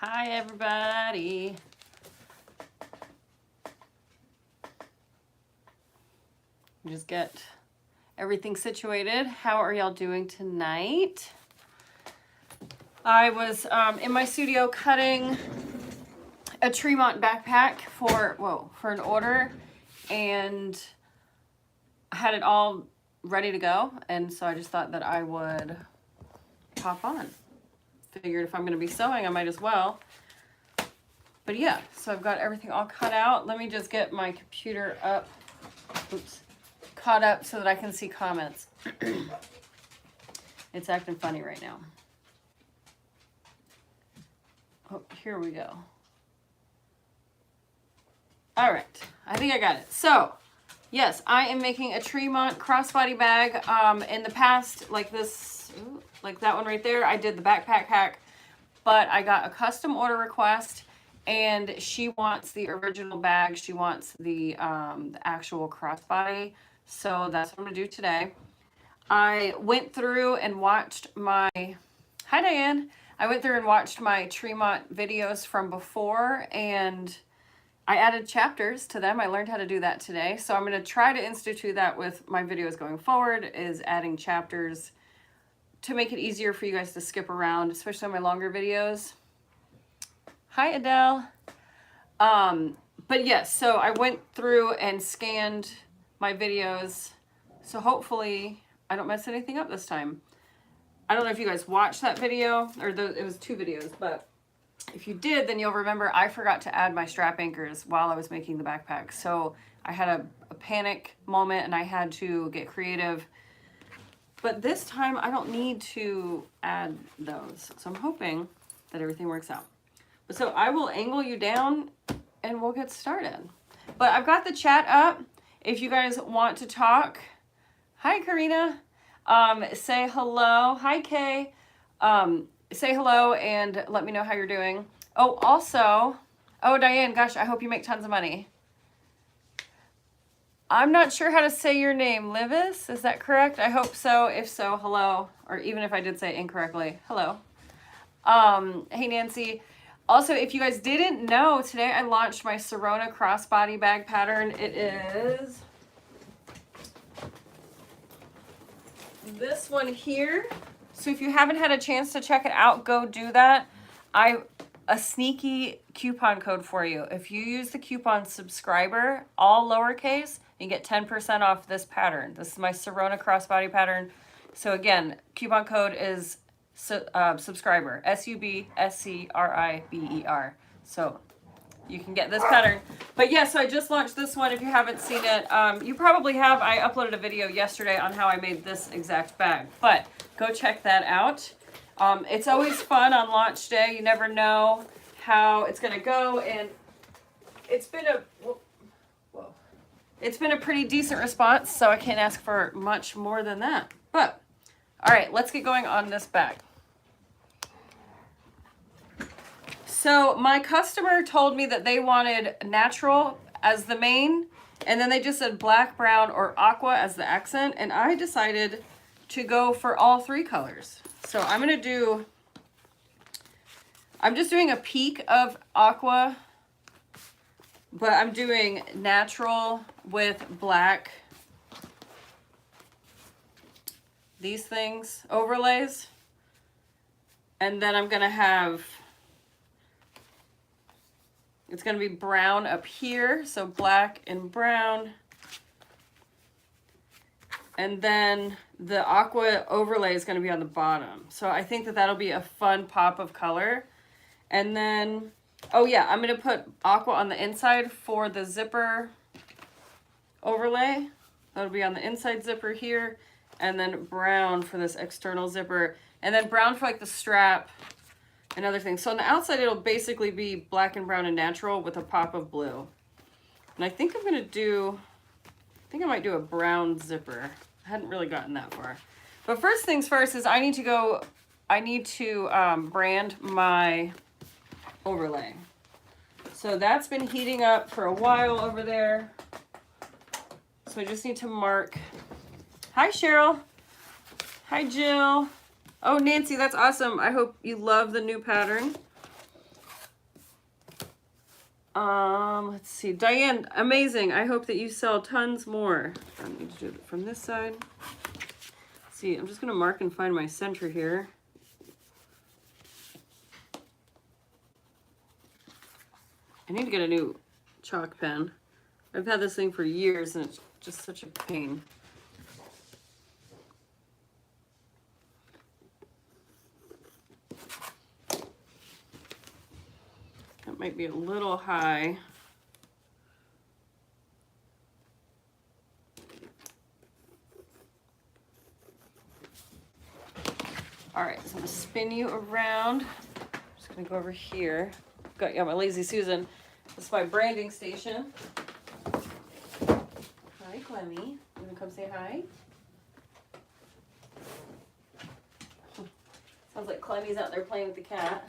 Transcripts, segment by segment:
Hi, everybody. Just get everything situated. How are y'all doing tonight? I was in my studio cutting a Tremont backpack for an order, and I had it all ready to go, and so I just thought that I would pop on. Figured if I'm going to be sewing, I might as well. But yeah, so I've got everything all cut out. Let me just get my computer up. Oops. Caught up so that I can see comments. It's acting funny right now. Oh, here we go. All right, I think I got it. So, yes, I am making a Tremont crossbody bag. In the past, like this, like that one right there, I did the backpack hack, but I got a custom order request, and she wants the original bag. She wants the actual crossbody. So that's what I'm gonna do today. I went through and watched my, hi Diane. I went through and watched my Tremont videos from before, and I added chapters to them. I learned how to do that today. So I'm gonna try to institute that with my videos going forward, is adding chapters to make it easier for you guys to skip around, especially on my longer videos. Hi Adele. But yes, so I went through and scanned my videos, so hopefully I don't mess anything up this time. I don't know if you guys watched that video, or it was 2 videos, but if you did, then you'll remember I forgot to add my strap anchors while I was making the backpack. So I had a panic moment and I had to get creative. But this time I don't need to add those. So I'm hoping that everything works out. So I will angle you down and we'll get started. But I've got the chat up. If you guys want to talk, hi Karina, say hello. Hi Kay, say hello and let me know how you're doing. Oh, also, oh Diane, gosh, I hope you make tons of money. I'm not sure how to say your name, Livis, is that correct? I hope so. If so, hello, or even if I did say it incorrectly, hello. Hey Nancy. Also, if you guys didn't know, today I launched my Serona crossbody bag pattern. It is this one here. So if you haven't had a chance to check it out, go do that. A sneaky coupon code for you. If you use the coupon subscriber, all lowercase, you get 10% off this pattern. This is my Serona crossbody pattern. So again, coupon code is subscriber, SUBSCRIBER. So you can get this pattern. But yeah, so I just launched this one. If you haven't seen it, you probably have. I uploaded a video yesterday on how I made this exact bag, but go check that out. It's always fun on launch day. You never know how it's gonna go, and it's been a pretty decent response, so I can't ask for much more than that. But all right, let's get going on this bag. So my customer told me that they wanted natural as the main, and then they just said black, brown, or aqua as the accent, and I decided to go for all 3 colors. So I'm just doing a peak of aqua, but I'm doing natural with black, these things, overlays, and then I'm gonna have, it's going to be brown up here, so black and brown. And then the aqua overlay is going to be on the bottom. So I think that that'll be a fun pop of color. And then, oh yeah, I'm going to put aqua on the inside for the zipper overlay. That'll be on the inside zipper here. And then brown for this external zipper. And then brown for like the strap and other things. So on the outside, it'll basically be black and brown and natural with a pop of blue. And I think I might do a brown zipper. I hadn't really gotten that far. But first things first is I need to brand my overlay. So that's been heating up for a while over there. So I just need to mark. Hi, Cheryl. Hi, Jill. Oh, Nancy, that's awesome. I hope you love the new pattern. Let's see. Diane, amazing. I hope that you sell tons more. I need to do it from this side. See, I'm just gonna mark and find my center here. I need to get a new chalk pen. I've had this thing for years and it's just such a pain. That might be a little high. All right, so I'm gonna spin you around. I'm just gonna go over here. Got my Lazy Susan. This is my branding station. Hi, Clemmy. You wanna come say hi? Sounds like Clemmy's out there playing with the cat.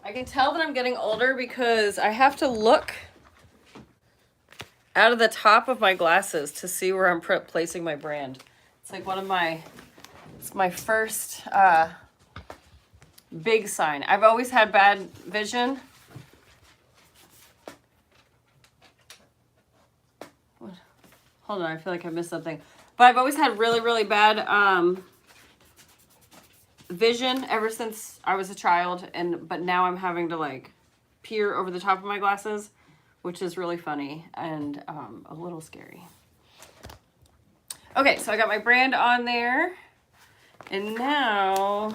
I can tell that I'm getting older because I have to look out of the top of my glasses to see where I'm placing my brand. It's like it's my first big sign. I've always had bad vision. What? Hold on, I feel like I missed something. But I've always had really, really bad vision ever since I was a child, but now I'm having to like peer over the top of my glasses, which is really funny and a little scary. Okay, so I got my brand on there, and now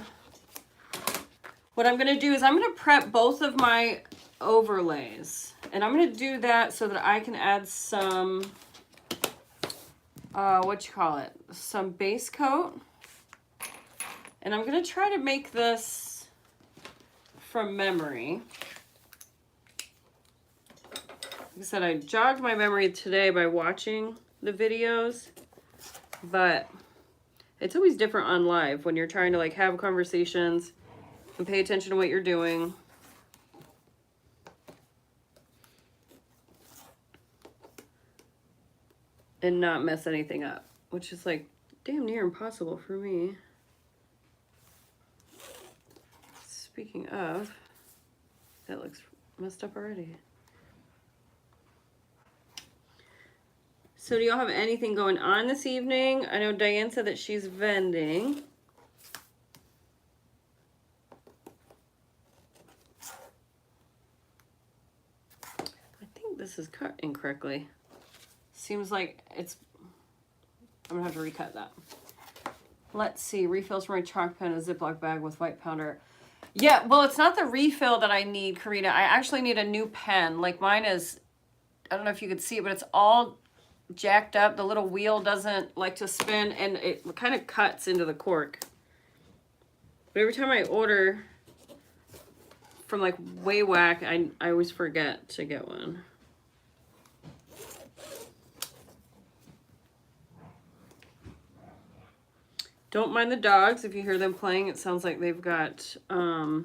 what I'm gonna do is I'm gonna prep both of my overlays, and I'm gonna do that so that I can add some some base coat. And I'm going to try to make this from memory. Like I said, I jogged my memory today by watching the videos, but it's always different on live when you're trying to like have conversations and pay attention to what you're doing. And not mess anything up, which is like damn near impossible for me. Speaking of, that looks messed up already. So do y'all have anything going on this evening? I know Diane said that she's vending. I think this is cut incorrectly. Seems like it's, I'm gonna have to recut that. Let's see, refills for my chalk pen, a Ziploc bag with white powder. Yeah, well, it's not the refill that I need, Karina. I actually need a new pen. Like mine is, I don't know if you could see it, but it's all jacked up. The little wheel doesn't like to spin, and it kind of cuts into the cork. But every time I order from like Wawak, I always forget to get one. Don't mind the dogs. If you hear them playing, it sounds like they've got a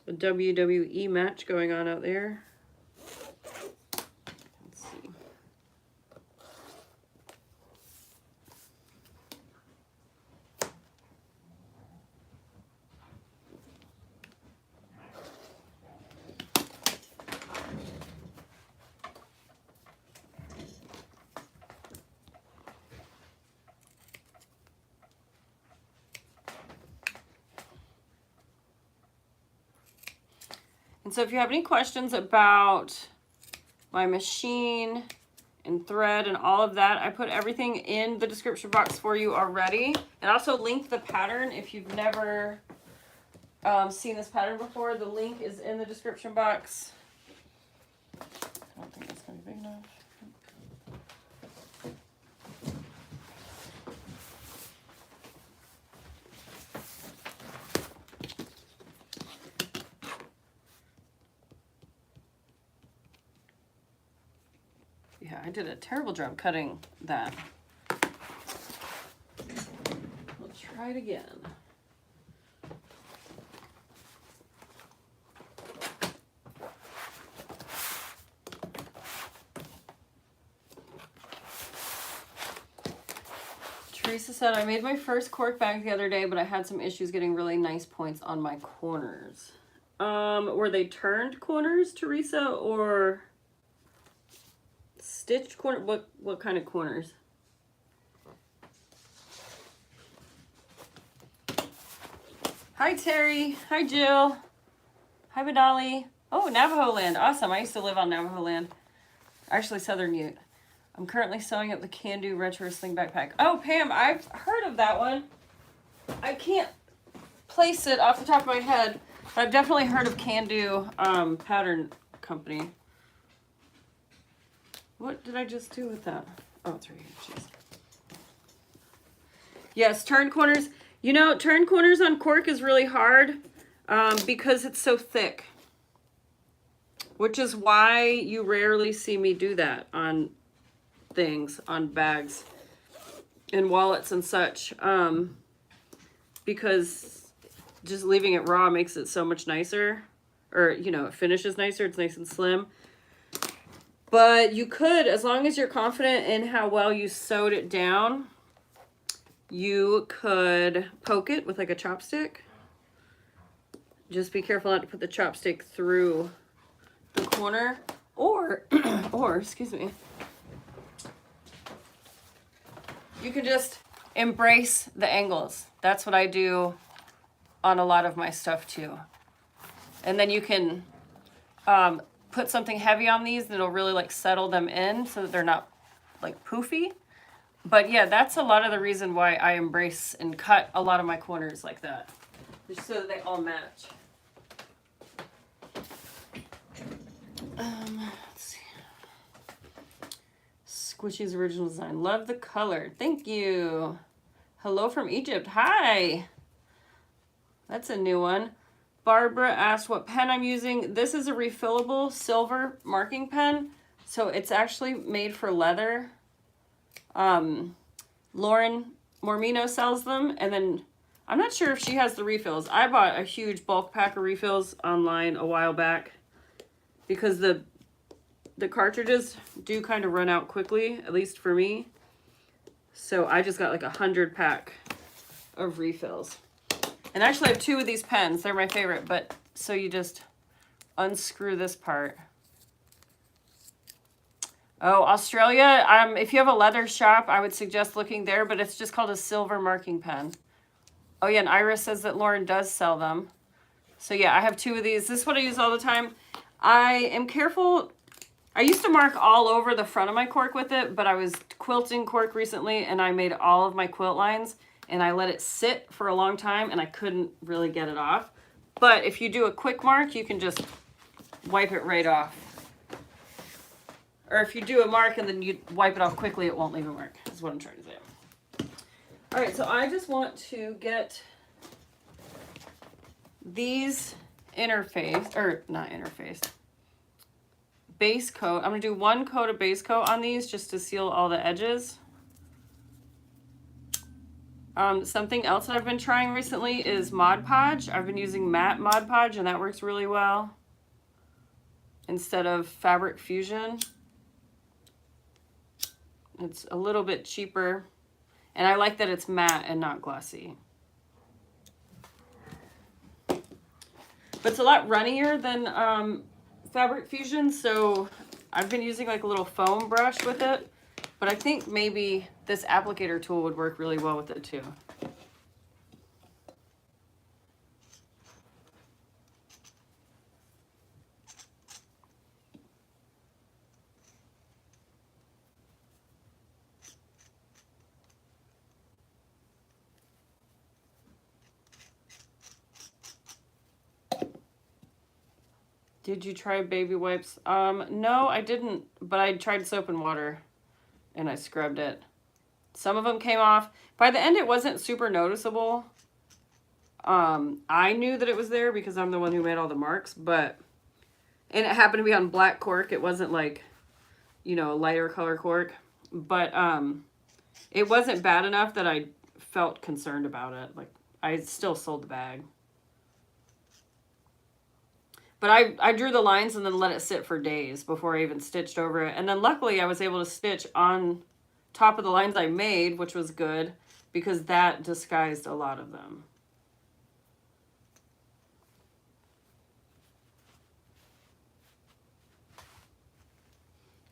WWE match going on out there. Let's see. And so if you have any questions about my machine and thread and all of that, I put everything in the description box for you already. And also link the pattern if you've never seen this pattern before. The link is in the description box. I don't think that's going to be big enough. Yeah, I did a terrible job cutting that. We'll try it again. Teresa said, I made my first cork bag the other day, but I had some issues getting really nice points on my corners. Were they turned corners, Teresa, or stitched corner? What kind of corners? Hi, Terry. Hi, Jill. Hi, Badali. Oh, Navajo land. Awesome. I used to live on Navajo land. Actually, Southern Ute. I'm currently sewing up the Can-Do Retro Sling Backpack. Oh, Pam, I've heard of that one. I can't place it off the top of my head, but I've definitely heard of Can-Do Pattern Company. What did I just do with that? Oh, it's right here. Jeez. Yes, turned corners. You know, turned corners on cork is really hard because it's so thick, which is why you rarely see me do that on things, on bags and wallets and such, because just leaving it raw makes it so much nicer, or, you know, it finishes nicer. It's nice and slim. But you could, as long as you're confident in how well you sewed it down, you could poke it with like a chopstick. Just be careful not to put the chopstick through the corner, or excuse me, you can just embrace the angles. That's what I do on a lot of my stuff too. And then you can put something heavy on these that'll really like settle them in so that they're not like poofy. But yeah, that's a lot of the reason why I embrace and cut a lot of my corners like that, just so that they all match. Let's see. Squishy's original design. Love the color. Thank you. Hello from Egypt. Hi. That's a new one. Barbara asked what pen I'm using. This is a refillable silver marking pen. So it's actually made for leather. Lauren Mormino sells them, and then I'm not sure if she has the refills. I bought a huge bulk pack of refills online a while back because the cartridges do kind of run out quickly, at least for me. So I just got like 100 pack of refills. And actually I have 2 of these pens. They're my favorite, but so you just unscrew this part. Oh, Australia, if you have a leather shop, I would suggest looking there, but it's just called a silver marking pen. Oh yeah, and Iris says that Lauren does sell them. So yeah, I have 2 of these. This is what I use all the time. I am careful. I used to mark all over the front of my cork with it, but I was quilting cork recently and I made all of my quilt lines and I let it sit for a long time and I couldn't really get it off. But if you do a quick mark, you can just wipe it right off. Or if you do a mark and then you wipe it off quickly, it won't leave a mark, is what I'm trying to say. All right, so I just want to get these base coat. I'm gonna do 1 coat of base coat on these just to seal all the edges. Something else that I've been trying recently is Mod Podge. I've been using matte Mod Podge and that works really well instead of Fabric Fusion. It's a little bit cheaper, and I like that it's matte and not glossy. But it's a lot runnier than Fabric Fusion, so I've been using like a little foam brush with it, but I think maybe this applicator tool would work really well with it too. Did you try baby wipes? No, I didn't, but I tried soap and water and I scrubbed it. Some of them came off. By the end, it wasn't super noticeable. I knew that it was there because I'm the one who made all the marks, and it happened to be on black cork. It wasn't like, you know, a lighter color cork, but it wasn't bad enough that I felt concerned about it. Like, I still sold the bag. But I drew the lines and then let it sit for days before I even stitched over it. And then luckily I was able to stitch on top of the lines I made, which was good because that disguised a lot of them.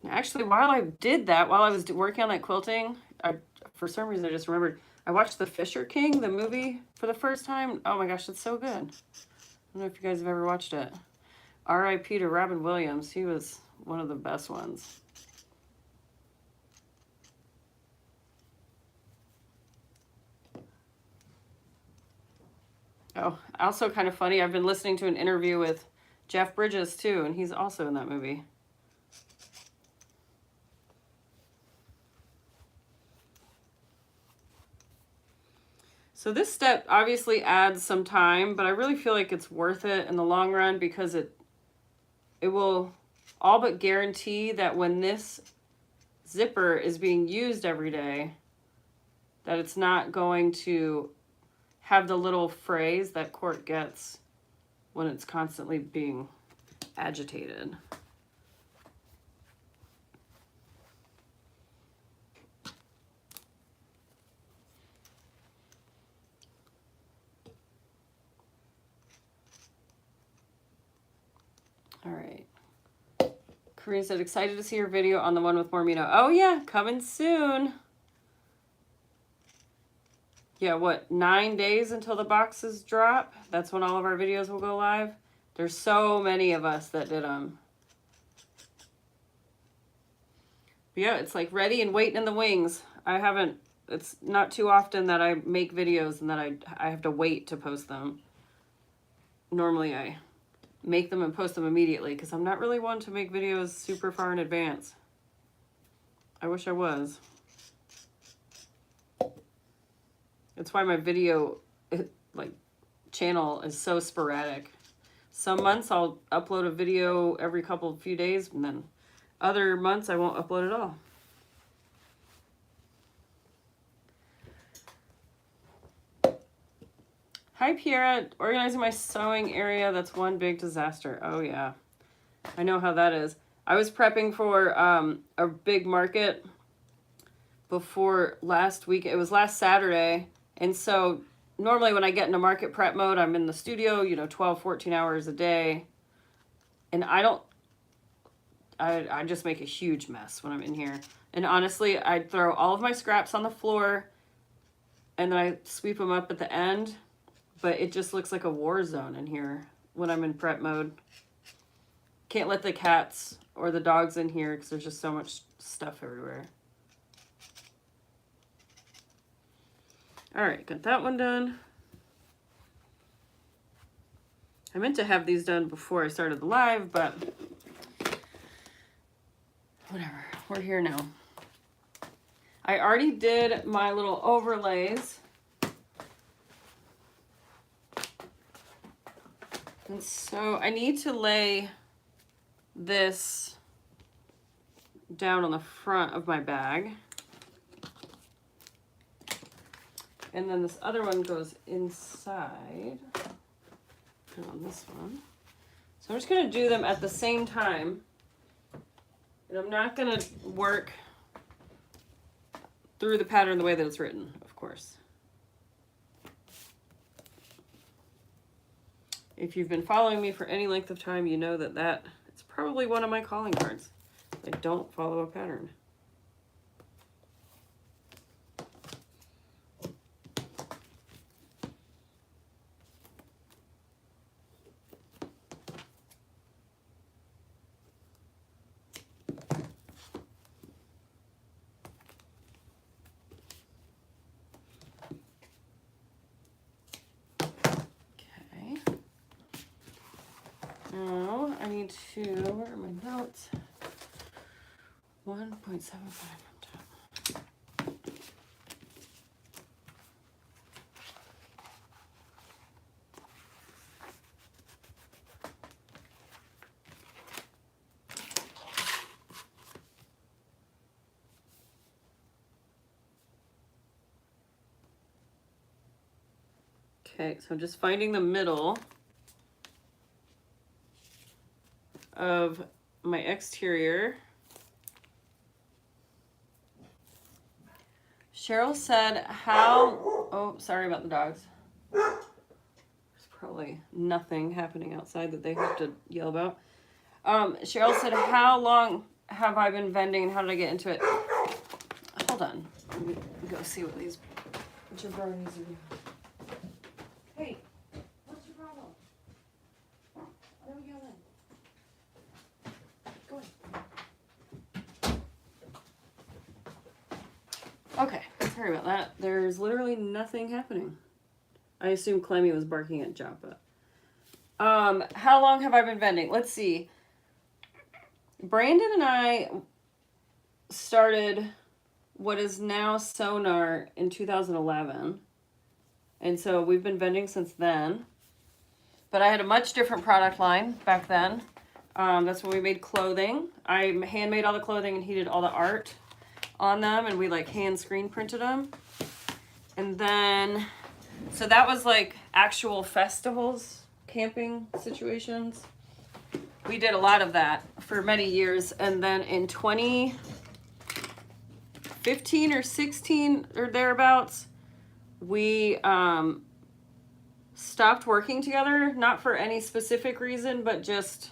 Actually, while I did that, while I was working on that quilting, for some reason I just remembered, I watched The Fisher King, the movie, for the first time. Oh my gosh, it's so good. I don't know if you guys have ever watched it. R.I.P. to Robin Williams. He was one of the best ones. Oh, also kind of funny, I've been listening to an interview with Jeff Bridges too, and he's also in that movie. So this step obviously adds some time, but I really feel like it's worth it in the long run because it will all but guarantee that when this zipper is being used every day, that it's not going to have the little frays that Cork gets when it's constantly being agitated. All right. Corinne said, excited to see your video on the one with Mormino. Oh yeah, coming soon. Yeah, what, 9 days until the boxes drop? That's when all of our videos will go live. There's so many of us that did them. But yeah, it's like ready and waiting in the wings. It's not too often that I make videos and that I have to wait to post them. Normally I make them and post them immediately because I'm not really one to make videos super far in advance. I wish I was. That's why my video channel is so sporadic. Some months I'll upload a video every few days, and then other months I won't upload at all. Hi Piera, organizing my sewing area, that's one big disaster. Oh yeah, I know how that is. I was prepping for a big market before last week. It was last Saturday. And so normally when I get into market prep mode, I'm in the studio, 12, 14 hours a day. And I just make a huge mess when I'm in here. And honestly, I'd throw all of my scraps on the floor and then I sweep them up at the end. But it just looks like a war zone in here when I'm in prep mode. Can't let the cats or the dogs in here because there's just so much stuff everywhere. All right, got that one done. I meant to have these done before I started the live, but whatever, we're here now. I already did my little overlays. And so I need to lay this down on the front of my bag. And then this other one goes inside. And on this one. So I'm just going to do them at the same time. And I'm not going to work through the pattern the way that it's written, of course. If you've been following me for any length of time, you know that it's probably one of my calling cards. I don't follow a pattern. Now I need to, where are my notes? 1.75 from top. Okay, so I'm just finding the middle of my exterior. Cheryl said how, oh, sorry about the dogs. There's probably nothing happening outside that they have to yell about. Cheryl said, how long have I been vending and how did I get into it? Hold on. Let me go see what these jabronis are doing. Hey, what's your problem? Why are we yelling? Go ahead. Okay, sorry about that. There's literally nothing happening. I assume Clemmy was barking at Joppa. How long have I been vending? Let's see. Brandon and I started what is now Sonar in 2011. And so we've been vending since then. But I had a much different product line back then. That's when we made clothing. I handmade all the clothing and he did all the art on them. And we like hand screen printed them. And then, so that was like actual festivals, camping situations. We did a lot of that for many years. And then in 2015 or 16 or thereabouts, we stopped working together, not for any specific reason, but just,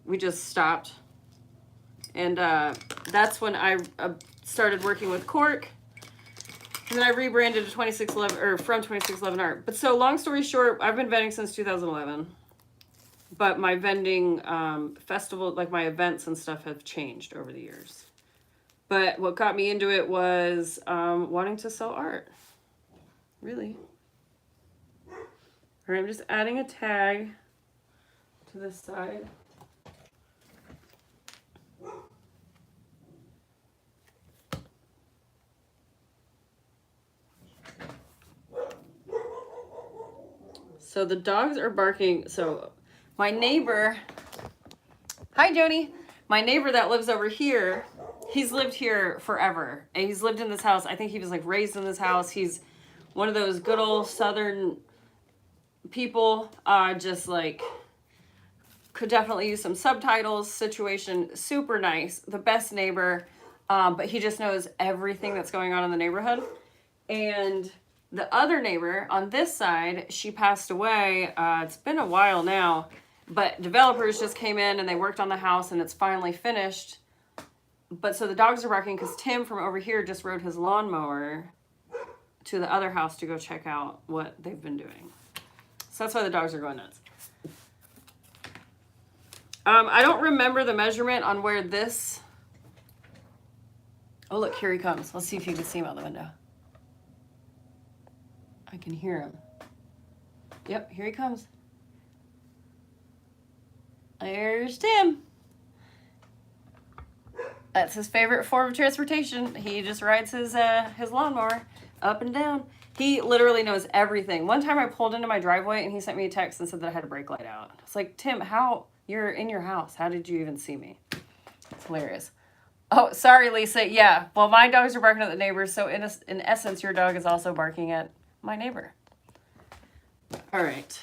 we just stopped. And that's when I started working with Cork. And then I rebranded to 2611, or from 2611 Art. But so long story short, I've been vending since 2011. But my vending festival, like my events and stuff have changed over the years. But what got me into it was wanting to sell art. Really. All right, I'm just adding a tag to this side. So the dogs are barking. So my neighbor, hi Joni, my neighbor that lives over here, he's lived here forever. And he's lived in this house. I think he was like raised in this house. He's one of those good old Southern people, just like could definitely use some subtitles situation. Super nice, the best neighbor. But he just knows everything that's going on in the neighborhood. And the other neighbor on this side, she passed away. It's been a while now, but developers just came in and they worked on the house and it's finally finished. But so the dogs are barking because Tim from over here just rode his lawnmower to the other house to go check out what they've been doing. So that's why the dogs are going nuts. I don't remember the measurement on where this... Oh, look, here he comes. Let's see if you can see him out the window. I can hear him. Yep, here he comes. There's Tim. That's his favorite form of transportation. He just rides his lawnmower up and down. He literally knows everything. One time I pulled into my driveway and he sent me a text and said that I had a brake light out. It's like, Tim, how? You're in your house. How did you even see me? It's hilarious. Oh, sorry, Lisa. Yeah, well, my dogs are barking at the neighbors, so in essence, your dog is also barking at my neighbor. All right.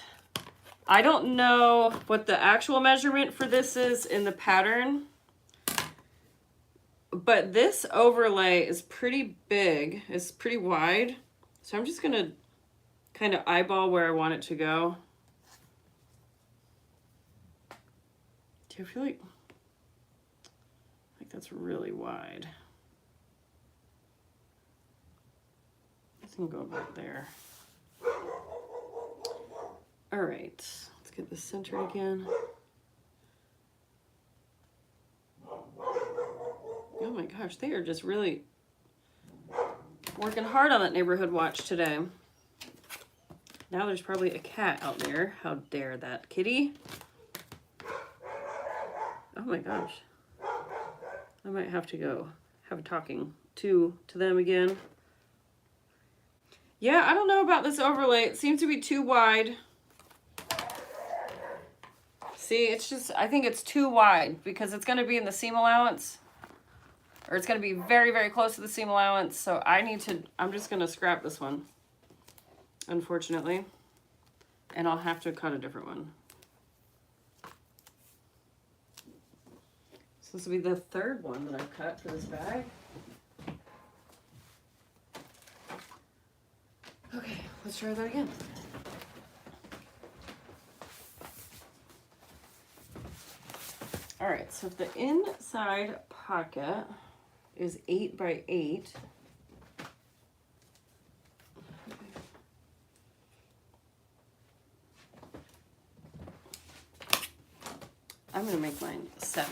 I don't know what the actual measurement for this is in the pattern, but this overlay is pretty big. It's pretty wide. So I'm just going to kind of eyeball where I want it to go. Do you feel like that's really wide? It's going to go about there. All right, let's get this centered again. Oh my gosh, they are just really working hard on that neighborhood watch today. Now there's probably a cat out there. How dare that kitty? Oh my gosh. I might have to go have a talking to them again. Yeah, I don't know about this overlay. It seems to be too wide. See, it's just, I think it's too wide because it's going to be in the seam allowance, or it's going to be very, very close to the seam allowance. So I'm just going to scrap this one. unfortunately. And I'll have to cut a different one. So this will be the third one that I've cut for this bag. Okay, let's try that again. All right, so if the inside pocket is 8 by 8, I'm gonna make mine 7.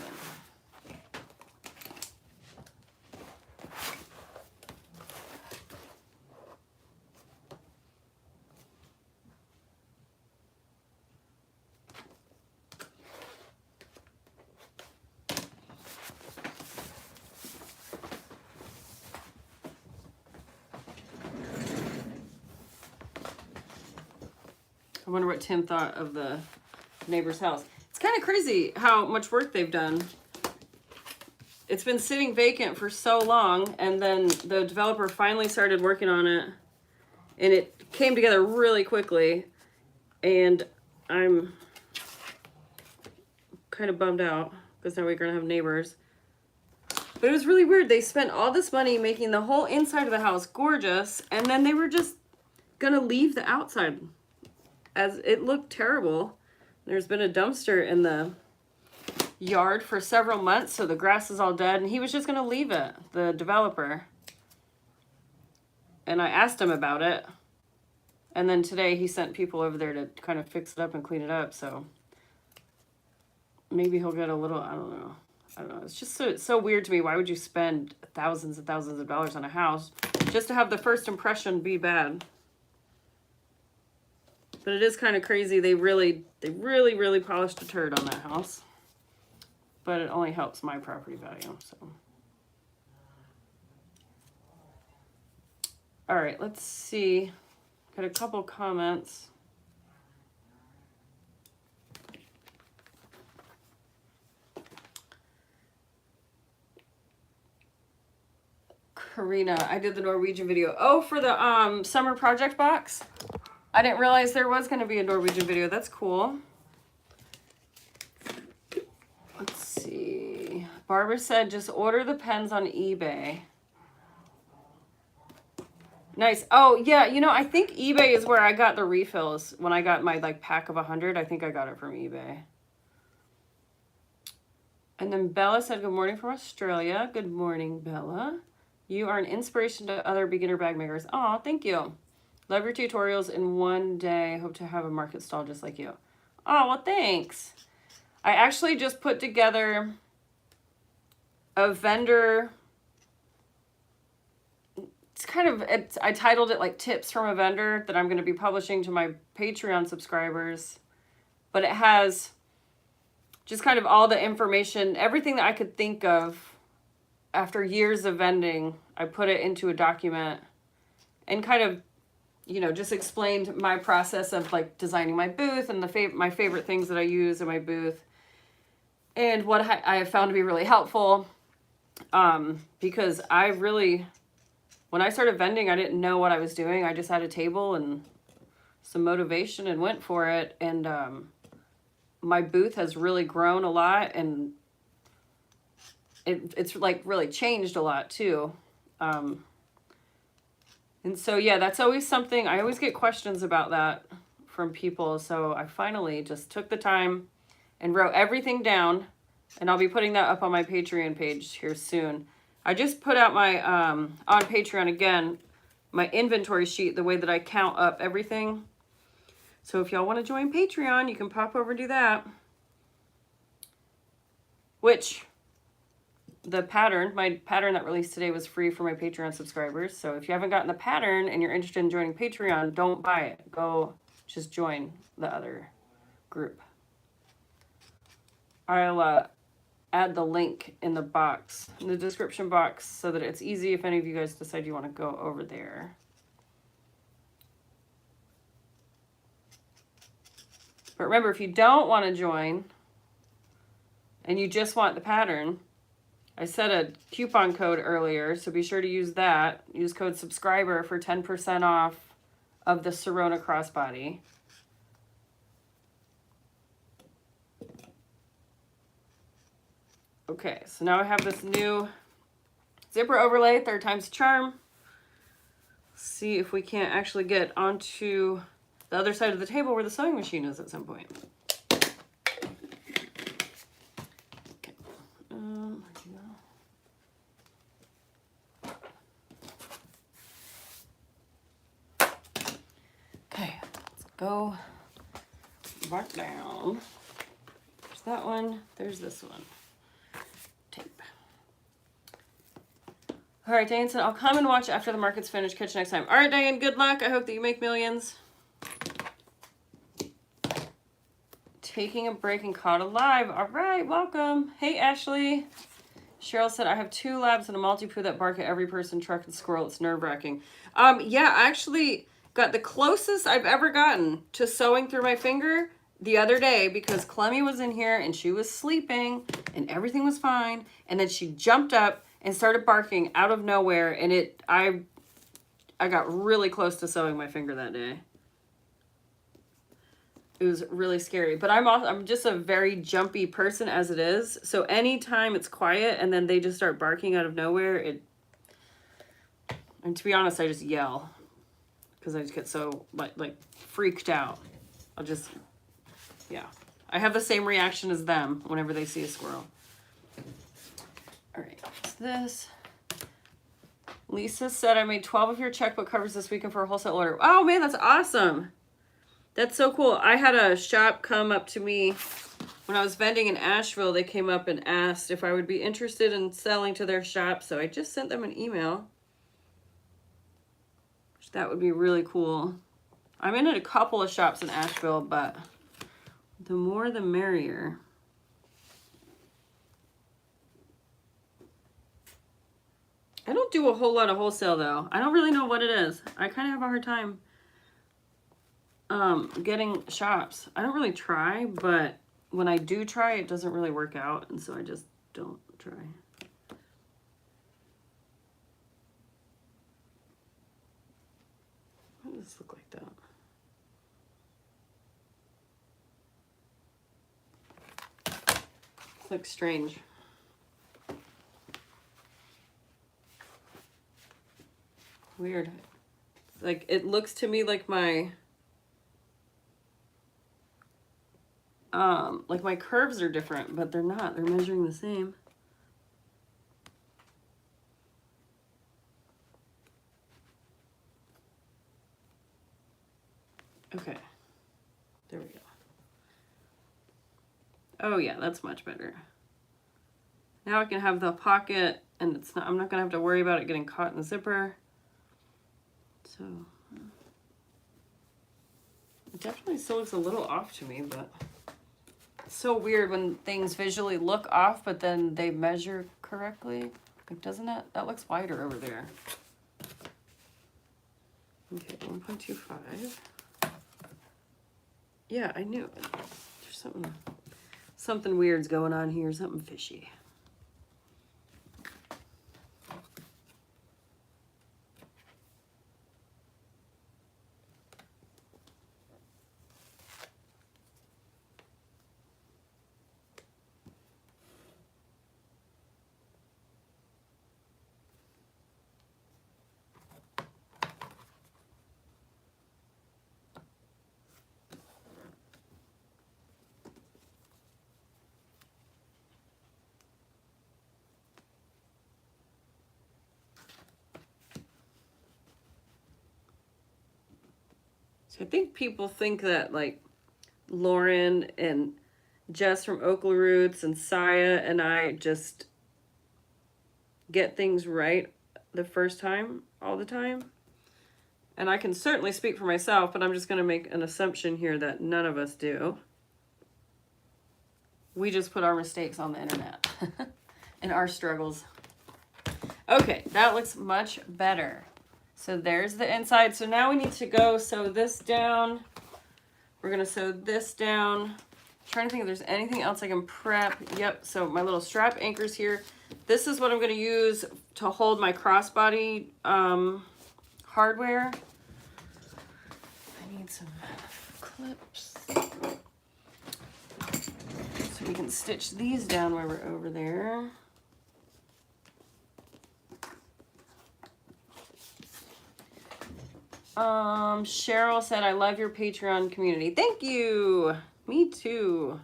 I wonder what Tim thought of the neighbor's house. It's kind of crazy how much work they've done. It's been sitting vacant for so long, and then the developer finally started working on it, and it came together really quickly, and I'm kind of bummed out because now we're going to have neighbors. But it was really weird. They spent all this money making the whole inside of the house gorgeous, and then they were just going to leave the outside as it looked terrible. There's been a dumpster in the yard for several months, so the grass is all dead, and he was just going to leave it, the developer. And I asked him about it, and then today he sent people over there to kind of fix it up and clean it up, so maybe he'll get a little, I don't know. It's just so weird to me. Why would you spend thousands and thousands of dollars on a house just to have the first impression be bad? But it is kind of crazy. They really polished a turd on that house. But it only helps my property value, so. All right, let's see. Got a couple comments. Karina, I did the Norwegian video. Oh, for the summer project box? I didn't realize there was going to be a Norwegian video. That's cool. Let's see. Barbara said just order the pens on eBay. Nice. Oh, yeah. You know, I think eBay is where I got the refills. When I got my like pack of 100, I think I got it from eBay. And then Bella said, good morning from Australia. Good morning, Bella. You are an inspiration to other beginner bag makers. Oh, thank you. Love your tutorials, and one day hope to have a market stall just like you. Oh, well, thanks. I actually just put together a vendor. I titled it like tips from a vendor that I'm going to be publishing to my Patreon subscribers. But it has just kind of all the information, everything that I could think of after years of vending. I put it into a document and kind of, you know, just explained my process of like designing my booth and my favorite things that I use in my booth, and what I have found to be really helpful. Because when I started vending, I didn't know what I was doing. I just had a table and some motivation and went for it. And my booth has really grown a lot, and it's like really changed a lot too. And so, yeah, that's always something. I always get questions about that from people. So I finally just took the time and wrote everything down, and I'll be putting that up on my Patreon page here soon. I just put out my, on Patreon again, my inventory sheet, the way that I count up everything. So if y'all want to join Patreon, you can pop over and do that. Which, my pattern that released today was free for my Patreon subscribers. So if you haven't gotten the pattern and you're interested in joining Patreon, don't buy it. Go just join the other group. I'll add the link in the box, in the description box, so that it's easy if any of you guys decide you want to go over there. But remember, if you don't want to join and you just want the pattern, I set a coupon code earlier, so be sure to use that. Use code subscriber for 10% off of the Sirona crossbody. Okay, so now I have this new zipper overlay, 3rd time's the charm. See if we can't actually get onto the other side of the table where the sewing machine is at some point. Okay, okay, let's go back down. There's that one, there's this one. Tape. All right, Diane said, I'll come and watch after the market's finished. Catch you next time. All right, Diane, good luck. I hope that you make millions. Taking a break and caught alive. All right, welcome. Hey, Ashley. Cheryl said, I have 2 labs and a multi-poo that bark at every person, truck, and squirrel. It's nerve-wracking. Yeah, I actually got the closest I've ever gotten to sewing through my finger the other day because Clemmy was in here and she was sleeping and everything was fine. And then she jumped up and started barking out of nowhere, and I got really close to sewing my finger that day. It was really scary, but I'm just a very jumpy person as it is. So anytime it's quiet and then they just start barking out of nowhere, and to be honest, I just yell because I just get so like freaked out. Yeah, I have the same reaction as them whenever they see a squirrel. All right, what's this? Lisa said, I made 12 of your checkbook covers this weekend for a wholesale order. Oh man, that's awesome. That's so cool. I had a shop come up to me when I was vending in Asheville. They came up and asked if I would be interested in selling to their shop. So I just sent them an email. That would be really cool. I'm in a couple of shops in Asheville, but the more the merrier. I don't do a whole lot of wholesale though. I don't really know what it is. I kind of have a hard time getting shops. I don't really try, but when I do try, it doesn't really work out, and so I just don't try. Why does this look like that? It looks strange. Weird. Like, it looks to me like my curves are different, but they're not. They're measuring the same. Okay. There we go. Oh yeah, that's much better. Now I can have the pocket, and I'm not gonna have to worry about it getting caught in the zipper. So it definitely still looks a little off to me, but it's so weird when things visually look off, but then they measure correctly. Like, doesn't that looks wider over there? Okay, 1.25. Yeah, I knew it. There's something weird's going on here, something fishy. I think people think that, like, Lauren and Jess from Oakley Roots and Saya and I just get things right the first time, all the time. And I can certainly speak for myself, but I'm just going to make an assumption here that none of us do. We just put our mistakes on the internet and our struggles. Okay, that looks much better. So there's the inside. So now we need to go sew this down. We're going to sew this down. I'm trying to think if there's anything else I can prep. Yep, so my little strap anchors here. This is what I'm going to use to hold my crossbody hardware. need some clips so we can stitch these down while we're over there. Cheryl said, I love your Patreon community. Thank you. Me too.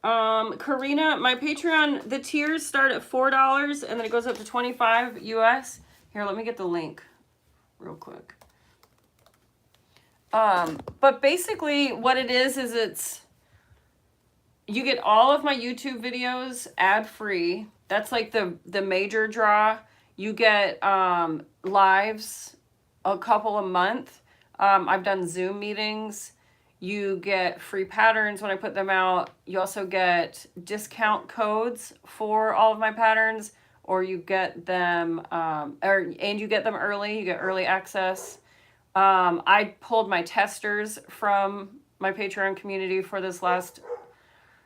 Karina, my Patreon, the tiers start at $4 and then it goes up to $25 US. Here, let me get the link real quick. But basically what it is it's, you get all of my YouTube videos ad-free. That's like the major draw. You get, lives a couple a month. I've done Zoom meetings. You get free patterns when I put them out. You also get discount codes for all of my patterns, or you get them, and you get them early. You get early access. I pulled my testers from my Patreon community for this last,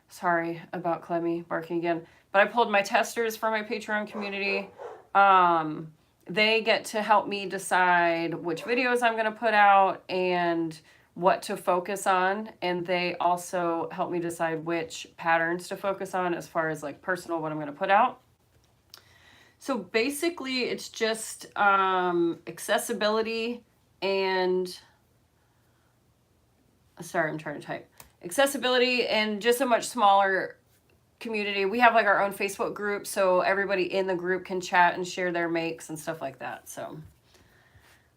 sorry about Clemmy barking again, but I pulled my testers from my Patreon community. They get to help me decide which videos I'm going to put out and what to focus on. And they also help me decide which patterns to focus on as far as like personal, what I'm going to put out. So basically it's just, accessibility and, sorry, I'm trying to type. Accessibility and just a much smaller community. We have like our own Facebook group, so everybody in the group can chat and share their makes and stuff like that. So,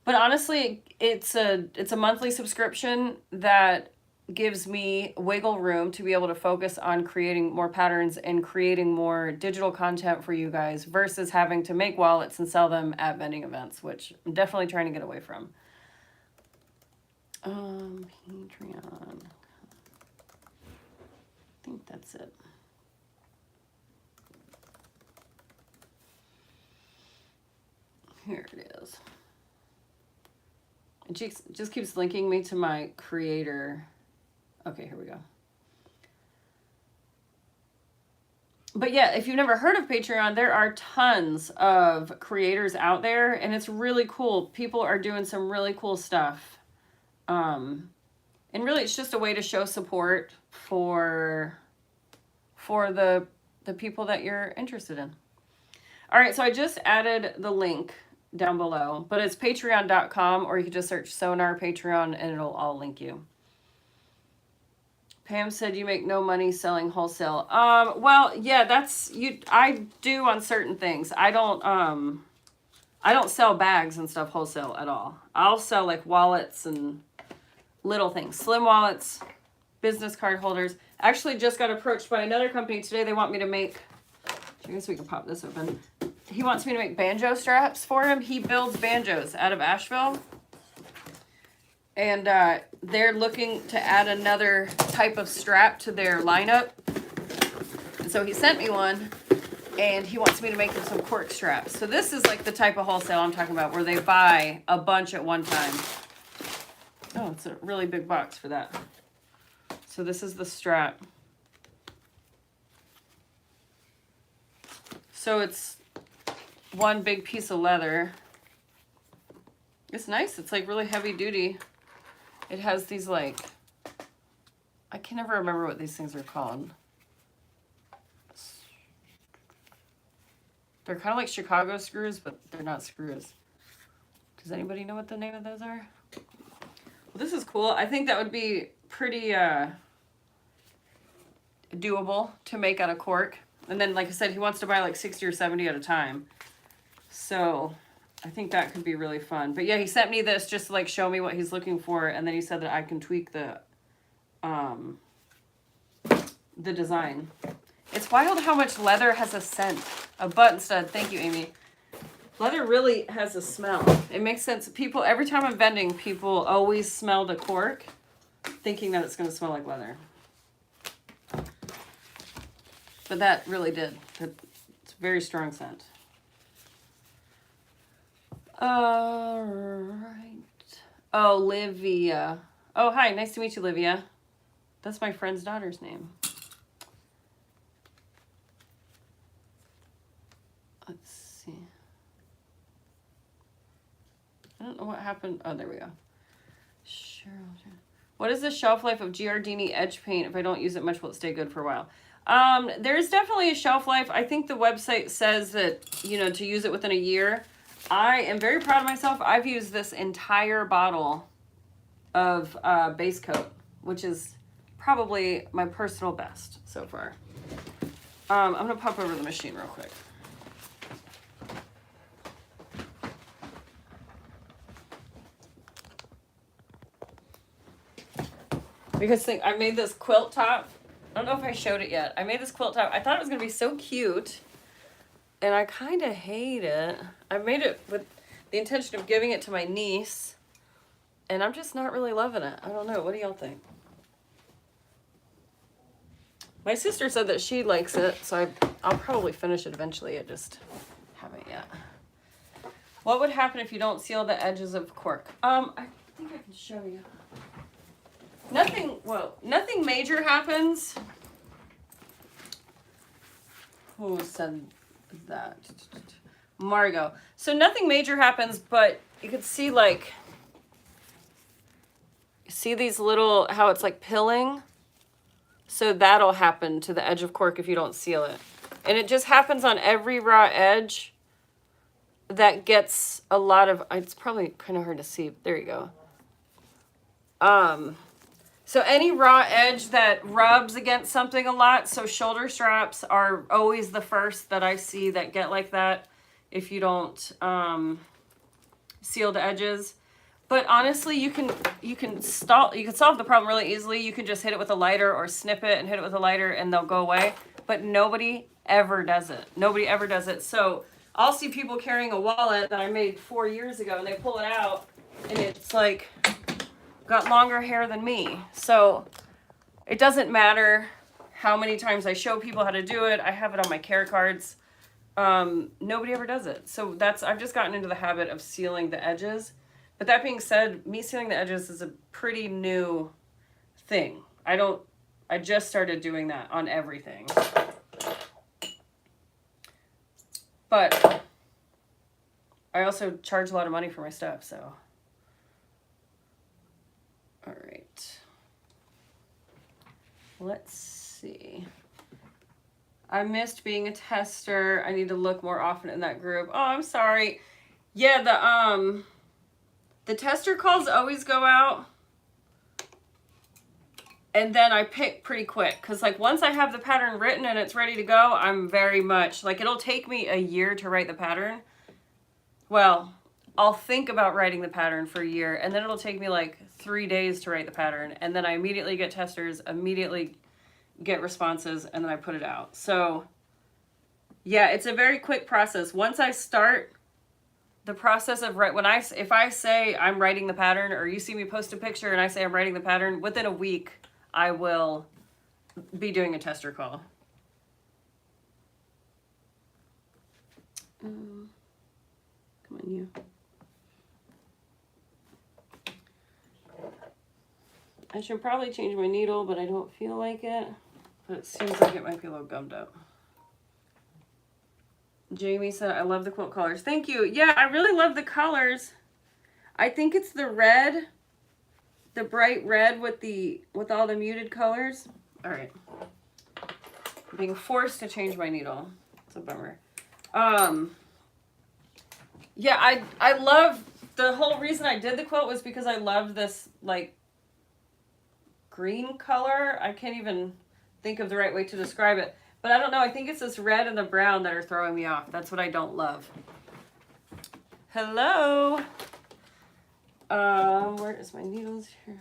but honestly, it's a monthly subscription that gives me wiggle room to be able to focus on creating more patterns and creating more digital content for you guys versus having to make wallets and sell them at vending events, which I'm definitely trying to get away from. Patreon. I think that's it. Here it is. It just keeps linking me to my creator. Okay, here we go. But yeah, if you've never heard of Patreon, there are tons of creators out there, and it's really cool. People are doing some really cool stuff. And really, it's just a way to show support for the people that you're interested in. All right, so I just added the link down below, but it's patreon.com, or you can just search Sonar Patreon and it'll all link you. Pam said you make no money selling wholesale. Well, yeah, that's you. I do on certain things. I don't sell bags and stuff wholesale at all. I'll sell like wallets and little things, slim wallets, business card holders. Actually just got approached by another company today. They want me to make, I guess we can pop this open. He wants me to make banjo straps for him. He builds banjos out of Asheville. And they're looking to add another type of strap to their lineup. And so he sent me one, and he wants me to make them some cork straps. So this is like the type of wholesale I'm talking about, where they buy a bunch at one time. Oh, it's a really big box for that. So this is the strap. So it's one big piece of leather. It's nice. It's like really heavy duty. It has these like, I can never remember what these things are called. They're kind of like Chicago screws, but they're not screws. Does anybody know what the name of those are? Well, this is cool. I think that would be pretty doable to make out of cork. And then, like I said, he wants to buy like 60 or 70 at a time. So I think that could be really fun. But yeah, he sent me this just to like show me what he's looking for. And then he said that I can tweak the design. It's wild how much leather has a scent. A button stud. Thank you, Amy. Leather really has a smell. It makes sense. People, every time I'm vending, people always smell the cork, thinking that it's going to smell like leather. But that really did. It's a very strong scent. All right. Oh, Livia. Oh, hi. Nice to meet you, Livia. That's my friend's daughter's name. Let's see. I don't know what happened. Oh, there we go. What is the shelf life of Giardini edge paint? If I don't use it much, will it stay good for a while? There's definitely a shelf life. I think the website says that, you know, to use it within a year. I am very proud of myself. I've used this entire bottle of base coat, which is probably my personal best so far. I'm going to pop over the machine real quick. Because I made this quilt top. I don't know if I showed it yet. I made this quilt top. I thought it was going to be so cute. And I kind of hate it. I made it with the intention of giving it to my niece. And I'm just not really loving it. I don't know. What do y'all think? My sister said that she likes it. So I'll probably finish it eventually. I just haven't yet. What would happen if you don't seal the edges of cork? I think I can show you. Nothing major happens. Who said that? Margot. So nothing major happens, but you could see like, see these little, how it's like pilling? So that'll happen to the edge of cork if you don't seal it. And it just happens on every raw edge that gets a lot of, it's probably kind of hard to see. There you go. So any raw edge that rubs against something a lot, so shoulder straps are always the first that I see that get like that if you don't seal the edges. But honestly, you can solve the problem really easily. You can just hit it with a lighter or snip it and hit it with a lighter and they'll go away. But nobody ever does it. Nobody ever does it. So I'll see people carrying a wallet that I made 4 years ago and they pull it out and it's like got longer hair than me. So it doesn't matter how many times I show people how to do it. I have it on my care cards. Nobody ever does it. So I've just gotten into the habit of sealing the edges. But that being said, me sealing the edges is a pretty new thing. I just started doing that on everything. But I also charge a lot of money for my stuff, so. All right. Let's see. I missed being a tester. I need to look more often in that group. Oh, I'm sorry. Yeah, the tester calls always go out. And then I pick pretty quick. Because like once I have the pattern written and it's ready to go, I'm very much, like it'll take me a year to write the pattern. Well, I'll think about writing the pattern for a year. And then it'll take me like 3 days to write the pattern. And then I immediately get testers, immediately get responses, and then I put it out. So yeah, it's a very quick process. Once I start the process of if I say I'm writing the pattern, or you see me post a picture and I say I'm writing the pattern, within a week I will be doing a tester call. Come on, you. I should probably change my needle, but I don't feel like it. But it seems like it might be a little gummed up. Jamie said, I love the quilt colors. Thank you. Yeah, I really love the colors. I think it's the red, the bright red with all the muted colors. All right. I'm being forced to change my needle. It's a bummer. Yeah, I love, the whole reason I did the quilt was because I loved this like green color. I can't even think of the right way to describe it. But I don't know, I think it's this red and the brown that are throwing me off. That's what I don't love. Hello. Where is my needles here?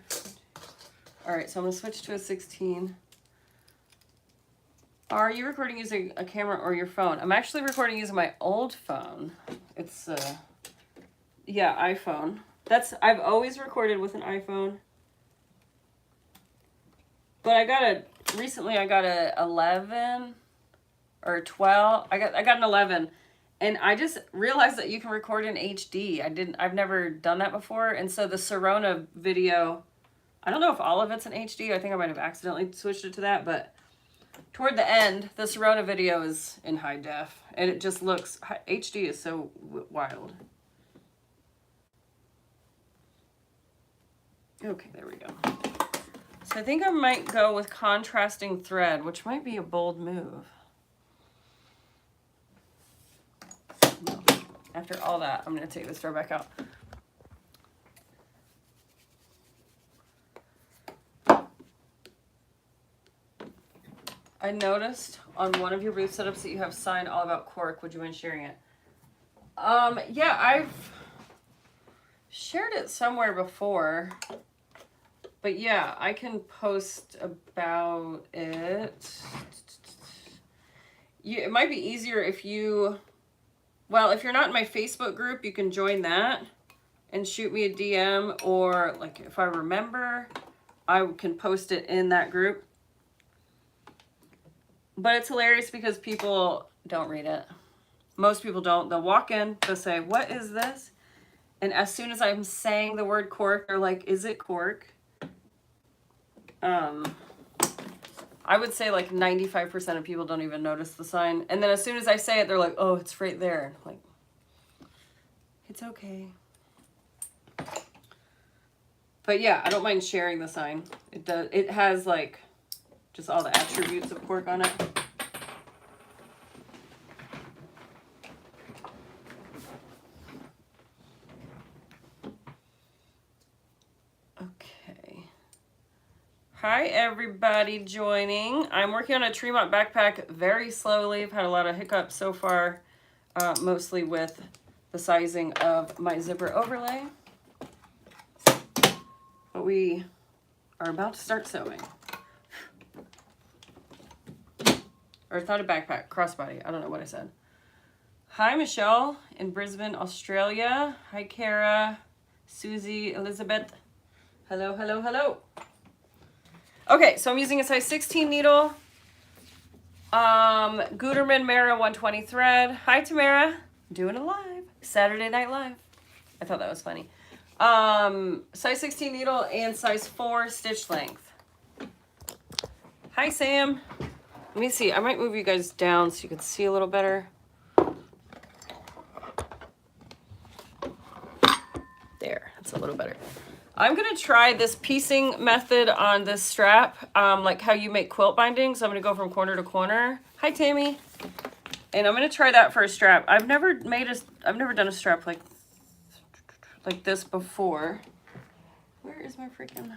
All right, so I'm gonna switch to a 16. Are you recording using a camera or your phone? I'm actually recording using my old phone. It's yeah, iPhone. I've always recorded with an iPhone. But recently I got a 11 or 12. I got an 11, and I just realized that you can record in HD. I've never done that before. And so the Sirona video, I don't know if all of it's in HD. I think I might have accidentally switched it to that, but toward the end, the Sirona video is in high def, and it just looks, HD is so wild. Okay, there we go. So I think I might go with contrasting thread, which might be a bold move. After all that, I'm going to take this thread back out. I noticed on one of your booth setups that you have signed all about Cork. Would you mind sharing it? Yeah, I've shared it somewhere before. But yeah, I can post about it. It might be easier if you, well, if you're not in my Facebook group, you can join that and shoot me a DM, or like if I remember, I can post it in that group. But it's hilarious because people don't read it. Most people don't. They'll walk in, they'll say, what is this? And as soon as I'm saying the word Cork, they're like, is it Cork? I would say like 95% of people don't even notice the sign. And then as soon as I say it, they're like, oh, it's right there. Like, it's okay. But yeah, I don't mind sharing the sign. It does. It has like just all the attributes of Cork on it. Hi everybody joining. I'm working on a Tremont backpack very slowly. I've had a lot of hiccups so far, mostly with the sizing of my zipper overlay. But we are about to start sewing. Or it's not a backpack, crossbody. I don't know what I said. Hi Michelle in Brisbane, Australia. Hi Kara, Susie, Elizabeth. Hello, hello, hello. Okay, so I'm using a size 16 needle. Gutermaan Mara 120 thread. Hi, Tamara. Doing it live. Saturday Night Live. I thought that was funny. Size 16 needle and size 4 stitch length. Hi, Sam. Let me see. I might move you guys down so you can see a little better. There, that's a little better. I'm going to try this piecing method on this strap, like how you make quilt bindings. I'm going to go from corner to corner. Hi, Tammy. And I'm going to try that for a strap. I've never done a strap like this before. Where is my freaking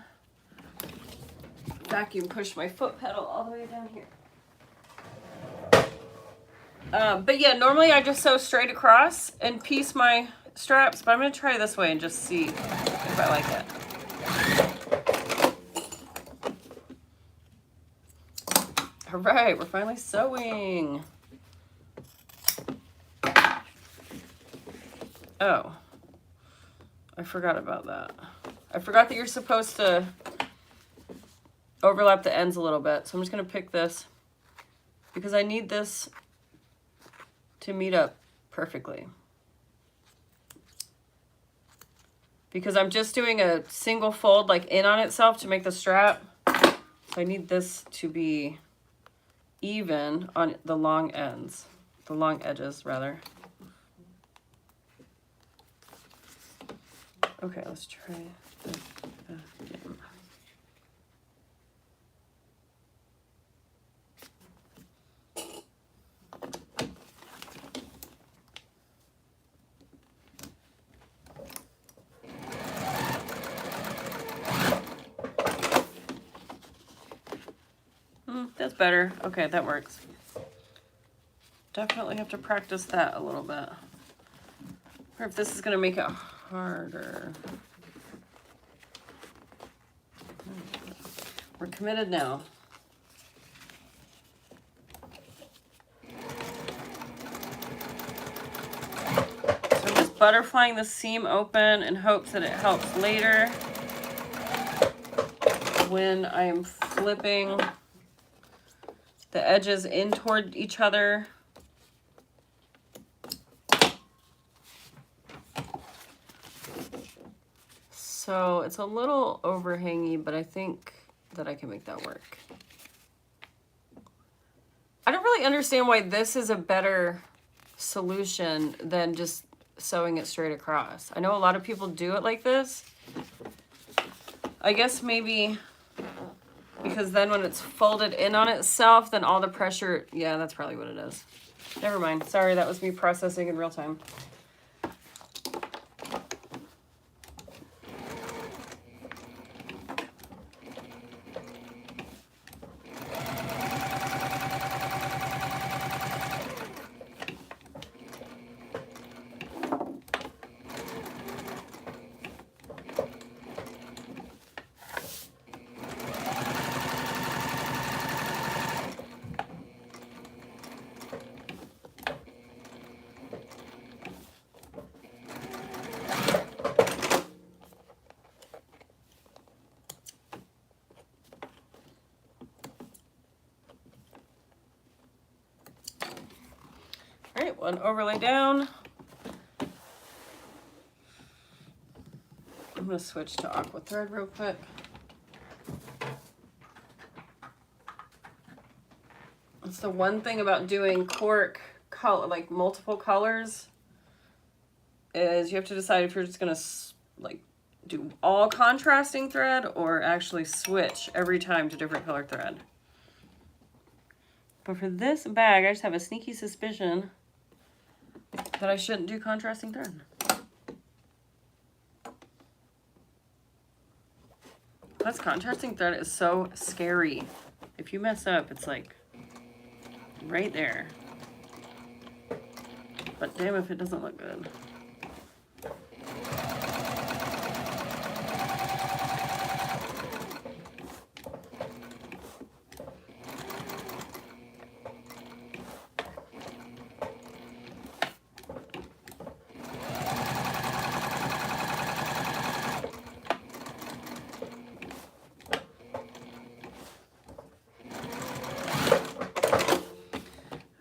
vacuum? Push my foot pedal all the way down here. But yeah, normally I just sew straight across and piece my straps, but I'm going to try this way and just see if I like it. All right, we're finally sewing. Oh, I forgot about that. I forgot that you're supposed to overlap the ends a little bit. So I'm just going to pick this because I need this to meet up perfectly. Because I'm just doing a single fold like in on itself to make the strap. So I need this to be even on the long ends, the long edges rather. Okay, let's try this again. That's better. Okay, that works. Definitely have to practice that a little bit. Or if this is going to make it harder. We're committed now. So I'm just butterflying the seam open in hopes that it helps later when I'm flipping the edges in toward each other. So it's a little overhangy, but I think that I can make that work. I don't really understand why this is a better solution than just sewing it straight across. I know a lot of people do it like this. I guess maybe because then when it's folded in on itself, then all the pressure, yeah, that's probably what it is. Never mind. Sorry, that was me processing in real time. All right, one overlay down. I'm going to switch to aqua thread real quick. That's the one thing about doing cork color, like multiple colors, is you have to decide if you're just going to like do all contrasting thread or actually switch every time to different color thread. But for this bag, I just have a sneaky suspicion that I shouldn't do contrasting thread. Plus, contrasting thread is so scary. If you mess up, it's like right there. But damn if it doesn't look good.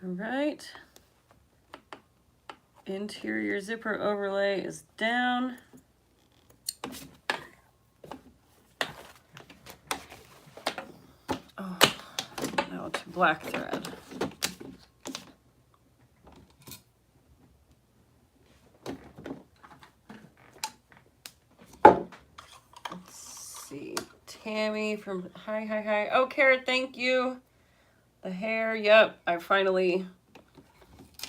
Right, interior zipper overlay is down. Oh, now to black thread. Let's see, Tammy from hi. Oh, Carrot, thank you. The hair, yep, I finally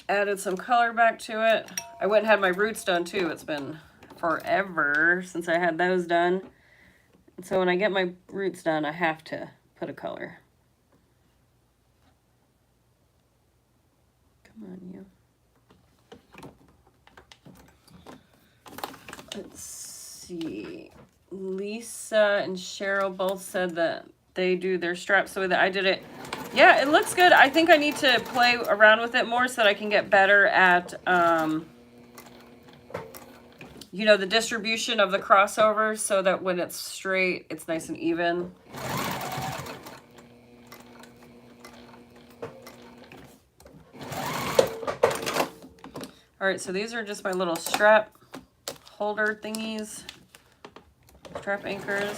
added some color back to it. I went and had my roots done too. It's been forever since I had those done. And so when I get my roots done, I have to put a color. Come on, you. Let's see. Lisa and Cheryl both said that they do their straps the way that I did it. Yeah, it looks good. I think I need to play around with it more so that I can get better at, you know, the distribution of the crossover so that when it's straight, it's nice and even. All right, so these are just my little strap holder thingies, strap anchors.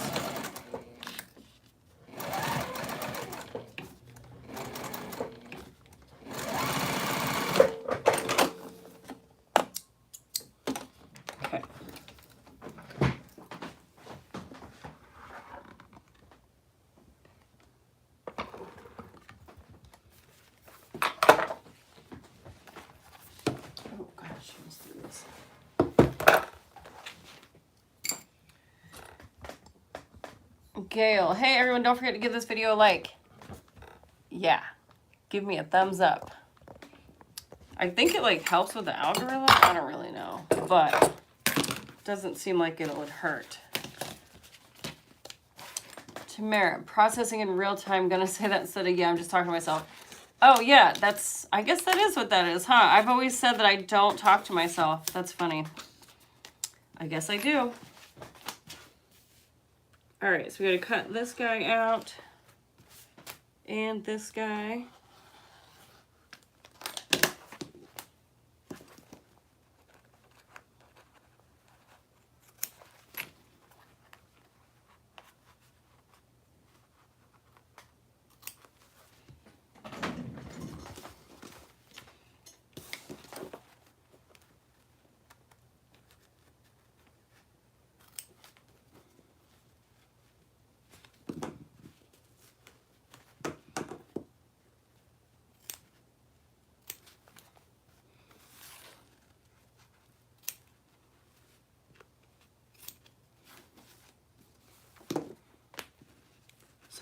Gail, hey everyone, don't forget to give this video a like. Yeah, give me a thumbs up. I think it like helps with the algorithm. I don't really know, but it doesn't seem like it would hurt. Tamara, processing in real time. Gonna say that instead of yeah, I'm just talking to myself. Oh yeah, that's, I guess that is what that is, huh? I've always said that I don't talk to myself. That's funny. I guess I do. All right, so we gotta cut this guy out and this guy.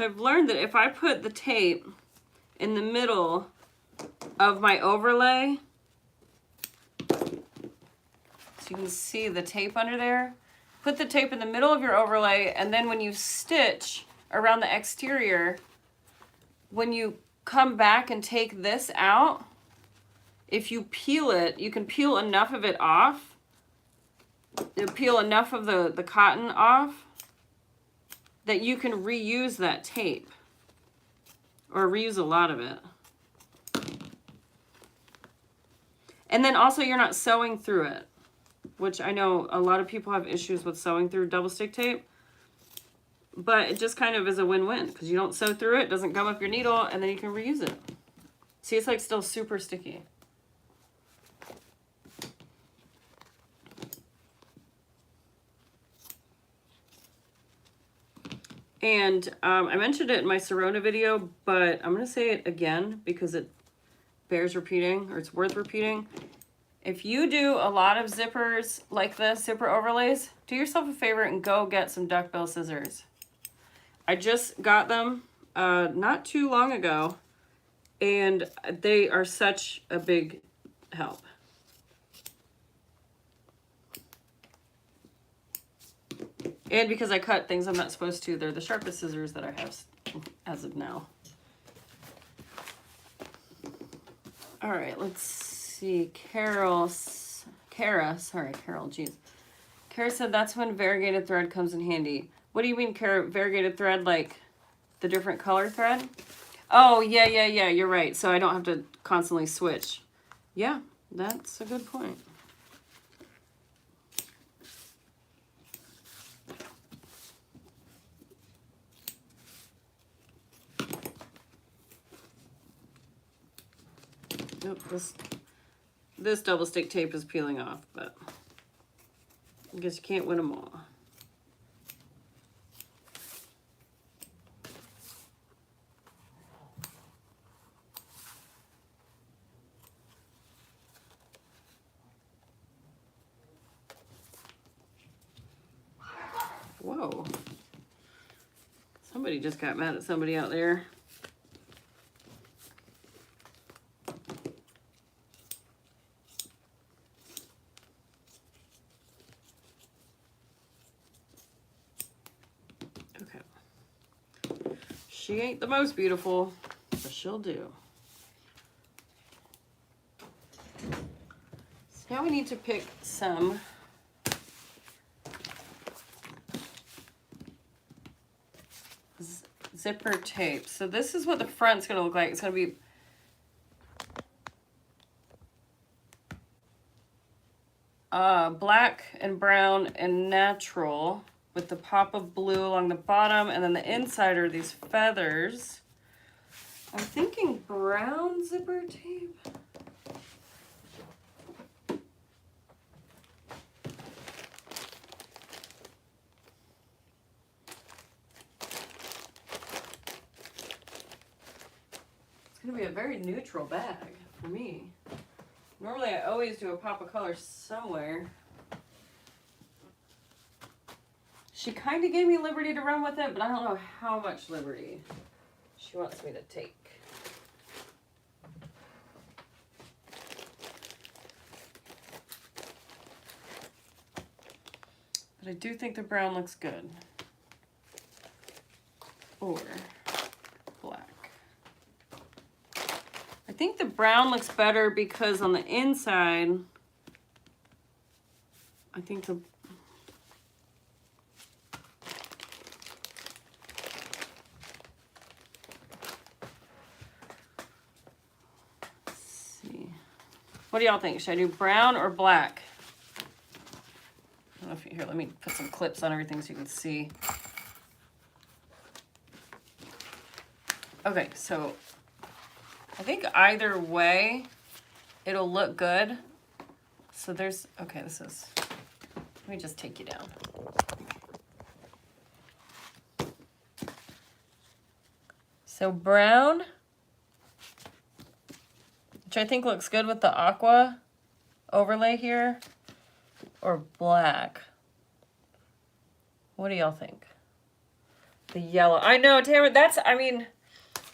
So I've learned that if I put the tape in the middle of my overlay, so you can see the tape under there, put the tape in the middle of your overlay, and then when you stitch around the exterior, when you come back and take this out, if you peel it, you can peel enough of it off. You'll peel enough of the cotton off that you can reuse that tape, or reuse a lot of it. And then also you're not sewing through it, which I know a lot of people have issues with sewing through double stick tape, but it just kind of is a win-win because you don't sew through it, doesn't gum up your needle, and then you can reuse it. See, it's like still super sticky. And I mentioned it in my Sirona video, but I'm going to say it again because it bears repeating, or it's worth repeating. If you do a lot of zippers like this, zipper overlays, do yourself a favor and go get some duckbill scissors. I just got them not too long ago, and they are such a big help. And because I cut things I'm not supposed to, they're the sharpest scissors that I have as of now. All right, let's see. Kara, geez. Kara said that's when variegated thread comes in handy. What do you mean, Kara? Variegated thread, like the different color thread? Oh, yeah, you're right. So I don't have to constantly switch. Yeah, that's a good point. Nope, this double stick tape is peeling off, but I guess you can't win them all. Whoa. Somebody just got mad at somebody out there. She ain't the most beautiful, but she'll do. So now we need to pick some zipper tape. So this is what the front's going to look like. It's going to be black and brown and natural, with the pop of blue along the bottom, and then the inside are these feathers. I'm thinking brown zipper tape. It's gonna be a very neutral bag for me. Normally I always do a pop of color somewhere. She kind of gave me liberty to run with it, but I don't know how much liberty she wants me to take. But I do think the brown looks good. Or black. I think the brown looks better because on the inside, I think the What do y'all think? Should I do brown or black? I don't know if you, here, let me put some clips on everything so you can see. Okay, so I think either way, it'll look good. So there's, okay, this is, let me just take you down. So brown, which I think looks good with the aqua overlay here, or black. What do y'all think? The yellow. I know, Tamara, that's, I mean,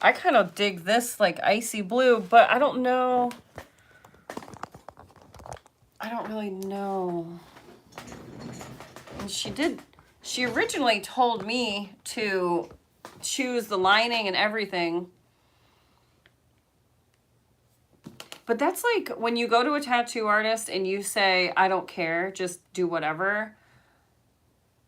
I kind of dig this like icy blue, but I don't know. I don't really know. And she originally told me to choose the lining and everything. But that's like when you go to a tattoo artist and you say, I don't care, just do whatever.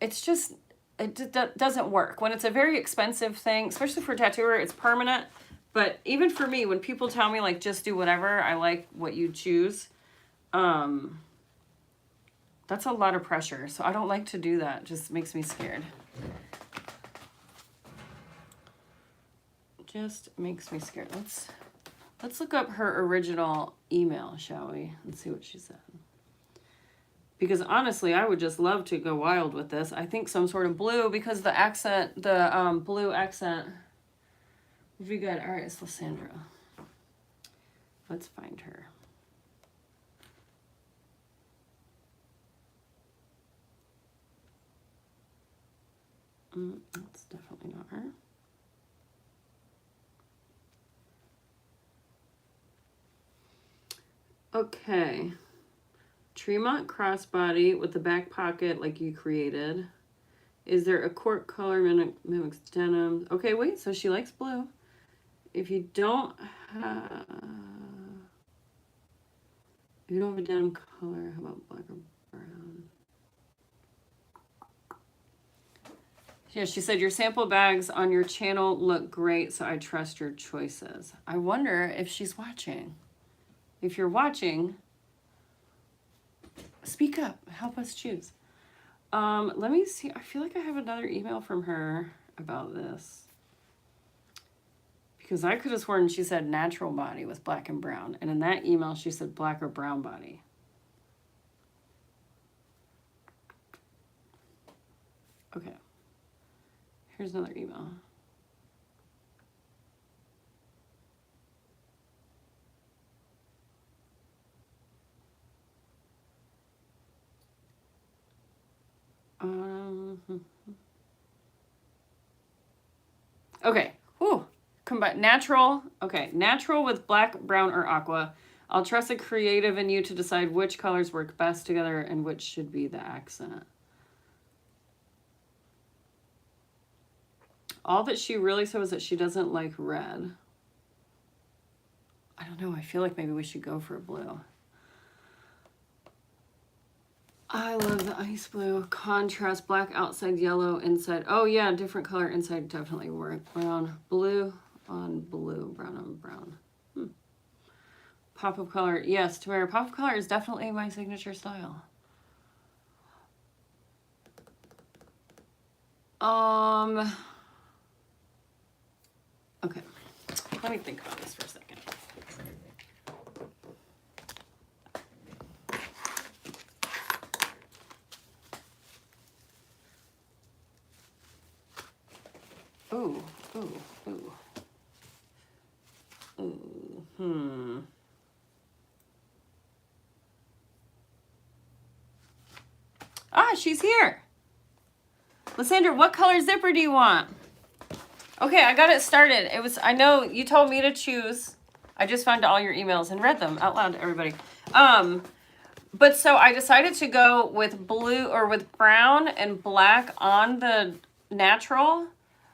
It's just, it doesn't work. When it's a very expensive thing, especially for a tattooer, it's permanent. But even for me, when people tell me like, just do whatever, I like what you choose. That's a lot of pressure. So I don't like to do that. It just makes me scared. Just makes me scared. Let's look up her original email, shall we? Let's see what she said. Because honestly, I would just love to go wild with this. I think some sort of blue, because the accent, the blue accent would be good. All right, it's Lysandra. Let's find her. That's definitely not her. Okay. Tremont Crossbody with the back pocket like you created. Is there a cork color mimics denim? Okay, wait, so she likes blue. If you don't have a denim color, how about black or brown? Yeah, she said, your sample bags on your channel look great, so I trust your choices. I wonder if she's watching. If you're watching, speak up. Help us choose. Let me see. I feel like I have another email from her about this. Because I could have sworn she said natural body with black and brown. And in that email, she said black or brown body. Okay. Here's another email. Okay. Ooh. Combine natural. Okay. Natural with black, brown, or aqua. I'll trust a creative in you to decide which colors work best together and which should be the accent. All that she really said was that she doesn't like red. I don't know. I feel like maybe we should go for a blue. I love the ice blue. Contrast, black outside, yellow inside. Oh yeah, different color inside definitely work. Brown, blue on blue, brown on brown. Pop of color. Yes, Tamara, pop of color is definitely my signature style. Okay, let me think about this for a second. Ooh, ooh, ooh. Ooh, Ah, she's here. Lysandra, what color zipper do you want? Okay, I got it started. I know you told me to choose. I just found all your emails and read them out loud to everybody. But so I decided to go with blue or with brown and black on the natural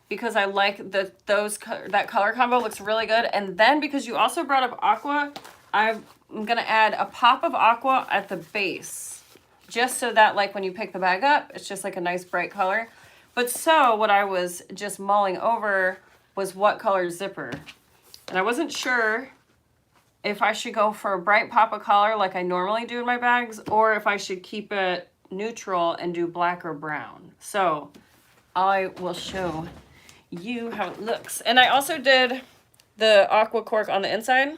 because I like that color combo looks really good. And then because you also brought up aqua, I'm gonna add a pop of aqua at the base, just so that like when you pick the bag up, it's just like a nice bright color. But so what I was just mulling over was what color zipper. And I wasn't sure if I should go for a bright pop of color like I normally do in my bags, or if I should keep it neutral and do black or brown. So I will show you how it looks. And I also did the aqua cork on the inside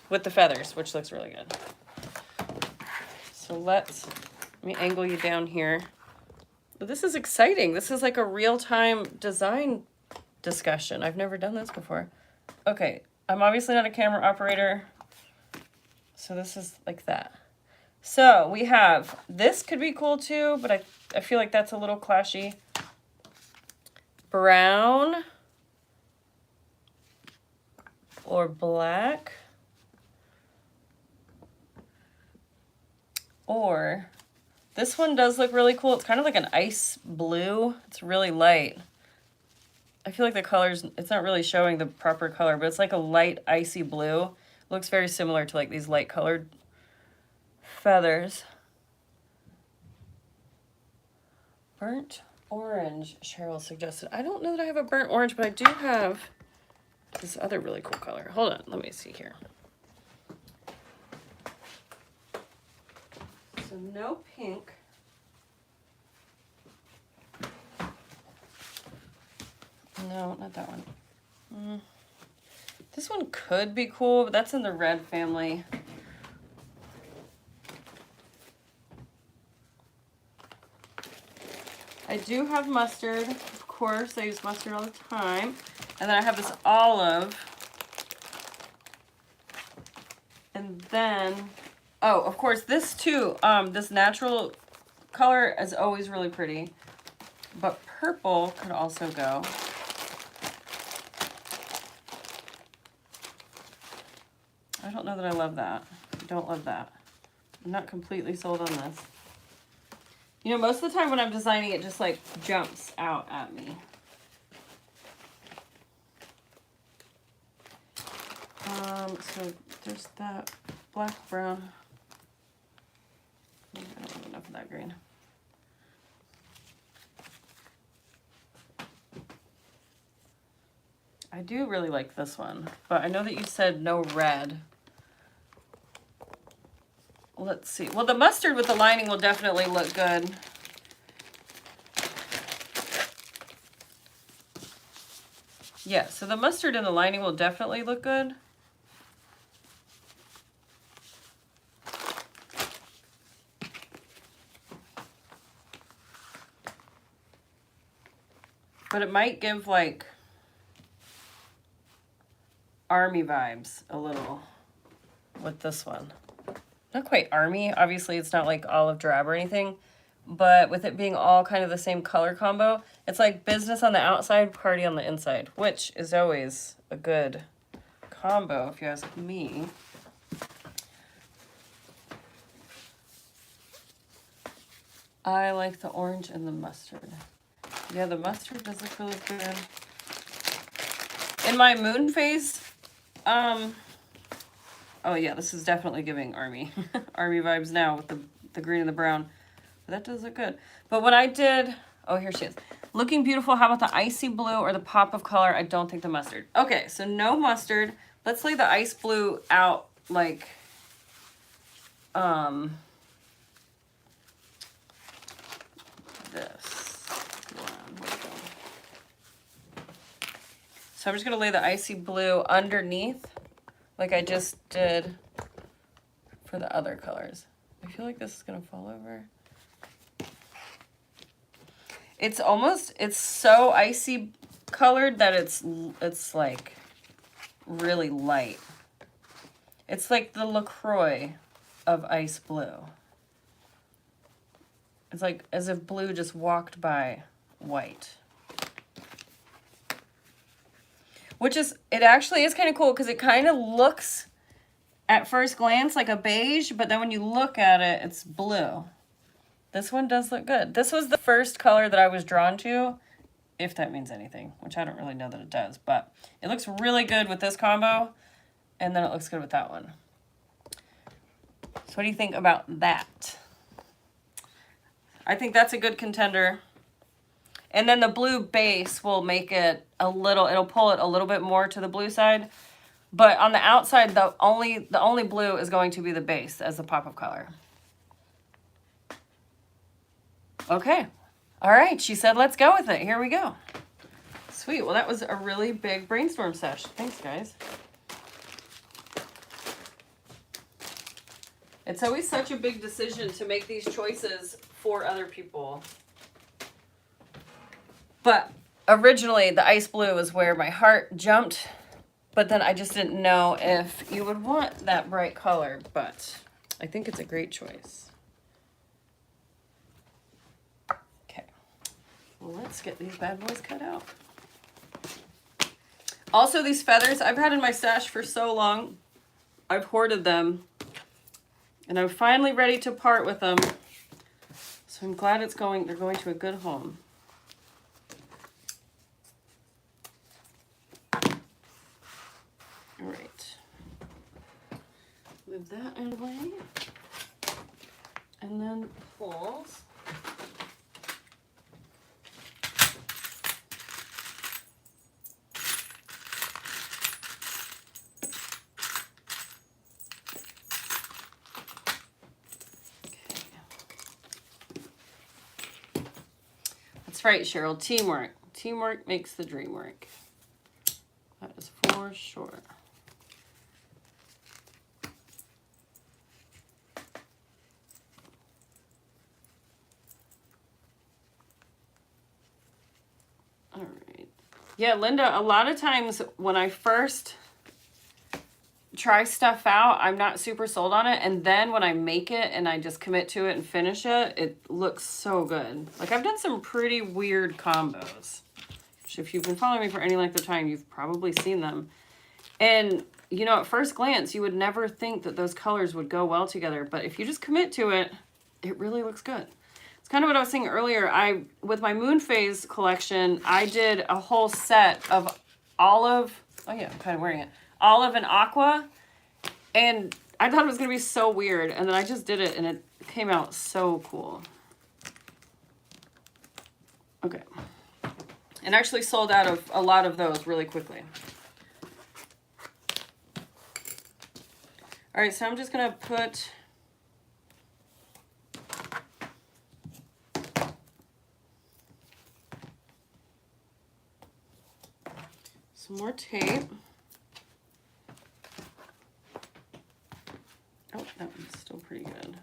with the feathers, which looks really good. So let me angle you down here. This is exciting. This is like a real-time design discussion. I've never done this before. Okay, I'm obviously not a camera operator, so this is like that. So we have, this could be cool too, but I feel like that's a little clashy. brown or black, or this one does look really cool. It's kind of like an ice blue. It's really light. I feel like the colors, it's not really showing the proper color, but it's like a light icy blue. Looks very similar to like these light colored feathers. Burnt orange, Cheryl suggested. I don't know that I have a burnt orange, but I do have this other really cool color. Hold on, let me see here. So no pink. No, not that one. This one could be cool, but that's in the red family. I do have mustard, of course. I use mustard all the time. And then I have this olive. And then, oh, of course, this too. This natural color is always really pretty. But purple could also go. I don't know that I love that. I don't love that. I'm not completely sold on this. You know, most of the time when I'm designing, it just like jumps out at me. So there's that black, brown. I don't have enough of that green. I do really like this one, but I know that you said no red. Let's see. Well, the mustard with the lining will definitely look good. Yeah, so the mustard and the lining will definitely look good. But it might give like army vibes a little with this one. Not quite army. Obviously, it's not like olive drab or anything. But with it being all kind of the same color combo, it's like business on the outside, party on the inside, which is always a good combo if you ask me. I like the orange and the mustard. Yeah, the mustard does look really good. In my moon phase, oh yeah, this is definitely giving army. Army vibes now with the green and the brown. But that does look good. But when I did, oh, here she is. Looking beautiful. How about the icy blue or the pop of color? I don't think the mustard. Okay, so no mustard. Let's lay the ice blue out like, this. So I'm just gonna lay the icy blue underneath like I just did for the other colors. I feel like this is gonna fall over. It's almost, it's so icy colored that it's like really light. It's like the LaCroix of ice blue. It's like as if blue just walked by white. Which is, it actually is kind of cool because it kind of looks at first glance like a beige, but then when you look at it, it's blue. This one does look good. This was the first color that I was drawn to, if that means anything, which I don't really know that it does, but it looks really good with this combo, and then it looks good with that one. So what do you think about that? I think that's a good contender. And then the blue base will make it a little, it'll pull it a little bit more to the blue side. But on the outside, the only blue is going to be the base as the pop of color. Okay. All right. She said, let's go with it. Here we go. Sweet. Well, that was a really big brainstorm sesh. Thanks, guys. It's always such a big decision to make these choices for other people. But originally, the ice blue is where my heart jumped. But then I just didn't know if you would want that bright color. But I think it's a great choice. let's get these bad boys cut out. Also, these feathers I've had in my stash for so long. I've hoarded them. And I'm finally ready to part with them. So I'm glad they're going to a good home. All right. Move that out of the way. And then pulls. That's right, Cheryl. Teamwork. Teamwork makes the dream work. That is for sure. All right. Yeah, Linda, a lot of times when I first try stuff out, I'm not super sold on it. And then when I make it and I just commit to it and finish it, it looks so good. Like I've done some pretty weird combos. Which if you've been following me for any length of time, you've probably seen them. And, you know, at first glance, you would never think that those colors would go well together. But if you just commit to it, it really looks good. It's kind of what I was saying earlier. With my Moon Phase collection, I did a whole set of olive. Oh yeah, I'm kind of wearing it. Olive and aqua, and I thought it was going to be so weird, and then I just did it, and it came out so cool. Okay. And actually sold out of a lot of those really quickly. All right, so I'm just going to put some more tape. Oh, that one's still pretty good.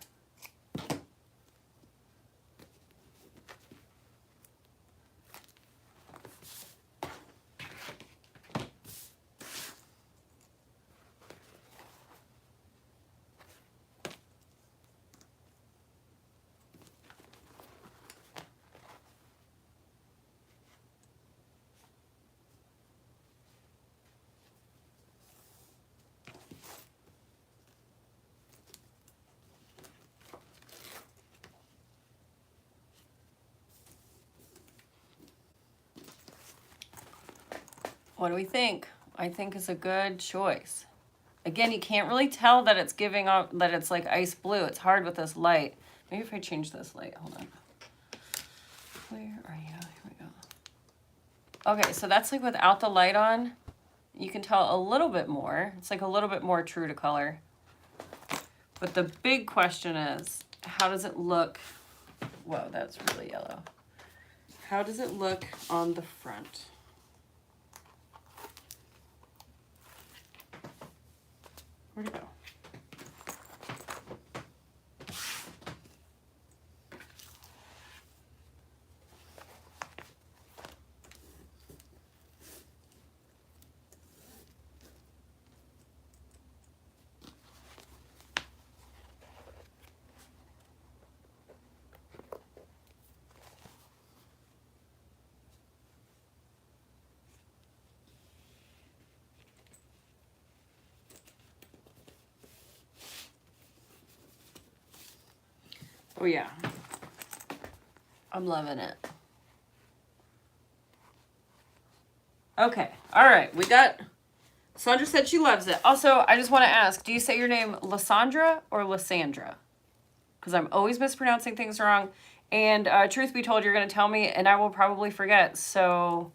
What do we think? I think it's a good choice. Again, you can't really tell that it's giving off, that it's like ice blue. It's hard with this light. Maybe if I change this light, hold on. Where are you? Here we go. Okay, so that's like without the light on. You can tell a little bit more. It's like a little bit more true to color. But the big question is, how does it look? Whoa, that's really yellow. How does it look on the front? Where'd it go? Oh yeah, I'm loving it. Okay, all right, we got, Sandra said she loves it. Also, I just want to ask, do you say your name Lysandra or Lysandra? Because I'm always mispronouncing things wrong. And truth be told, you're going to tell me and I will probably forget. So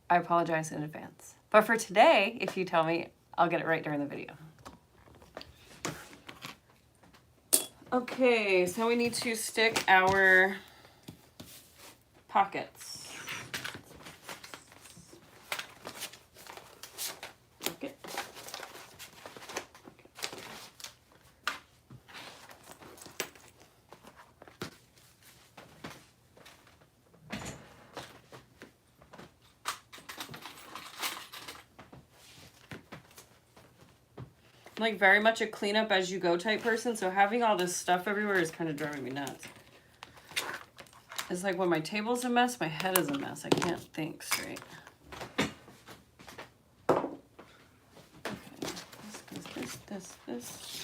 I apologize in advance. But for today, if you tell me, I'll get it right during the video. Okay, so we need to stick our pockets. Okay. I'm like very much a cleanup as you go type person, so having all this stuff everywhere is kind of driving me nuts. It's like when my table's a mess, my head is a mess. I can't think straight. Okay, this.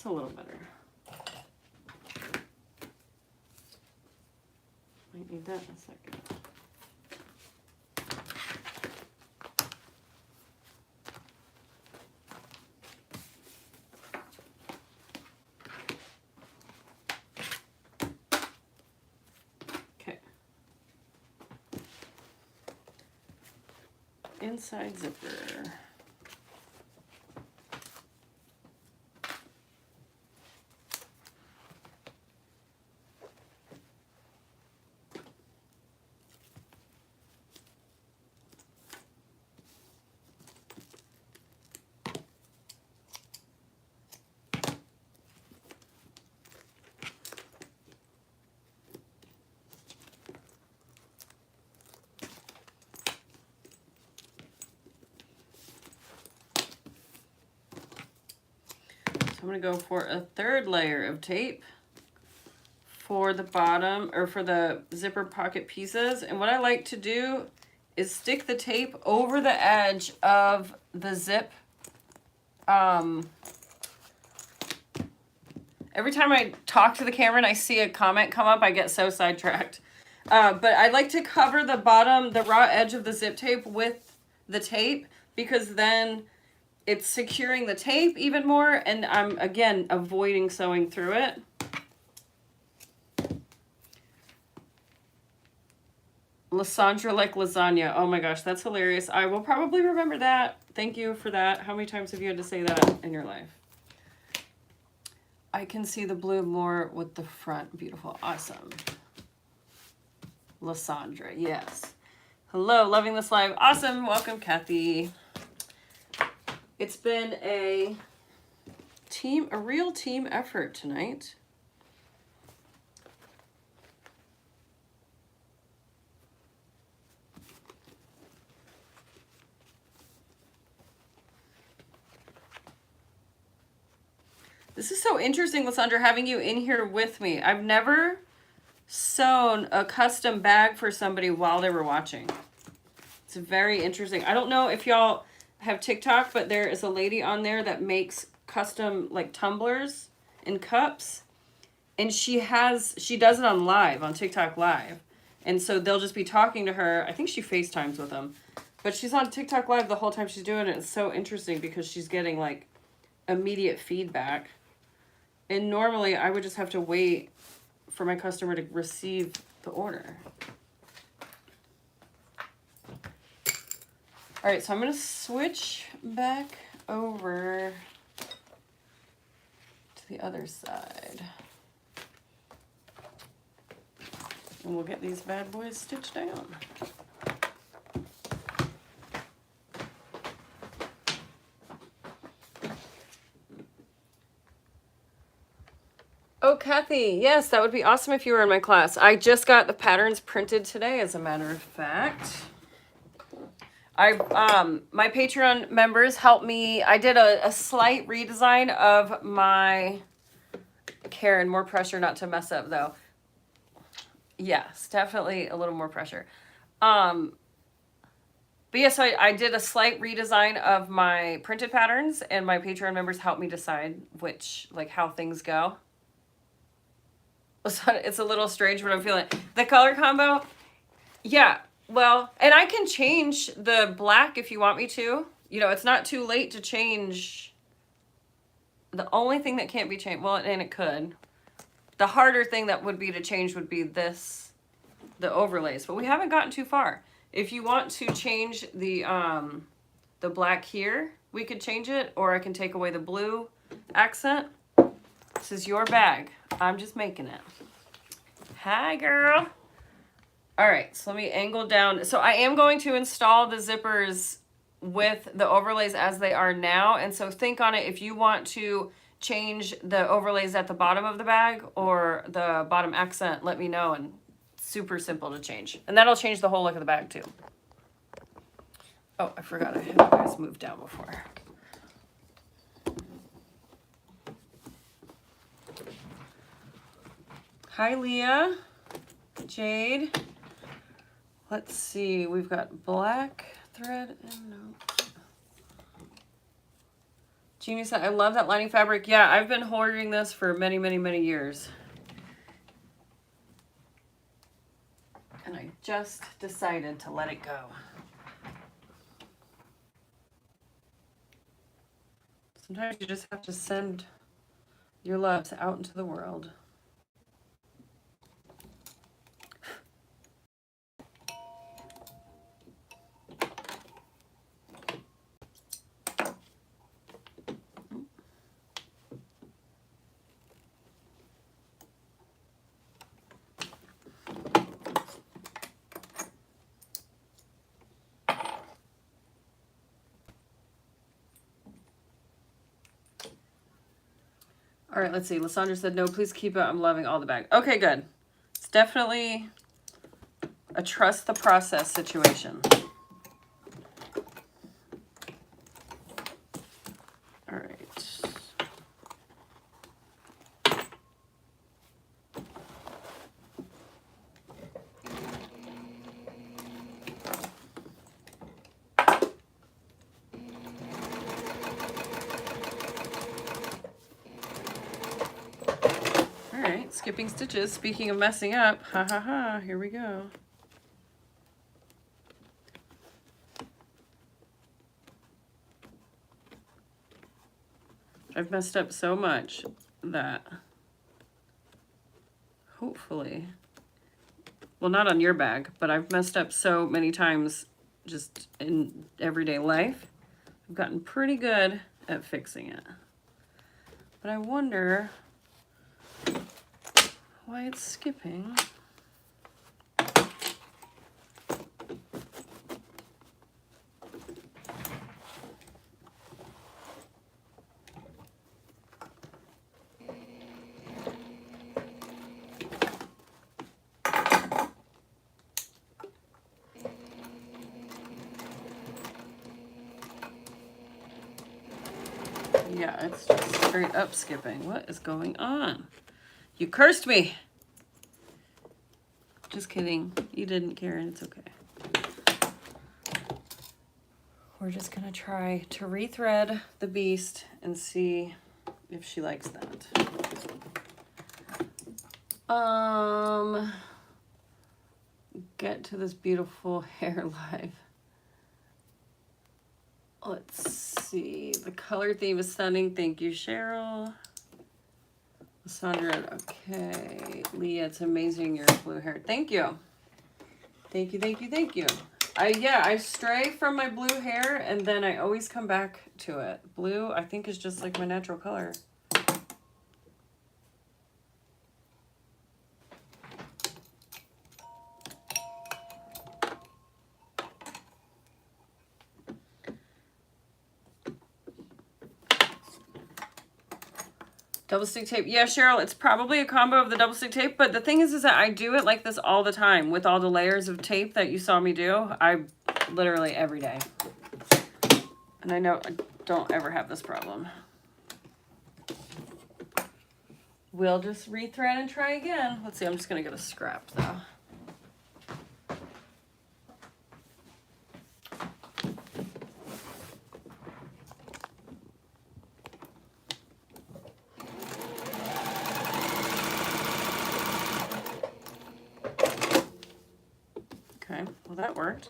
A little better. Might need that in a second. Okay. Inside zipper. I'm going to go for a third layer of tape for the bottom, or for the zipper pocket pieces. And what I like to do is stick the tape over the edge of the zip. Every time I talk to the camera and I see a comment come up, I get so sidetracked. But I like to cover the bottom, the raw edge of the zip tape with the tape, because then it's securing the tape even more, and I'm, again, avoiding sewing through it. Lysandra like lasagna. Oh my gosh, that's hilarious. I will probably remember that. Thank you for that. How many times have you had to say that in your life? I can see the blue more with the front. Beautiful. Awesome. Lysandra, yes. Hello, loving this live. Awesome. Welcome, Kathy. It's been a real team effort tonight. This is so interesting, Lysandra, having you in here with me. I've never sewn a custom bag for somebody while they were watching. It's very interesting. I don't know if y'all have TikTok, but there is a lady on there that makes custom like tumblers and cups, and she does it on live, on TikTok live. And so they'll just be talking to her. I think she FaceTimes with them, but she's on TikTok live the whole time she's doing it. It's so interesting because she's getting like immediate feedback. And normally I would just have to wait for my customer to receive the order. All right, so I'm going to switch back over to the other side. And we'll get these bad boys stitched down. Oh, Kathy, yes, that would be awesome if you were in my class. I just got the patterns printed today, as a matter of fact. My Patreon members helped me. I did a slight redesign of my, Karen, more pressure not to mess up though. Yes, definitely a little more pressure. But yeah, so I did a slight redesign of my printed patterns, and my Patreon members helped me decide which, like, how things go. It's a little strange what I'm feeling. The color combo, yeah. Well, and I can change the black if you want me to. You know, it's not too late to change. The only thing that can't be changed, well, and it could. The harder thing that would be to change would be this, the overlays. But we haven't gotten too far. If you want to change the black here, we could change it, or I can take away the blue accent. This is your bag. I'm just making it. Hi, girl. All right, so let me angle down. So I am going to install the zippers with the overlays as they are now. And so think on it. If you want to change the overlays at the bottom of the bag or the bottom accent, let me know, and super simple to change. And that'll change the whole look of the bag too. Oh, I forgot I had you guys moved down before. Hi, Leah. Jade. Let's see, we've got black thread and no. Jeannie said, I love that lining fabric. Yeah, I've been hoarding this for many, many, many years. And I just decided to let it go. Sometimes you just have to send your loves out into the world. All right, let's see. Lysandra said, no, please keep it. I'm loving all the bag. Okay, good. It's definitely a trust the process situation. All right. Skipping stitches. Speaking of messing up, ha ha ha, here we go. I've messed up so much that hopefully, well, not on your bag, but I've messed up so many times just in everyday life. I've gotten pretty good at fixing it. But I wonder why it's skipping. Yeah, it's just straight up skipping. What is going on? You cursed me. Just kidding. You didn't, Karen. It's okay. We're just going to try to rethread the beast and see if she likes that. Get to this beautiful hair live. Let's see. The color theme is stunning. Thank you, Cheryl. Sandra, okay. Leah, it's amazing your blue hair. Thank you. Thank you, thank you, thank you. I stray from my blue hair and then I always come back to it. Blue, I think, is just like my natural color. Double stick tape. Yeah, Cheryl, it's probably a combo of the double stick tape, but the thing is that I do it like this all the time with all the layers of tape that you saw me do. I literally every day. And I know I don't ever have this problem. We'll just rethread and try again. Let's see, I'm just going to get a scrap though. Okay, well that worked.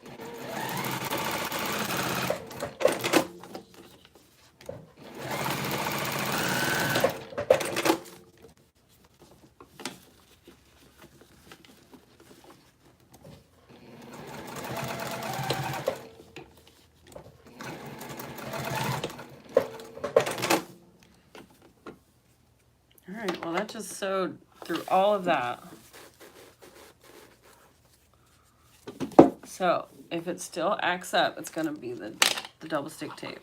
All right, well that just sewed through all of that. So if it still acts up, it's going to be the double stick tape.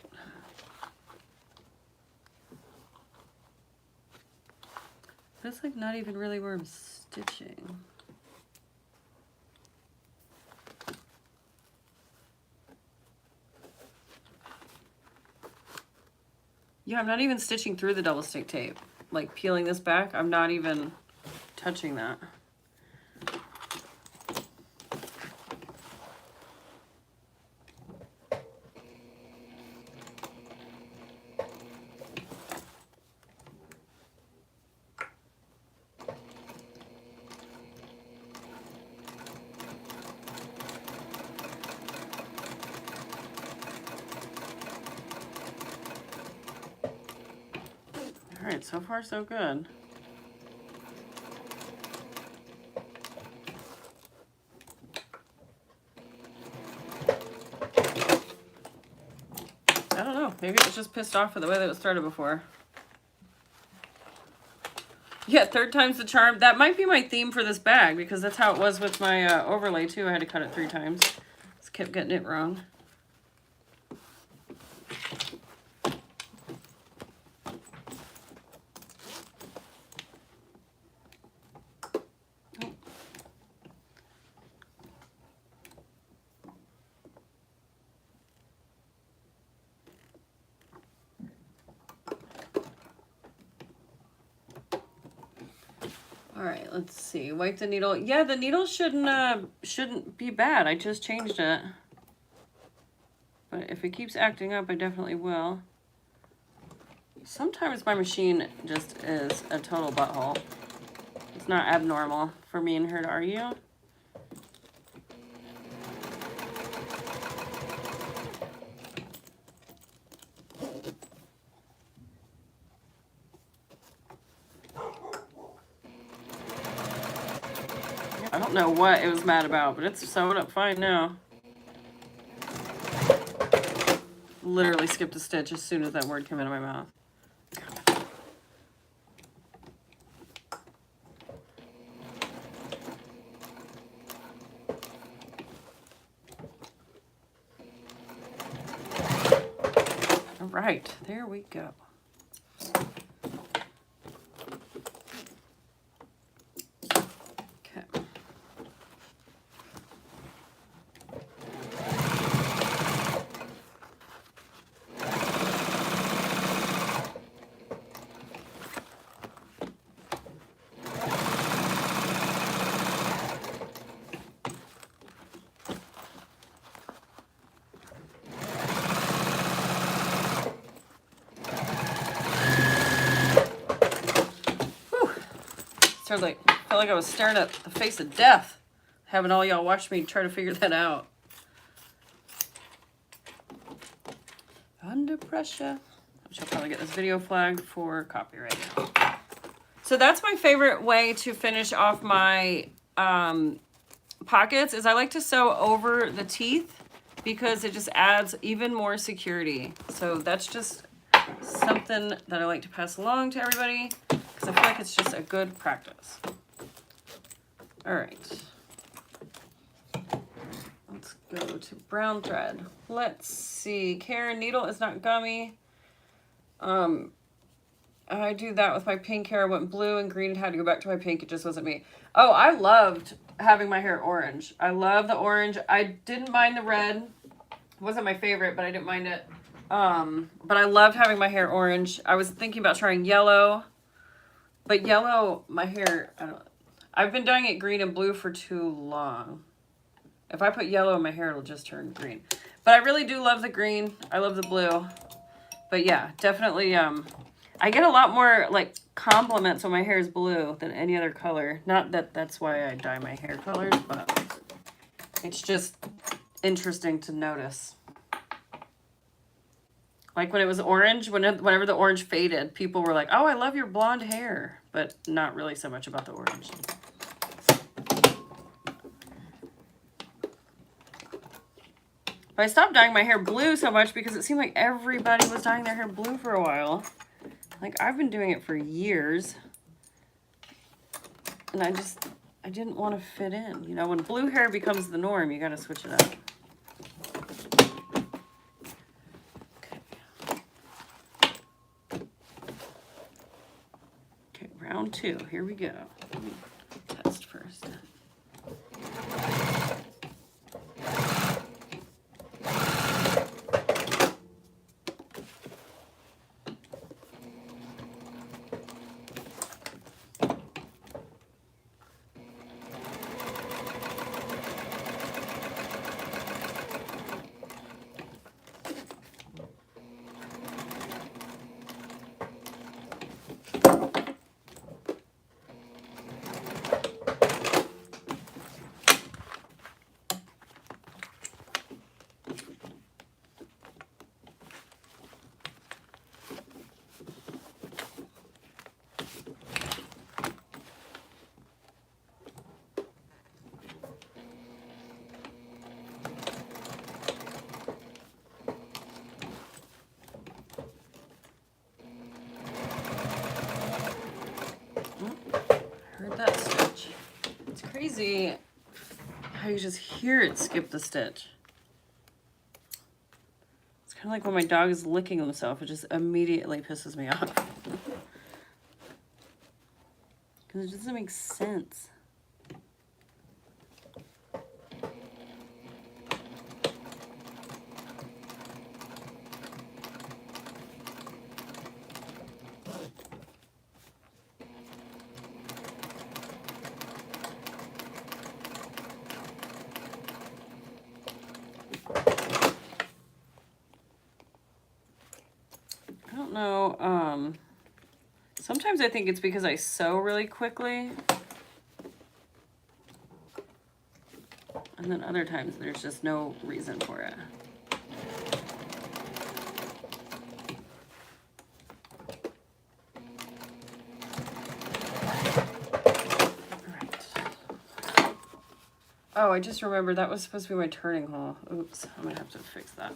But it's like not even really where I'm stitching. Yeah, I'm not even stitching through the double stick tape. Like peeling this back, I'm not even touching that. All right, so far so good. I don't know, maybe it was just pissed off with the way that it started before. Yeah, 3rd time's the charm. That might be my theme for this bag because that's how it was with my overlay too. I had to cut it 3 times. Just kept getting it wrong. All right, let's see. Wipe the needle. Yeah, the needle shouldn't be bad. I just changed it. But if it keeps acting up, I definitely will. Sometimes my machine just is a total butthole. It's not abnormal for me and her to argue. I don't know what it was mad about, but it's sewing up fine now. Literally skipped a stitch as soon as that word came out of my mouth. All right, there we go. Felt like I was staring at the face of death, having all y'all watch me try to figure that out. Under pressure. I shall probably get this video flagged for copyright. So that's my favorite way to finish off my pockets is I like to sew over the teeth because it just adds even more security. So that's just something that I like to pass along to everybody because I feel like it's just a good practice. All right. Let's go to brown thread. Let's see. Karen, needle is not gummy. I do that with my pink hair. I went blue and green and had to go back to my pink. It just wasn't me. Oh, I loved having my hair orange. I love the orange. I didn't mind the red. It wasn't my favorite, but I didn't mind it. But I loved having my hair orange. I was thinking about trying yellow, but yellow, my hair, I've been dyeing it green and blue for too long. If I put yellow in my hair, it'll just turn green. But I really do love the green. I love the blue. But yeah, definitely, I get a lot more like compliments when my hair is blue than any other color. Not that that's why I dye my hair colors, but it's just interesting to notice. Like when it was orange, whenever the orange faded, people were like, oh, I love your blonde hair, but not really so much about the orange. But I stopped dyeing my hair blue so much because it seemed like everybody was dyeing their hair blue for a while. Like I've been doing it for years. And I didn't want to fit in. You know, when blue hair becomes the norm, you got to switch it up. round 2. Here we go. Let me test first. That stitch. It's crazy how you just hear it skip the stitch. It's kind of like when my dog is licking himself. It just immediately pisses me off. Because it doesn't make sense. Sometimes I think it's because I sew really quickly. And then other times there's just no reason for it. Alright. Oh, I just remembered that was supposed to be my turning hole. Oops, I'm gonna have to fix that.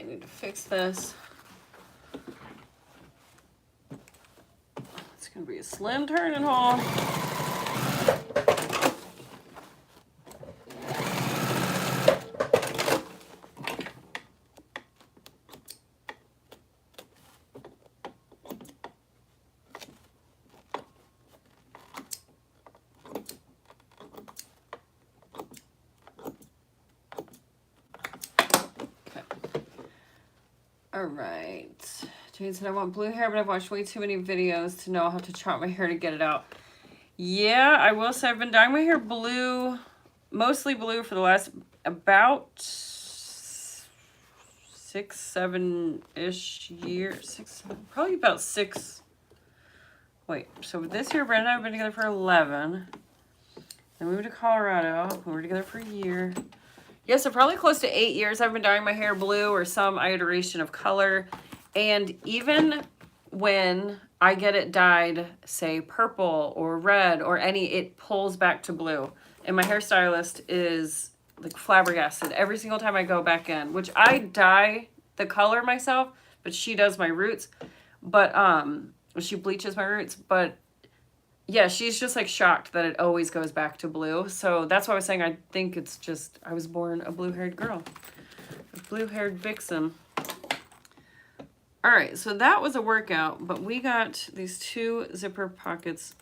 Need to fix this. It's gonna be a slim turning hole. Alright. Jane said, I want blue hair, but I've watched way too many videos to know how to chop my hair to get it out. Yeah, I will say I've been dyeing my hair blue, mostly blue for the last about 6, 7-ish years. Probably about 6. Wait, so this year Brandon and I have been together for 11. Then we moved to Colorado. We were together for a year. Yeah, so probably close to 8 years I've been dyeing my hair blue or some iteration of color. And even when I get it dyed, say purple or red or any, it pulls back to blue. And my hairstylist is like flabbergasted every single time I go back in, which I dye the color myself, but she does my roots. But she bleaches my roots, but yeah, she's just like shocked that it always goes back to blue. So that's why I was saying I think it's just I was born a blue-haired girl. A blue-haired vixen. All right, so that was a workout, but we got these 2 zipper pockets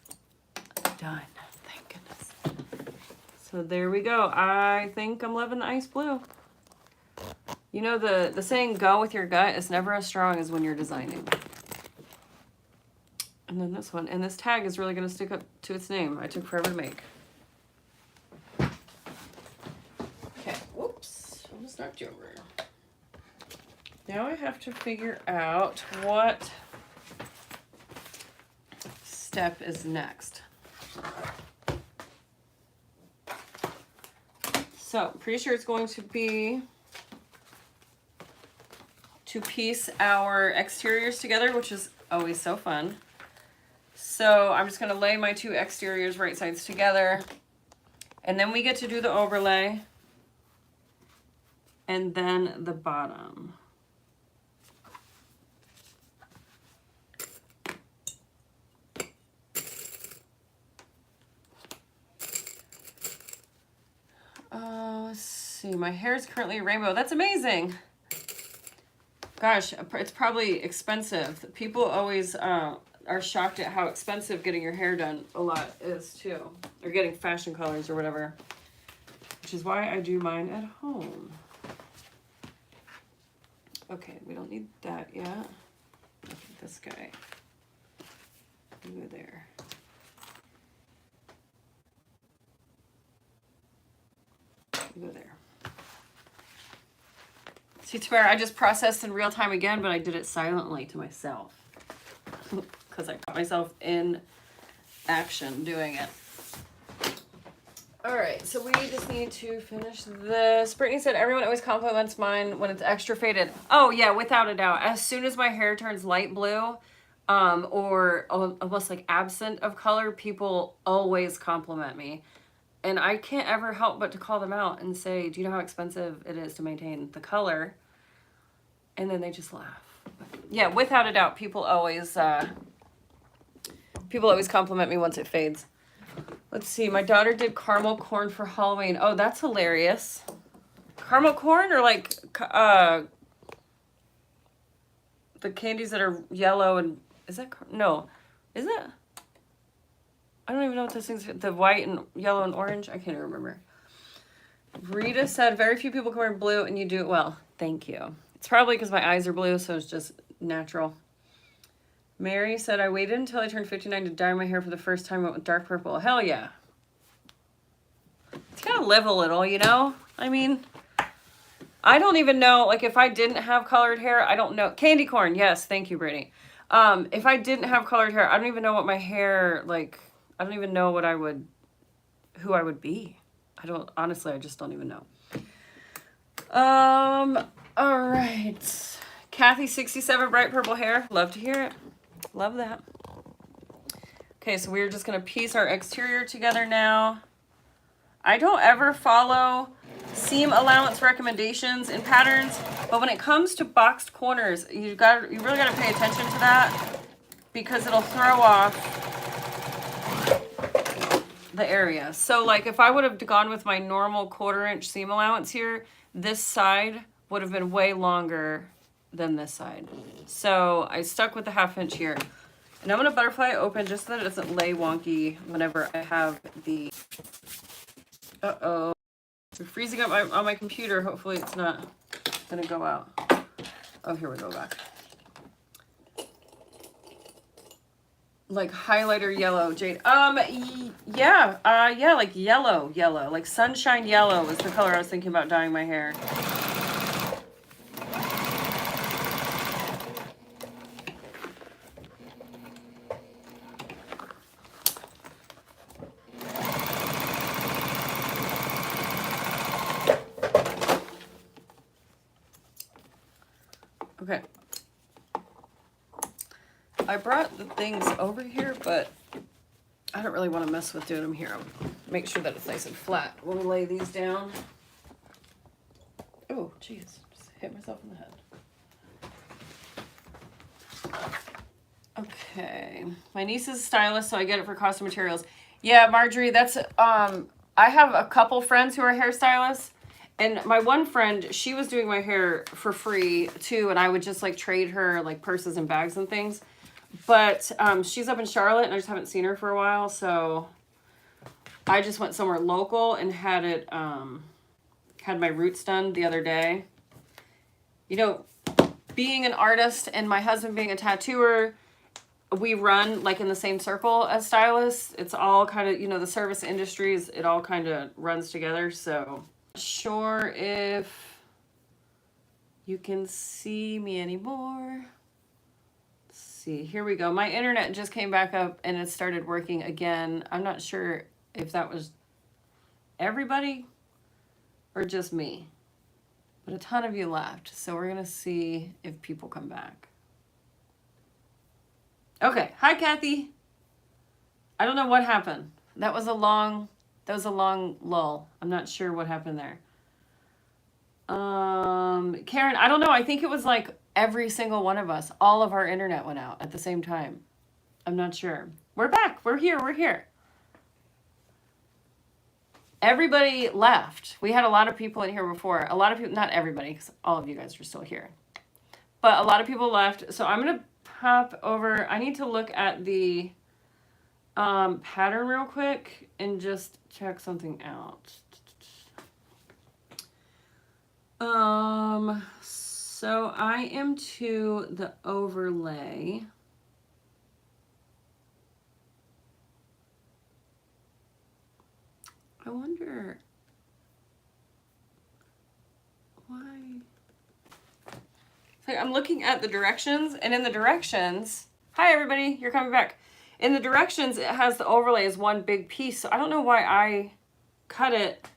done. Thank goodness. So there we go. I think I'm loving the ice blue. You know, the saying, go with your gut, is never as strong as when you're designing. And then this one. And this tag is really going to stick up to its name. I took forever to make. Okay. Whoops. Almost knocked you over. Now I have to figure out what step is next. So pretty sure it's going to be to piece our exteriors together, which is always so fun. So I'm just going to lay my two exteriors right sides together, and then we get to do the overlay and then the bottom. Let's see, my hair is currently rainbow. That's amazing. Gosh, it's probably expensive. People always are shocked at how expensive getting your hair done a lot is too. Or getting fashion colors or whatever. Which is why I do mine at home. Okay, we don't need that yet. Look at this guy. Go there. Go there. See, to where I just processed in real time again, but I did it silently to myself. Because I caught myself in action doing it. Alright, so we just need to finish this. Brittany said everyone always compliments mine when it's extra faded. Oh yeah, without a doubt. As soon as my hair turns light blue, or almost like absent of color, people always compliment me. And I can't ever help but to call them out and say, do you know how expensive it is to maintain the color? And then they just laugh. But yeah, without a doubt, people always compliment me once it fades. Let's see, my daughter did caramel corn for Halloween. Oh, that's hilarious. Caramel corn, or like the candies that are yellow and, is that, no, is it? I don't even know what those things are. The white and yellow and orange. I can't even remember. Rita said, very few people can wear blue and you do it well. Thank you. It's probably because my eyes are blue, so it's just natural. Mary said, I waited until I turned 59 to dye my hair for the first time. Went with dark purple. Hell yeah. It's gotta live a little, you know? I mean, I don't even know, like if I didn't have colored hair, I don't know. Candy corn. Yes. Thank you, Brittany. If I didn't have colored hair, I don't even know what my hair, like, I don't even know what I would, who I would be. I don't, honestly, I just don't even know. All right. Kathy, 67, bright purple hair. Love to hear it. Love that. Okay, so we're just going to piece our exterior together now. I don't ever follow seam allowance recommendations in patterns, but when it comes to boxed corners, you really got to pay attention to that because it'll throw off the area. So like if I would have gone with my normal 1/4 inch seam allowance here, this side would have been way longer than this side. So I stuck with the 1/2 inch here. And I'm going to butterfly open just so that it doesn't lay wonky whenever I have the... Uh-oh. We're freezing up on my computer. Hopefully it's not going to go out. Oh, here we go back. Like highlighter yellow, Jade. Yeah, like yellow. Like sunshine yellow was the color I was thinking about dyeing my hair. Okay. I brought the things over here, but I don't really want to mess with doing them here. I'll make sure that it's nice and flat when we lay these down. Oh, jeez. Just hit myself in the head. Okay. My niece is a stylist, so I get it for cost of materials. Yeah, Marjorie, that's... I have a couple friends who are hairstylists. And my one friend, she was doing my hair for free, too. And I would just, like, trade her, like, purses and bags and things. But she's up in Charlotte, and I just haven't seen her for a while, so I just went somewhere local and had it, had my roots done the other day. You know, being an artist and my husband being a tattooer, we run, like, in the same circle as stylists. It's all kind of, you know, the service industries, it all kind of runs together, so... Not sure if you can see me anymore. See, here we go. My internet just came back up and it started working again. I'm not sure if that was everybody or just me. But a ton of you left, so we're gonna see if people come back. Okay, hi Kathy. I don't know what happened. That was a long lull. I'm not sure what happened there. Karen, I don't know. I think it was like every single one of us, all of our internet went out at the same time. I'm not sure. We're back. We're here. Everybody left. We had a lot of people in here before. A lot of people, not everybody, because all of you guys are still here. But a lot of people left. So I'm going to pop over. I need to look at the pattern real quick and just check something out. So I am to the overlay. I wonder why. So I'm looking at the directions, and in the directions, hi everybody, you're coming back. In the directions, it has the overlay as one big piece. So I don't know why I cut it.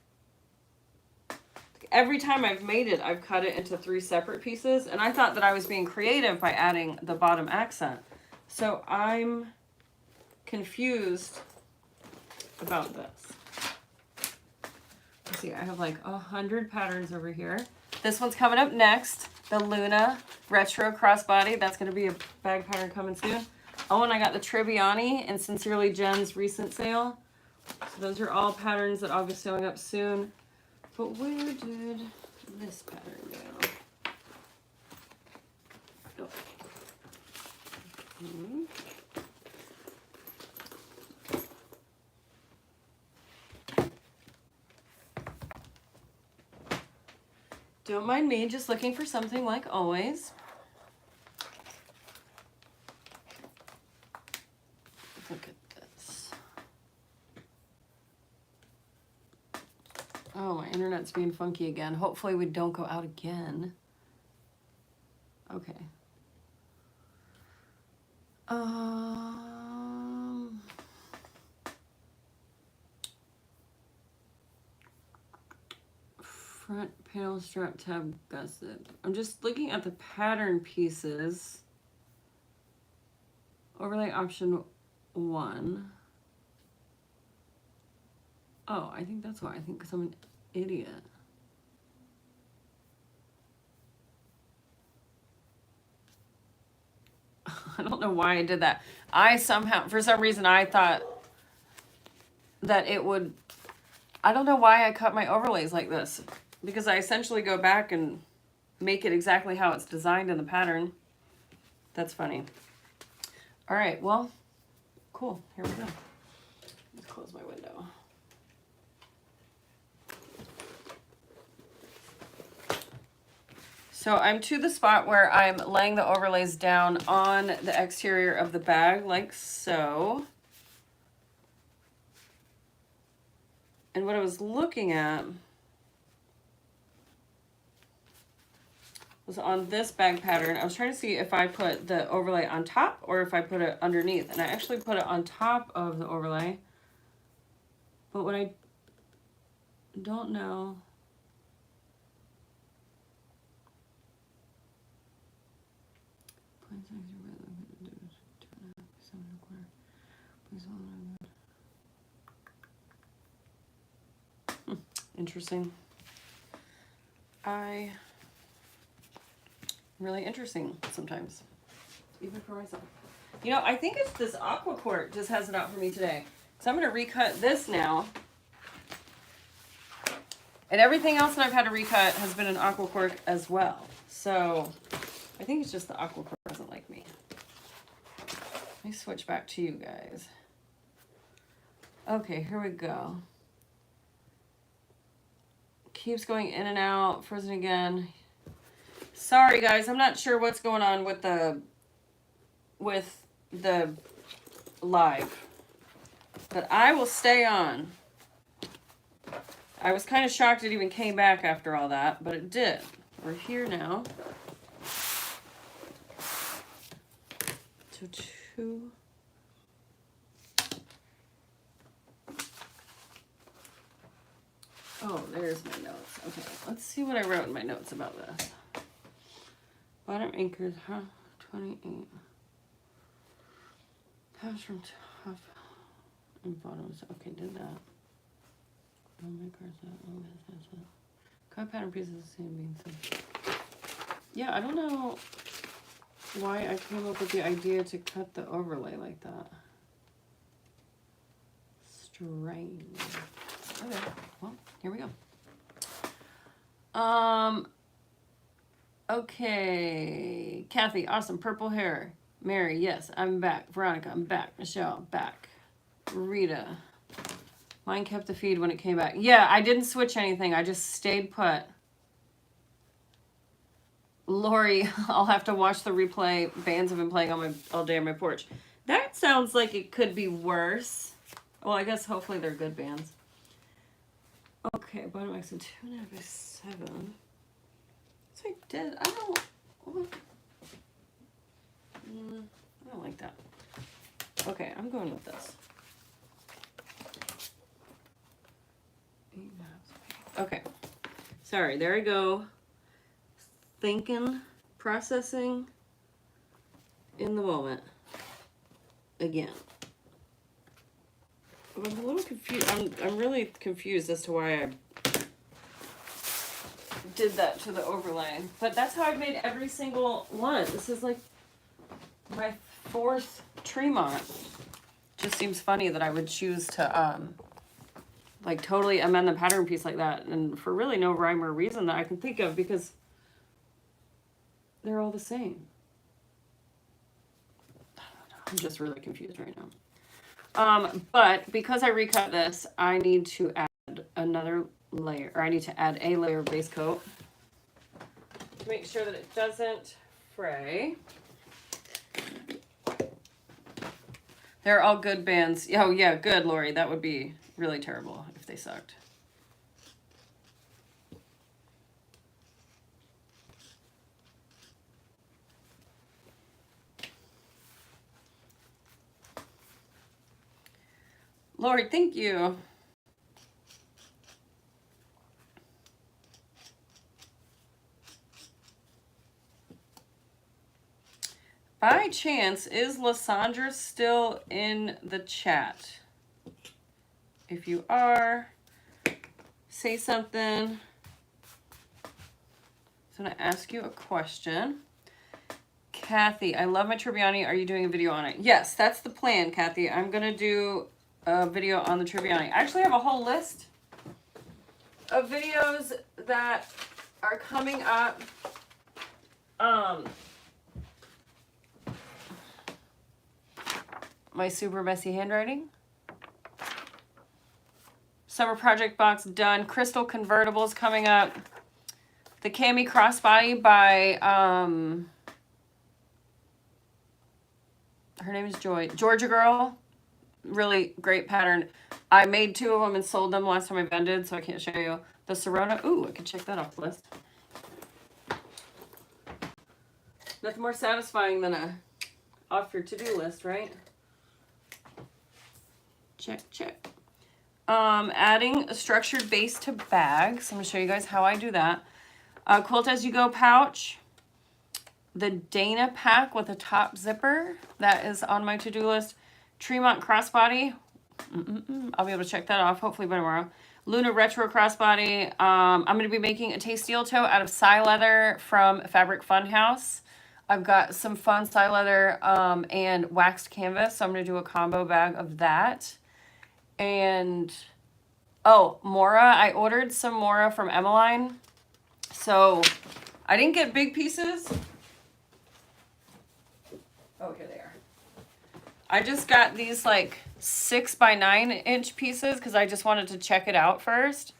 Every time I've made it, I've cut it into 3 separate pieces, and I thought that I was being creative by adding the bottom accent. So I'm confused about this. Let's see, I have like 100 patterns over here. This one's coming up next, the Luna Retro Crossbody. That's going to be a bag pattern coming soon. Oh, and I got the Tribbiani and Sincerely Jen's recent sale. So those are all patterns that I'll be sewing up soon. But where did this pattern go? Oh. Don't mind me, just looking for something like always. Look at this. Oh, my internet's being funky again. Hopefully we don't go out again. Okay. Front panel strap tab gusset. I'm just looking at the pattern pieces. Overlay option 1. Oh, I think that's why. I think because I'm an idiot. I don't know why I did that. I somehow, for some reason, I thought that it would, I don't know why I cut my overlays like this. Because I essentially go back and make it exactly how it's designed in the pattern. That's funny. All right, well, cool. Here we go. Let's close my window. So I'm to the spot where I'm laying the overlays down on the exterior of the bag, like so. And what I was looking at was on this bag pattern. I was trying to see if I put the overlay on top or if I put it underneath. And I actually put it on top of the overlay. But what I don't know, interesting. Really interesting sometimes, even for myself. You know, I think it's this aqua quart just has it out for me today. So I'm going to recut this now. And everything else that I've had to recut has been an aqua quart as well. So I think it's just the aqua quart doesn't like me. Let me switch back to you guys. Okay, here we go. Keeps going in and out, frozen again. Sorry guys, I'm not sure what's going on with the live, but I will stay on. I was kind of shocked it even came back after all that, but it did. We're here now. So 2. Oh, Oh, there's my notes. Okay, let's see what I wrote in my notes about this. Bottom anchors, huh? 28. Tops from top and bottoms. Okay, did that. Oh my gosh, cut pattern pieces the same being said. Yeah, I don't know why I came up with the idea to cut the overlay like that. Strange. Okay, well, here we go. Okay. Kathy, awesome. Purple hair. Mary, yes, I'm back. Veronica, I'm back. Michelle, back. Rita, mine kept the feed when it came back. Yeah, I didn't switch anything. I just stayed put. Lori, I'll have to watch the replay. Bands have been playing on all day on my porch. That sounds like it could be worse. Well, I guess hopefully they're good bands. Okay, bottom X and 2.5 by 7. So I did. I don't like that. Okay, I'm going with this. Okay. Sorry, there I go. Thinking, processing in the moment. Again. I'm a little confused. I'm really confused as to why I did that to the overlay. But that's how I've made every single one. This is like my 4th Tremont. Just seems funny that I would choose to like totally amend the pattern piece like that, and for really no rhyme or reason that I can think of, because they're all the same. I'm just really confused right now. But because I recut this, I need to add another layer, or I need to add a layer of base coat to make sure that it doesn't fray. They're all good bands. Oh yeah, good, Lori. That would be really terrible if they sucked. Lori, thank you. By chance, is Lysandra still in the chat? If you are, say something. So I'm going to ask you a question. Kathy, I love my Tribbiani. Are you doing a video on it? Yes, that's the plan, Kathy. I'm going to do a video on the Tribbiani. I actually have a whole list of videos that are coming up. My super messy handwriting. Summer project box done. Crystal convertibles coming up. The Cami crossbody by her name is Joy. Georgia Girl. Really great pattern. I made 2 of them and sold them last time I vended, so I can't show you. The Serona. Ooh, I can check that off the list. Nothing more satisfying than a off your to-do list, right? Check, check. Adding a structured base to bags. I'm going to show you guys how I do that. Quilt As You Go pouch. The Dana pack with a top zipper. That is on my to-do list. Tremont Crossbody. I'll be able to check that off hopefully by tomorrow. Luna Retro Crossbody. I'm going to be making a taste steel toe out of Psy Leather from Fabric Funhouse. I've got some fun Psy Leather and waxed canvas, so I'm going to do a combo bag of that. And, oh, Mora. I ordered some Mora from Emmeline. So, I didn't get big pieces. Oh, here they are. I just got these like 6 by 9 inch pieces because I just wanted to check it out first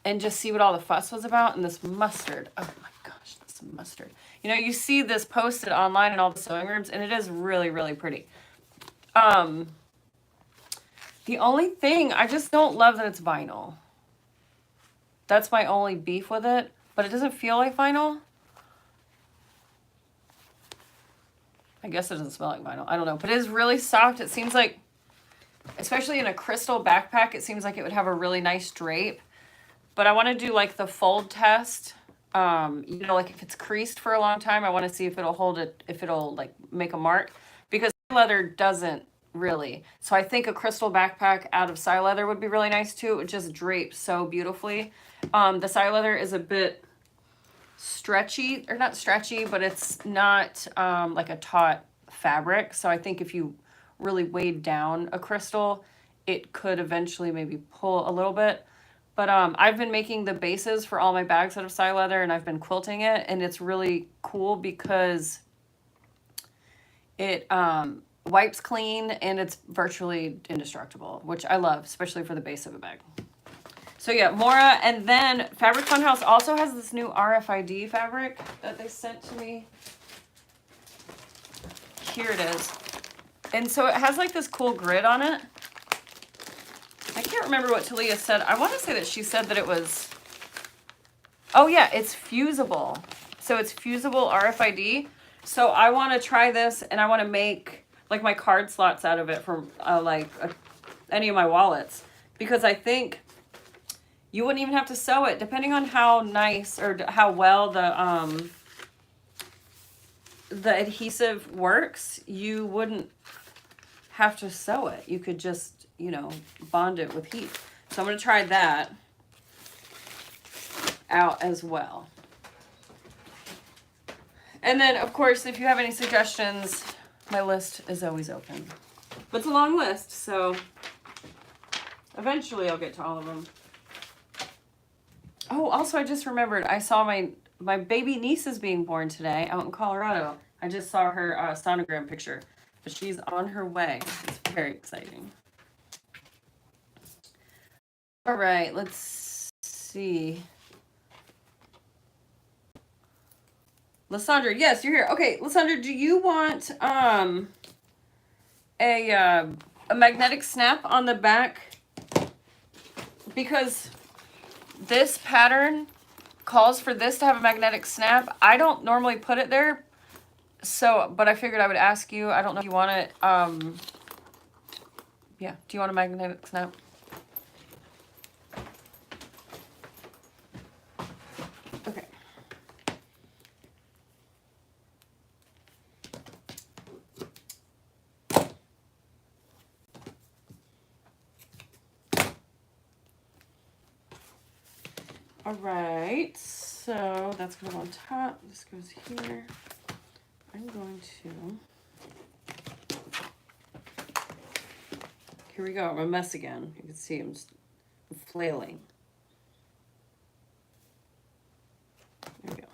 and just see what all the fuss was about. And this mustard, oh my gosh, this mustard. You know, you see this posted online in all the sewing rooms, and it is really, really pretty. The only thing, I just don't love that it's vinyl. That's my only beef with it, but it doesn't feel like vinyl. I guess it doesn't smell like vinyl. I don't know, but it is really soft. It seems like, especially in a crystal backpack, it seems like it would have a really nice drape. but I want to do like the fold test. You know, like if it's creased for a long time, I want to see if it'll hold it, if it'll like make a mark, because leather doesn't really. So I think a crystal backpack out of side leather would be really nice too. It would just drape so beautifully. The side leather is a bit stretchy, or not stretchy, but it's not like a taut fabric. So I think if you really weighed down a crystal, it could eventually maybe pull a little bit. But I've been making the bases for all my bags out of side leather, and I've been quilting it, and it's really cool because it wipes clean and it's virtually indestructible, which I love, especially for the base of a bag. So yeah, Mora, and then Fabric Funhouse also has this new RFID fabric that they sent to me. Here it is. And so it has like this cool grid on it. I can't remember what Talia said. I want to say that she said that it was, oh yeah, it's fusible. So it's fusible RFID. So I want to try this, and I want to make like my card slots out of it for any of my wallets, because I think you wouldn't even have to sew it, depending on how nice or how well the adhesive works. You wouldn't have to sew it. You could just, you know, bond it with heat. So I'm going to try that out as well. And then, of course, if you have any suggestions, my list is always open. But it's a long list, so eventually I'll get to all of them. Oh, also, I just remembered, I saw my baby niece is being born today out in Colorado. I just saw her sonogram picture, but she's on her way. It's very exciting. All right, let's see. Lysandra, yes, you're here. Okay, Lysandra, do you want a magnetic snap on the back? Because this pattern calls for this to have a magnetic snap. I don't normally put it there, so, but I figured I would ask you. I don't know if you want it. Yeah, do you want a magnetic snap? Okay. All right, so that's going to go on top. This goes here. I'm going to, here we go, I'm a mess again. You can see I'm flailing. There we go.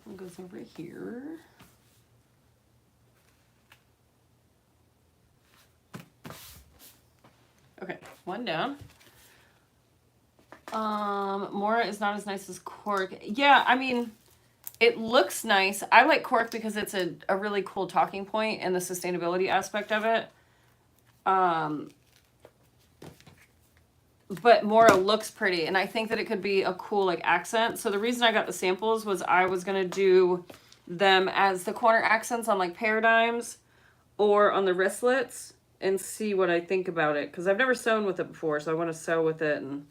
One goes over here. Okay, one down. Mora is not as nice as Cork. Yeah, I mean, it looks nice. I like Cork because it's a really cool talking point and the sustainability aspect of it. But Mora looks pretty, and I think that it could be a cool like accent. So the reason I got the samples was I was gonna do them as the corner accents on like paradigms or on the wristlets, and see what I think about it, because I've never sewn with it before, so I want to sew with it and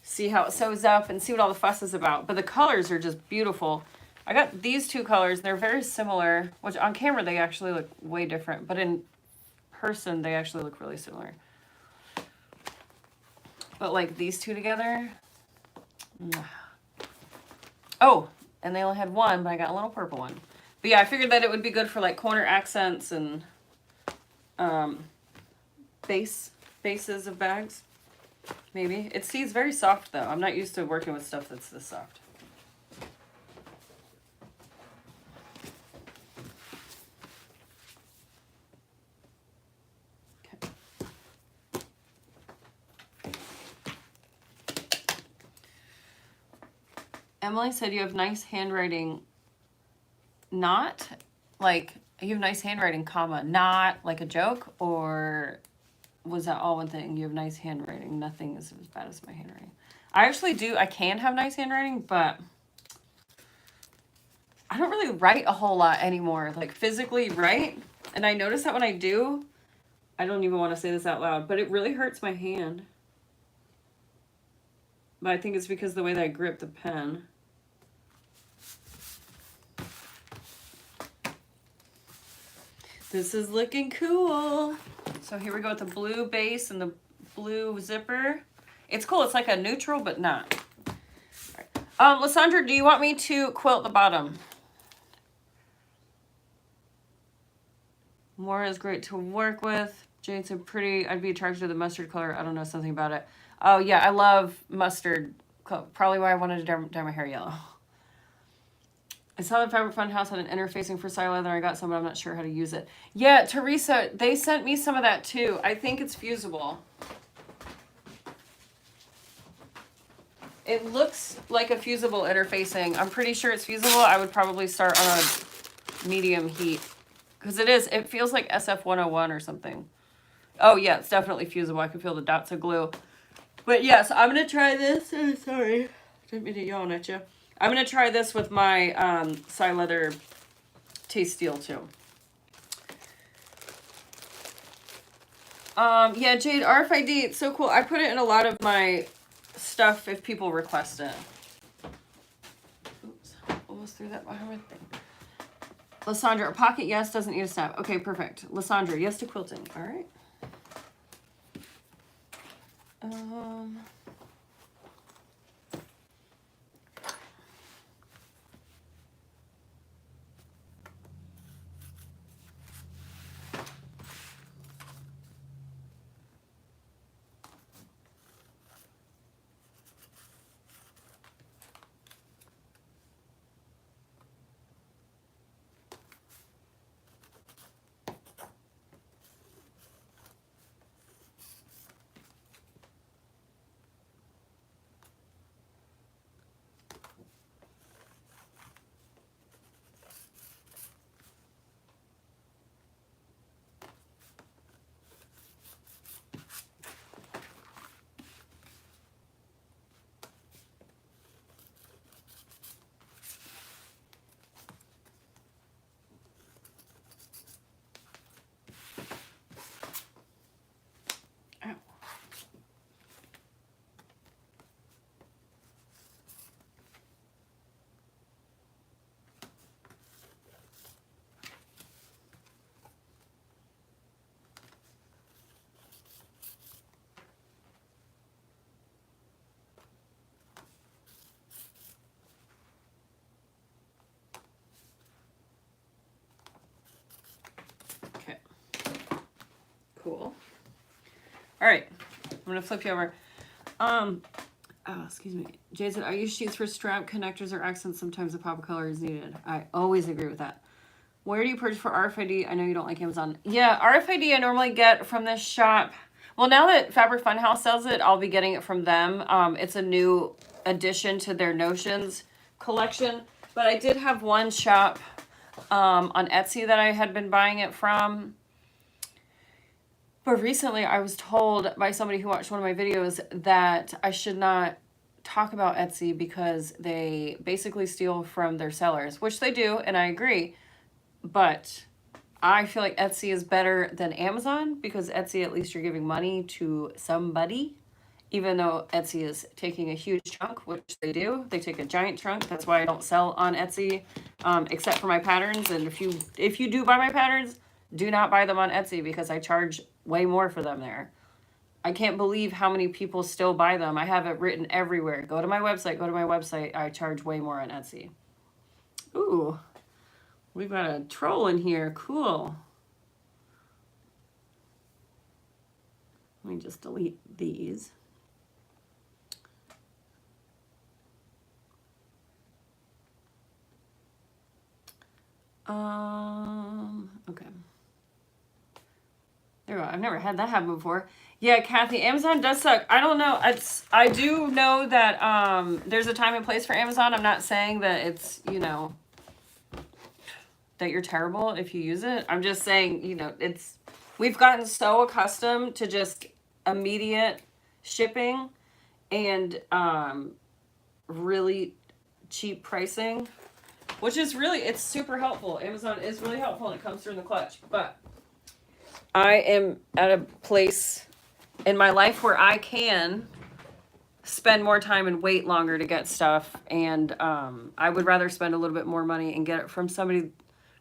see how it sews up and see what all the fuss is about. But the colors are just beautiful. I got these two colors, and they're very similar, which on camera they actually look way different, but in person they actually look really similar. But like these two together, oh, and they only had one, but I got a little purple one. But yeah, I figured that it would be good for like corner accents and bases of bags. Maybe. It seems very soft though. I'm not used to working with stuff that's this soft. Okay. Emily said you have nice handwriting. Not like you have nice handwriting, comma, not like a joke, or was that all one thing? You have nice handwriting. Nothing is as bad as my handwriting. I actually do. I can have nice handwriting, but I don't really write a whole lot anymore, like physically write. And I notice that when I do, I don't even want to say this out loud, but it really hurts my hand. But I think it's because of the way that I grip the pen. This is looking cool. So here we go with the blue base and the blue zipper. It's cool. It's like a neutral, but not. All right. Lysandra, do you want me to quilt the bottom? Mora is great to work with. Jade's a pretty, I'd be attracted to the mustard color. I don't know something about it. Oh yeah, I love mustard. Probably why I wanted to dye my hair yellow. I saw the Fabric Fun House had an interfacing for side leather. I got some, but I'm not sure how to use it. Yeah, Teresa, they sent me some of that too. I think it's fusible. It looks like a fusible interfacing. I'm pretty sure it's fusible. I would probably start on a medium heat. Because it feels like SF101 or something. Oh yeah, it's definitely fusible. I can feel the dots of glue. But yes, I'm going to try this. Oh, sorry. Didn't mean to yawn at you. I'm going to try this with my side leather taste steel too. Yeah, Jade, RFID, it's so cool. I put it in a lot of my stuff if people request it. Oops, almost threw that behind my thing. Lysandra, a pocket, yes, doesn't need a snap. Okay, perfect. Lysandra, yes to quilting. All right. Okay. Cool. All right. I'm going to flip you over. Oh, excuse me. Jason, I use sheets for strap connectors or accents. Sometimes a pop of color is needed. I always agree with that. Where do you purchase for RFID? I know you don't like Amazon. Yeah, RFID I normally get from this shop. Well, now that Fabric Fun House sells it, I'll be getting it from them. It's a new addition to their Notions collection. But I did have one shop on Etsy that I had been buying it from. But recently I was told by somebody who watched one of my videos that I should not talk about Etsy because they basically steal from their sellers, which they do, and I agree. But I feel like Etsy is better than Amazon because Etsy, at least you're giving money to somebody, even though Etsy is taking a huge chunk, which they do. They take a giant chunk. That's why I don't sell on Etsy, except for my patterns. And if you do buy my patterns, do not buy them on Etsy because I charge way more for them there. I can't believe how many people still buy them. I have it written everywhere. Go to my website. Go to my website. I charge way more on Etsy. Ooh. We've got a troll in here. Cool. Let me just delete these. Okay. There we go. I've never had that happen before. Yeah, Kathy, Amazon does suck. I don't know. I do know that there's a time and place for Amazon. I'm not saying that it's, you know, that you're terrible if you use it. I'm just saying, you know, we've gotten so accustomed to just immediate shipping and really cheap pricing which is really, it's super helpful. Amazon is really helpful and it comes through in the clutch. But I am at a place in my life where I can spend more time and wait longer to get stuff. And I would rather spend a little bit more money and get it from somebody,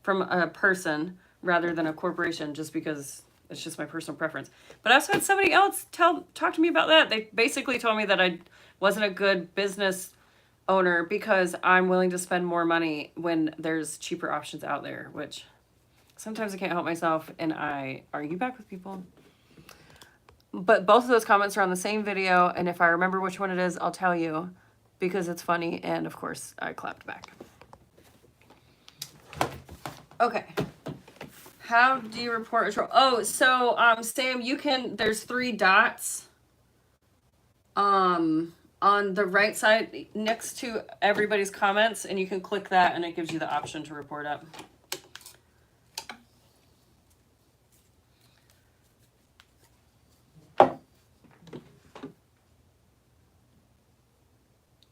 from a person, rather than a corporation, just because it's just my personal preference. But I also had somebody else talk to me about that. They basically told me that I wasn't a good business owner because I'm willing to spend more money when there's cheaper options out there, which sometimes I can't help myself and I argue back with people. But both of those comments are on the same video, and if I remember which one it is, I'll tell you, because it's funny, and of course, I clapped back. Okay. How do you report a troll? Oh, so, Sam, you can, there's 3 dots on the right side next to everybody's comments, and you can click that, and it gives you the option to report up.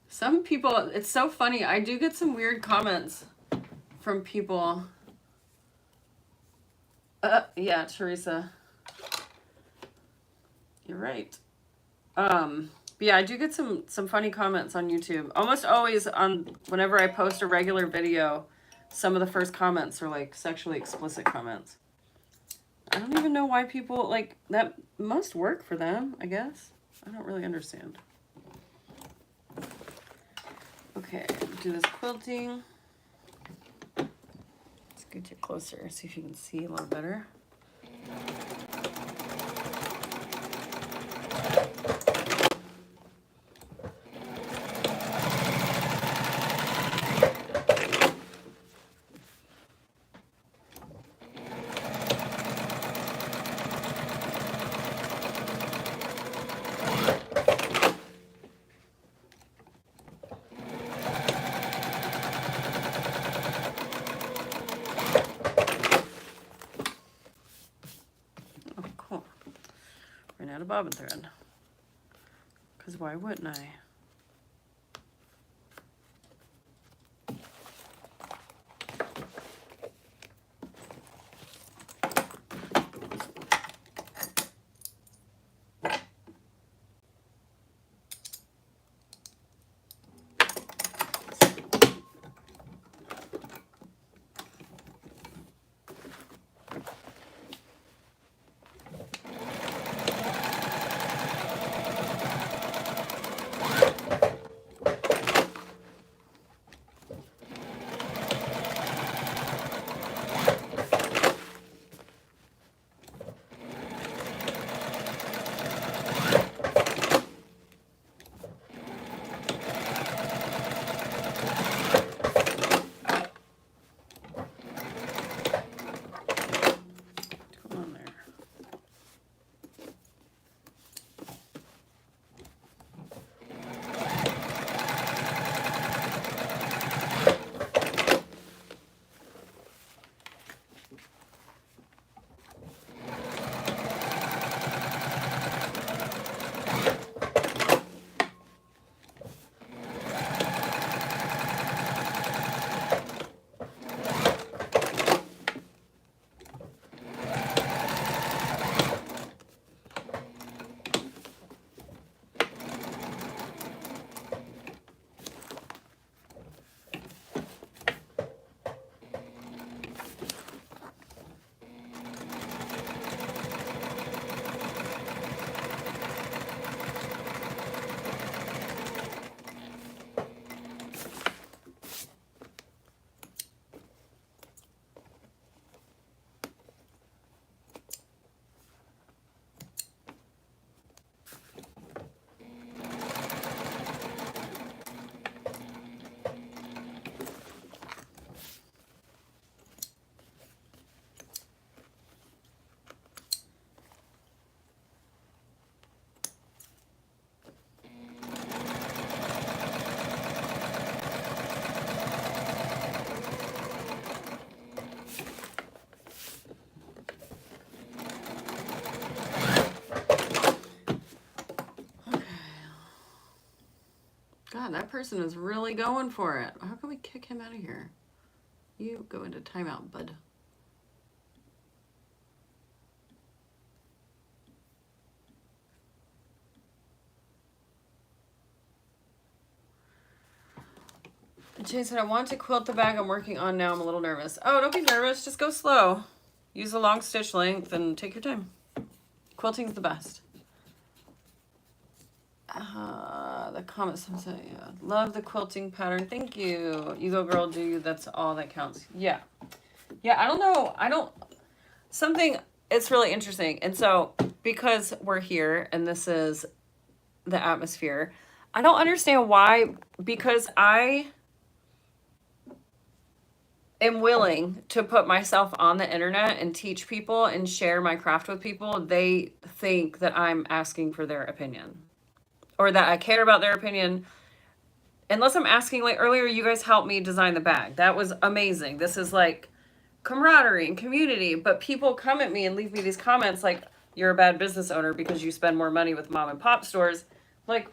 Some people, it's so funny. I do get some weird comments from people. Yeah, Teresa. You're right. But yeah, I do get some funny comments on YouTube. Almost always on whenever I post a regular video, some of the first comments are like sexually explicit comments. I don't even know why people like that. Must work for them, I guess. I don't really understand. Okay, do this quilting. Let's get you closer, see if you can see a little better. Bobbin thread, because why wouldn't I? God, that person is really going for it. How can we kick him out of here? You go into timeout, bud. Jay said, I want to quilt the bag I'm working on now. I'm a little nervous. Oh, don't be nervous. Just go slow. Use a long stitch length and take your time. Quilting's the best. The comments, I'm saying, yeah. Love the quilting pattern. Thank you. You go, girl, do you. That's all that counts. Yeah. Yeah, I don't know. It's really interesting. And so, because we're here and this is the atmosphere, I don't understand why, because I am willing to put myself on the internet and teach people and share my craft with people, they think that I'm asking for their opinion or that I care about their opinion. Unless I'm asking, like earlier, you guys helped me design the bag. That was amazing. This is like camaraderie and community, but people come at me and leave me these comments like, you're a bad business owner because you spend more money with mom and pop stores. Like,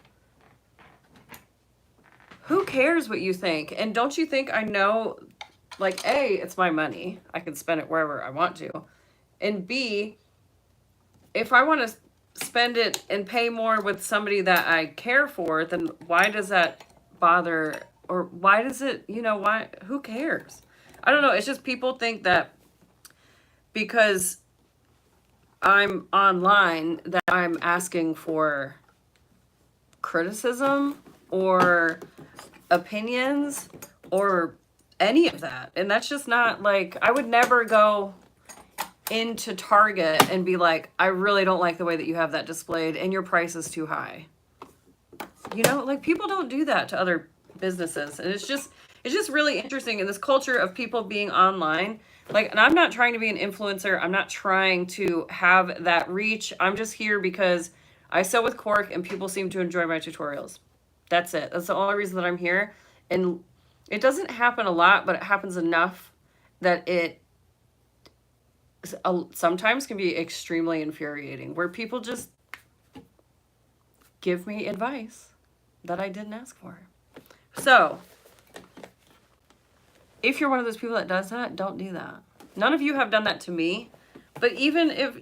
who cares what you think? And don't you think I know, like, A, it's my money. I can spend it wherever I want to. And B, if I want to spend it and pay more with somebody that I care for, then why does that bother, or why does it, why, who cares? I don't know. It's just people think that because I'm online that I'm asking for criticism or opinions or any of that. And that's just not, like, I would never go into Target and be like, I really don't like the way that you have that displayed and your price is too high. Like, people don't do that to other businesses. And it's just really interesting in this culture of people being online. Like, and I'm not trying to be an influencer. I'm not trying to have that reach. I'm just here because I sew with Cork and people seem to enjoy my tutorials. That's it. That's the only reason that I'm here. And it doesn't happen a lot, but it happens enough that it sometimes can be extremely infuriating, where people just give me advice that I didn't ask for. So, if you're one of those people that does that, don't do that. None of you have done that to me. But even if,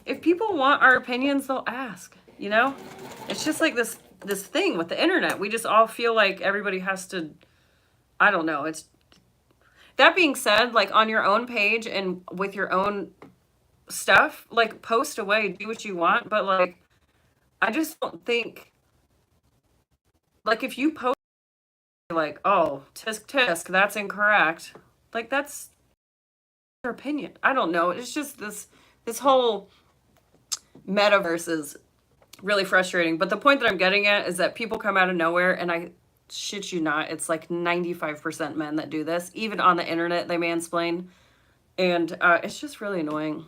if people want our opinions, they'll ask, It's just like this thing with the internet. We just all feel like everybody has to, I don't know. That being said, like, on your own page and with your own stuff, like, post away, do what you want. But, like, I just don't think, like, if you post, like, oh, tisk, that's incorrect. Like, that's your opinion. I don't know. It's just this whole metaverse is really frustrating. But the point that I'm getting at is that people come out of nowhere, and I shit you not, it's like 95% men that do this. Even on the internet, they mansplain. And it's just really annoying.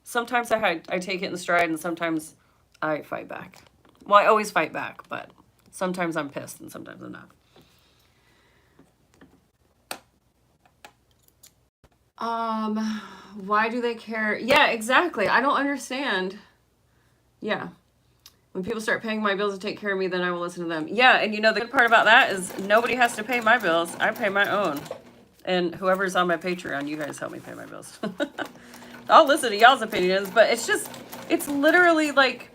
Sometimes I take it in stride, and sometimes I fight back. Well, I always fight back, but sometimes I'm pissed, and sometimes I'm not. Why do they care? Yeah, exactly. I don't understand. Yeah. When people start paying my bills to take care of me, then I will listen to them. Yeah, and the good part about that is nobody has to pay my bills. I pay my own. And whoever's on my Patreon, you guys help me pay my bills. I'll listen to y'all's opinions, but it's literally like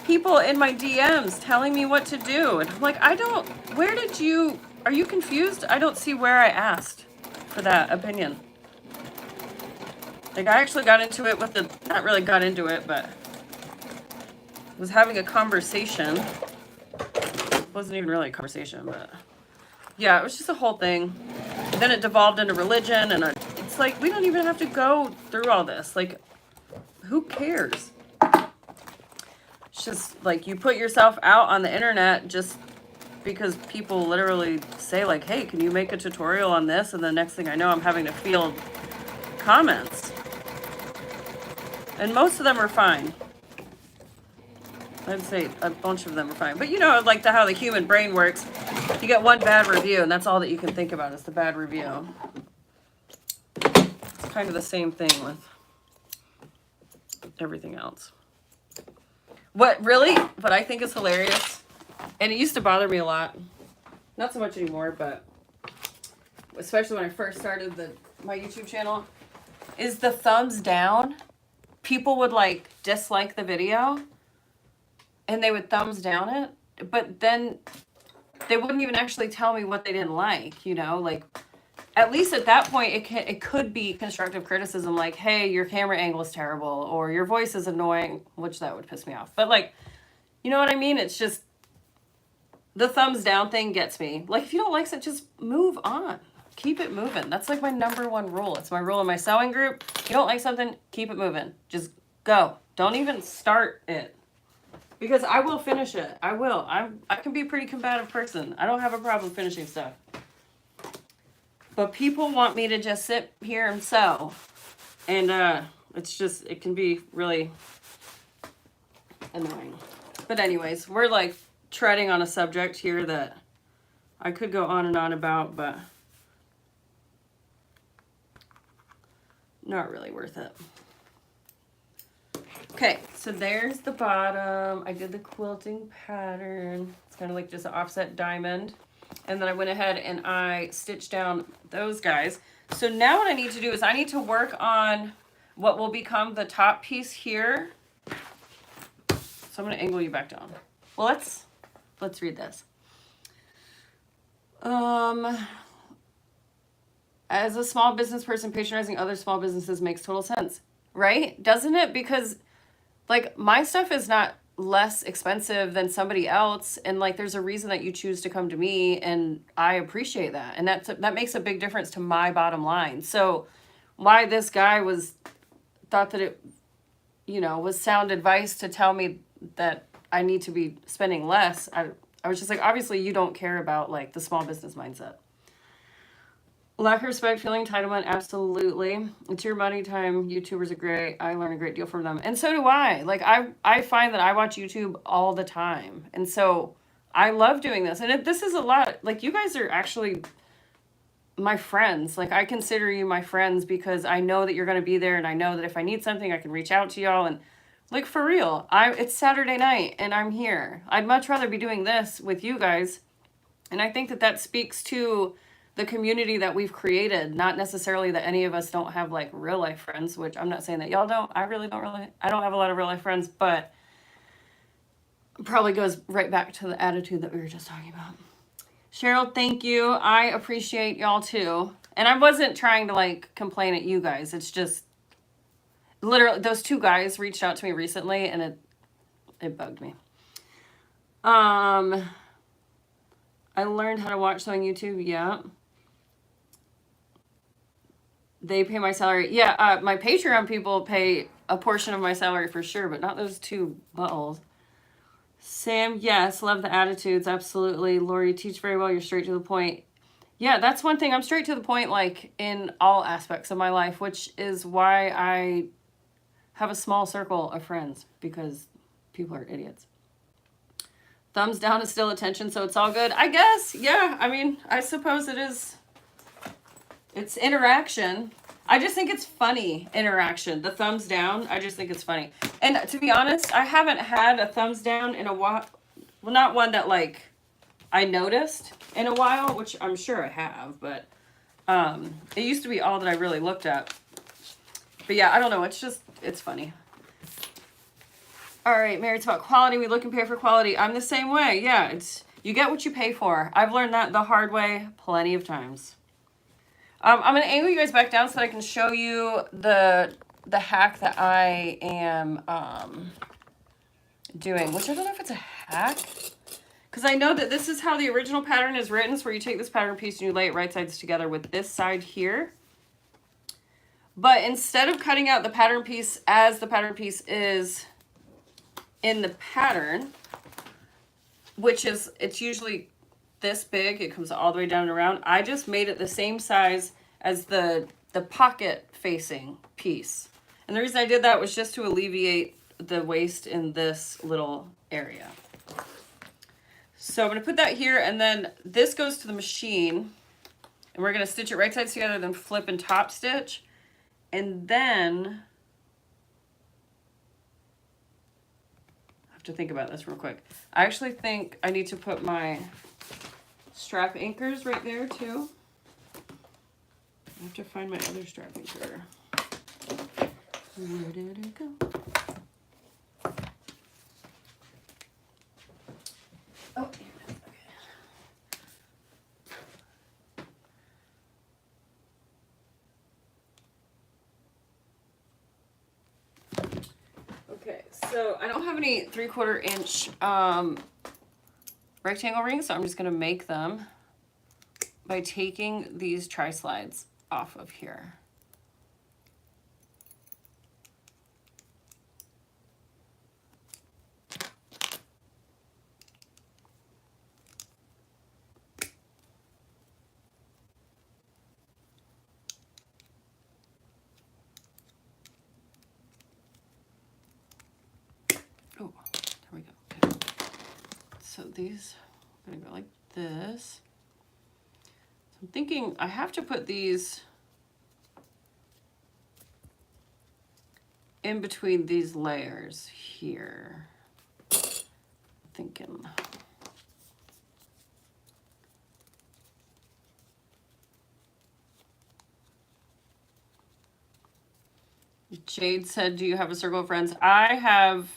people in my DMs telling me what to do. And I'm like, are you confused? I don't see where I asked for that opinion. Like, I actually got into it not really got into it, but was having a conversation. It wasn't even really a conversation, but yeah, it was just a whole thing. And then it devolved into religion, and it's like, we don't even have to go through all this. Like, who cares? It's just like, you put yourself out on the internet just because people literally say, like, hey, can you make a tutorial on this? And the next thing I know, I'm having to field comments. And most of them are fine. I'd say a bunch of them are fine. But like how the human brain works, you get one bad review, and that's all that you can think about is the bad review. It's kind of the same thing with everything else. What I think is hilarious, and it used to bother me a lot, not so much anymore, but especially when I first started my YouTube channel, is the thumbs down. People would like dislike the video and they would thumbs down it, but then they wouldn't even actually tell me what they didn't like, you know, like at least at that point it could be constructive criticism, like, hey, your camera angle is terrible or your voice is annoying, which that would piss me off. But like, you know what I mean? It's just the thumbs down thing gets me. Like, if you don't like it, just move on. Keep it moving. That's like my #1 rule. It's my rule in my sewing group. If you don't like something, keep it moving. Just go. Don't even start it. Because I will finish it. I will. I can be a pretty combative person. I don't have a problem finishing stuff. But people want me to just sit here and sew. And it's just, it can be really annoying. But anyways, we're like treading on a subject here that I could go on and on about, but not really worth it. Okay, so there's the bottom. I did the quilting pattern. It's kind of like just an offset diamond. And then I went ahead and I stitched down those guys. So now what I need to do is I need to work on what will become the top piece here. So I'm going to angle you back down. Well, let's read this. As a small business person, patronizing other small businesses makes total sense, right? Doesn't it? Because like my stuff is not less expensive than somebody else, and like there's a reason that you choose to come to me, and I appreciate that, and that makes a big difference to my bottom line. So why this guy thought that it, you know, was sound advice to tell me that I need to be spending less, I was just like, obviously you don't care about like the small business mindset. Lack of respect, feeling entitlement, absolutely. It's your money time. YouTubers are great. I learn a great deal from them. And so do I. Like, I find that I watch YouTube all the time. And so I love doing this. And this is a lot. Like, you guys are actually my friends. Like, I consider you my friends because I know that you're going to be there. And I know that if I need something, I can reach out to y'all. And, like, for real, it's Saturday night and I'm here. I'd much rather be doing this with you guys. And I think that speaks to the community that we've created, not necessarily that any of us don't have like real life friends, which I'm not saying that y'all don't. I don't have a lot of real life friends, but probably goes right back to the attitude that we were just talking about. Cheryl, thank you. I appreciate y'all too. And I wasn't trying to like complain at you guys. It's just literally those two guys reached out to me recently and it bugged me. I learned how to watch sewing YouTube. Yeah. They pay my salary. Yeah, my Patreon people pay a portion of my salary for sure, but not those two buttholes. Sam, yes, love the attitudes. Absolutely. Lori, you teach very well. You're straight to the point. Yeah, that's one thing. I'm straight to the point, like in all aspects of my life, which is why I have a small circle of friends, because people are idiots. Thumbs down is still attention, so it's all good. I guess, yeah. I mean, I suppose it is. It's interaction. I just think it's funny, interaction. The thumbs down, I just think it's funny. And to be honest, I haven't had a thumbs down in a while. Well, not one that, like, I noticed in a while, which I'm sure I have. But it used to be all that I really looked at. But yeah, I don't know. It's funny. All right, Mary, it's about quality. We look and pay for quality. I'm the same way. Yeah, you get what you pay for. I've learned that the hard way plenty of times. I'm going to angle you guys back down so that I can show you the hack that I am doing, which I don't know if it's a hack, because I know that this is how the original pattern is written. It's where you take this pattern piece and you lay it right sides together with this side here. But instead of cutting out the pattern piece as the pattern piece is in the pattern, which is, it's usually this big, it comes all the way down and around, I just made it the same size as the pocket facing piece. And the reason I did that was just to alleviate the waste in this little area. So I'm going to put that here, and then this goes to the machine, and we're going to stitch it right sides together, then flip and top stitch. And then I have to think about this real quick. I actually think I need to put my strap anchors right there too. I have to find my other strapping pair. Where did it go? Oh, here it is. Okay, so I don't have any 3/4 inch rectangle rings, so I'm just going to make them by taking these tri-slides off of here. Oh, there we go. Okay. So these are going to go like this. So I'm thinking I have to put these in between these layers here. Thinking. Jade said, do you have a circle of friends? I have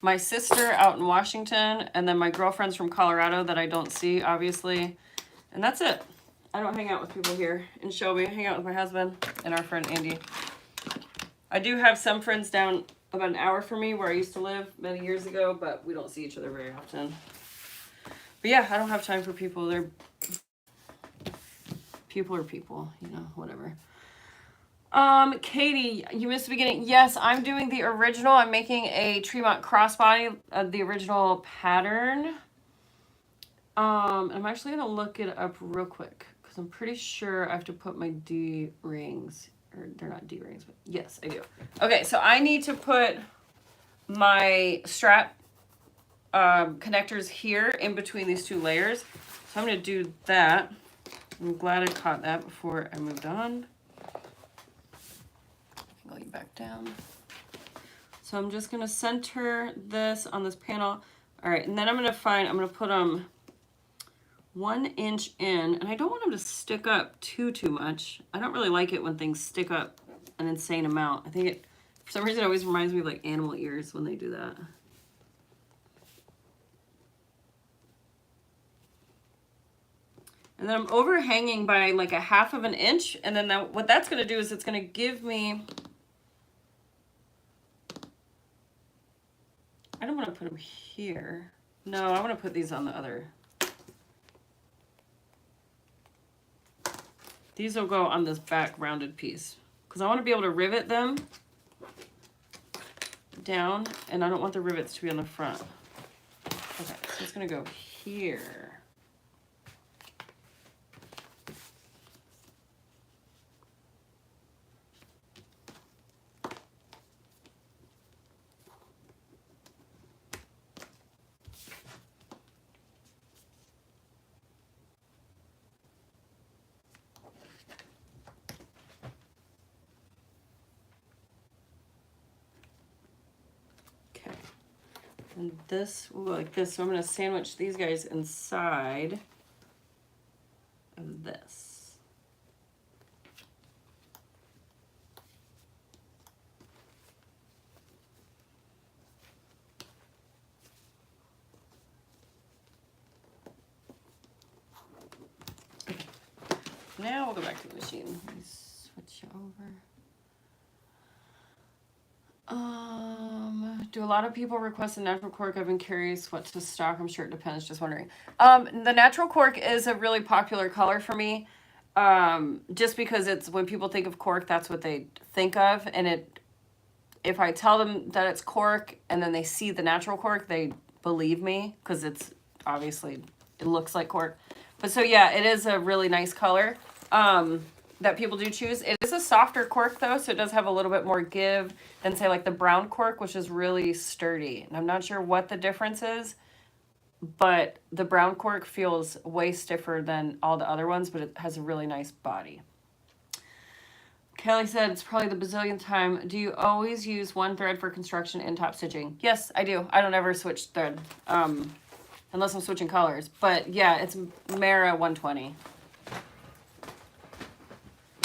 my sister out in Washington, and then my girlfriends from Colorado that I don't see, obviously. And that's it. I don't hang out with people here in Shelby. I hang out with my husband and our friend Andy. I do have some friends down about an hour from me where I used to live many years ago, but we don't see each other very often. But yeah, I don't have time for people. People are people, you know, whatever. Katie, you missed the beginning. Yes, I'm doing the original. I'm making a Tremont Crossbody, the original pattern. I'm actually going to look it up real quick because I'm pretty sure I have to put my D rings, or they're not D rings, but yes, I do. Okay, so I need to put my strap connectors here in between these two layers. So I'm going to do that. I'm glad I caught that before I moved on. Go you back down. So I'm just going to center this on this panel. All right, and then I'm going to put them 1 inch in, and I don't want them to stick up too much. I don't really like it when things stick up an insane amount. I think it, for some reason, it always reminds me of like animal ears when they do that. And then I'm overhanging by like a 1/2 inch, and then what that's going to do is it's going to give me, I don't want to put them here. No, I want to put these on the other. These will go on this back rounded piece because I want to be able to rivet them down, and I don't want the rivets to be on the front. Okay, so it's going to go here. And this will go like this. So I'm going to sandwich these guys inside of this. Okay. Now we'll go back to the machine. Let me switch over. Do a lot of people request a natural cork? I've been curious what to stock. I'm sure it depends, just wondering. The natural cork is a really popular color for me. Just because it's, when people think of cork, that's what they think of. And if I tell them that it's cork and then they see the natural cork, they believe me because it's obviously, it looks like cork. But so yeah, it is a really nice color. That people do choose. It is a softer cork though, so it does have a little bit more give than say like the brown cork, which is really sturdy. And I'm not sure what the difference is, but the brown cork feels way stiffer than all the other ones, but it has a really nice body. Kelly said it's probably the bazillionth time. Do you always use one thread for construction and top stitching? Yes, I do. I don't ever switch thread unless I'm switching colors. But yeah, it's Mara 120.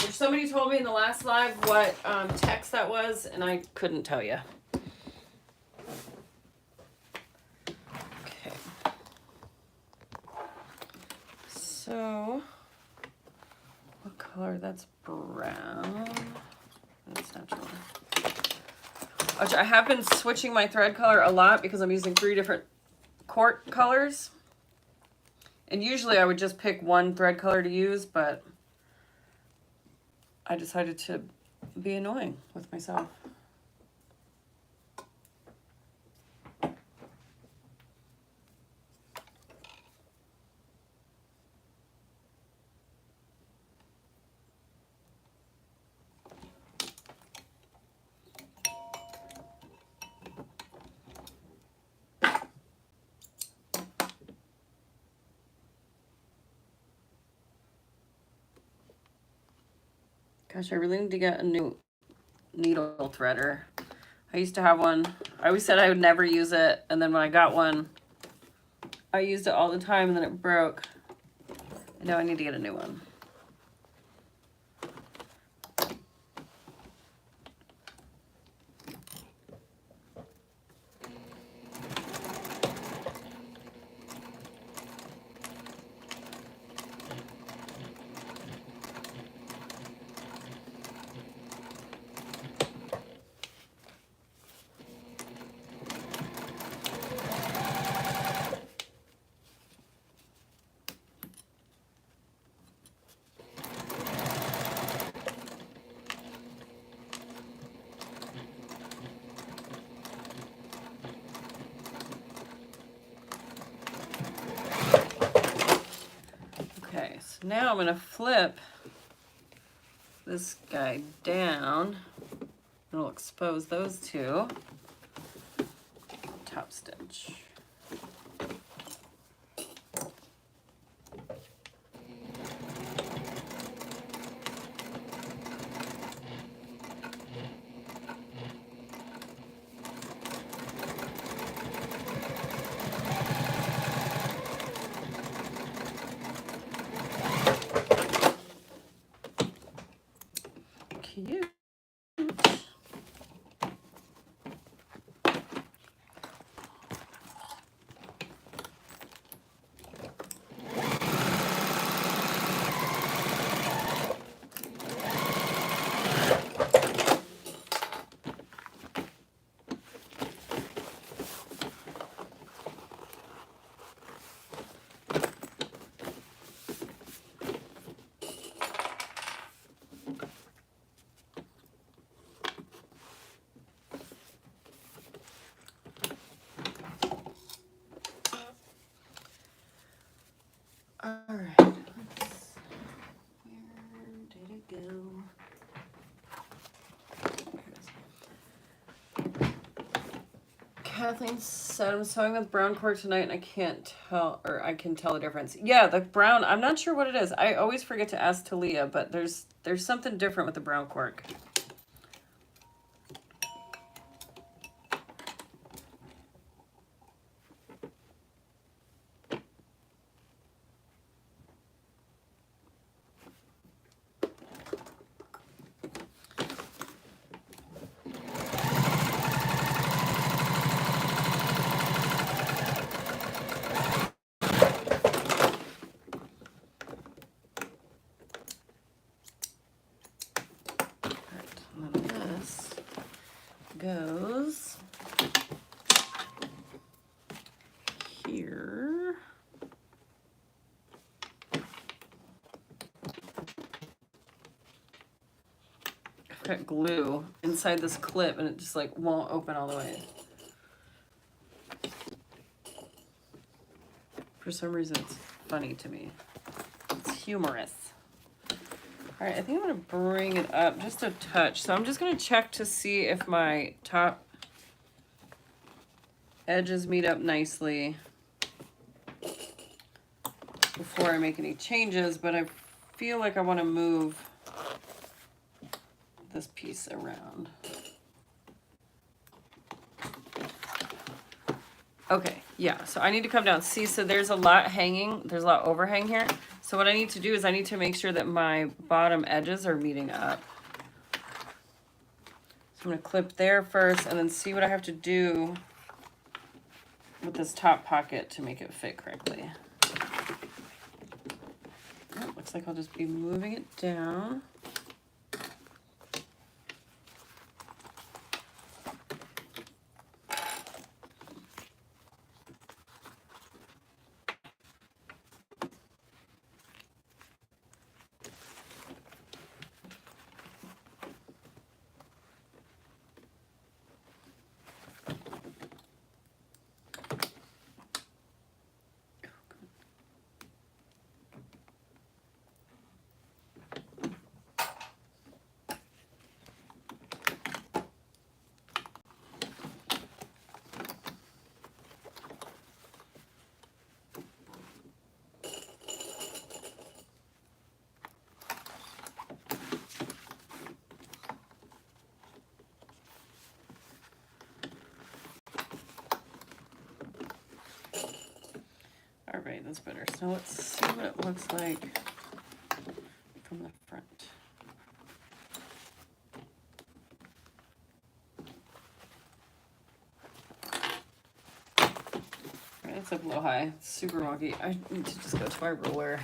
Which somebody told me in the last live what text that was, and I couldn't tell you. Okay. So, what color? That's brown. That's natural. Which I have been switching my thread color a lot because I'm using 3 different Cork colors. And usually I would just pick one thread color to use, but I decided to be annoying with myself. Gosh, I really need to get a new needle threader. I used to have one. I always said I would never use it, and then when I got one, I used it all the time, and then it broke. And now I need to get a new one. Now I'm going to flip this guy down. It'll expose those two. Top stitch. Kathleen said I'm sewing with brown cord tonight and I can't tell, or I can tell the difference. Yeah, the brown, I'm not sure what it is. I always forget to ask Talia, but there's something different with the brown cork. Goes here. I've got glue inside this clip and it just like won't open all the way. For some reason it's funny to me. It's humorous. All right, I think I'm gonna bring it up just a touch. So I'm just gonna check to see if my top edges meet up nicely before I make any changes, but I feel like I wanna move this piece around. Okay, yeah, so I need to come down. See, so there's a lot hanging, there's a lot overhang here. So what I need to do is I need to make sure that my bottom edges are meeting up. So I'm going to clip there first and then see what I have to do with this top pocket to make it fit correctly. Oh, looks like I'll just be moving it down. All right, that's better. So let's see what it looks like from the front. All right, it's up a little high. It's super wonky. I need to just go to my ruler.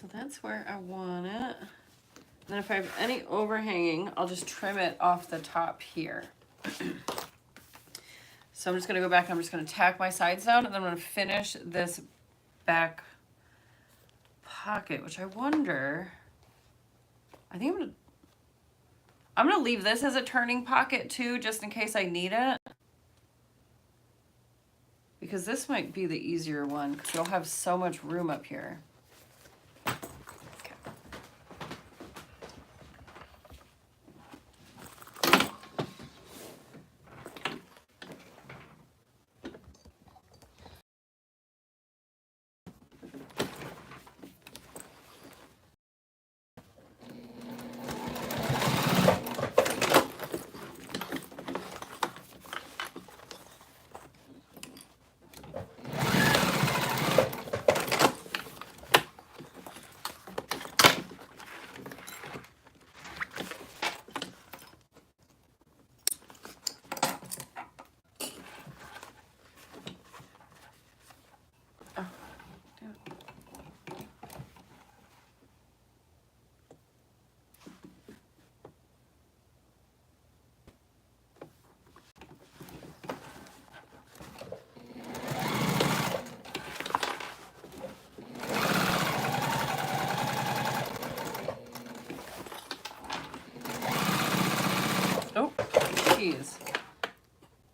So that's where I want it. Then if I have any overhanging, I'll just trim it off the top here. So I'm just gonna go back and I'm just gonna tack my sides down and then I'm gonna finish this back pocket, which I wonder, I think I'm gonna leave this as a turning pocket too, just in case I need it. Because this might be the easier one because you'll have so much room up here.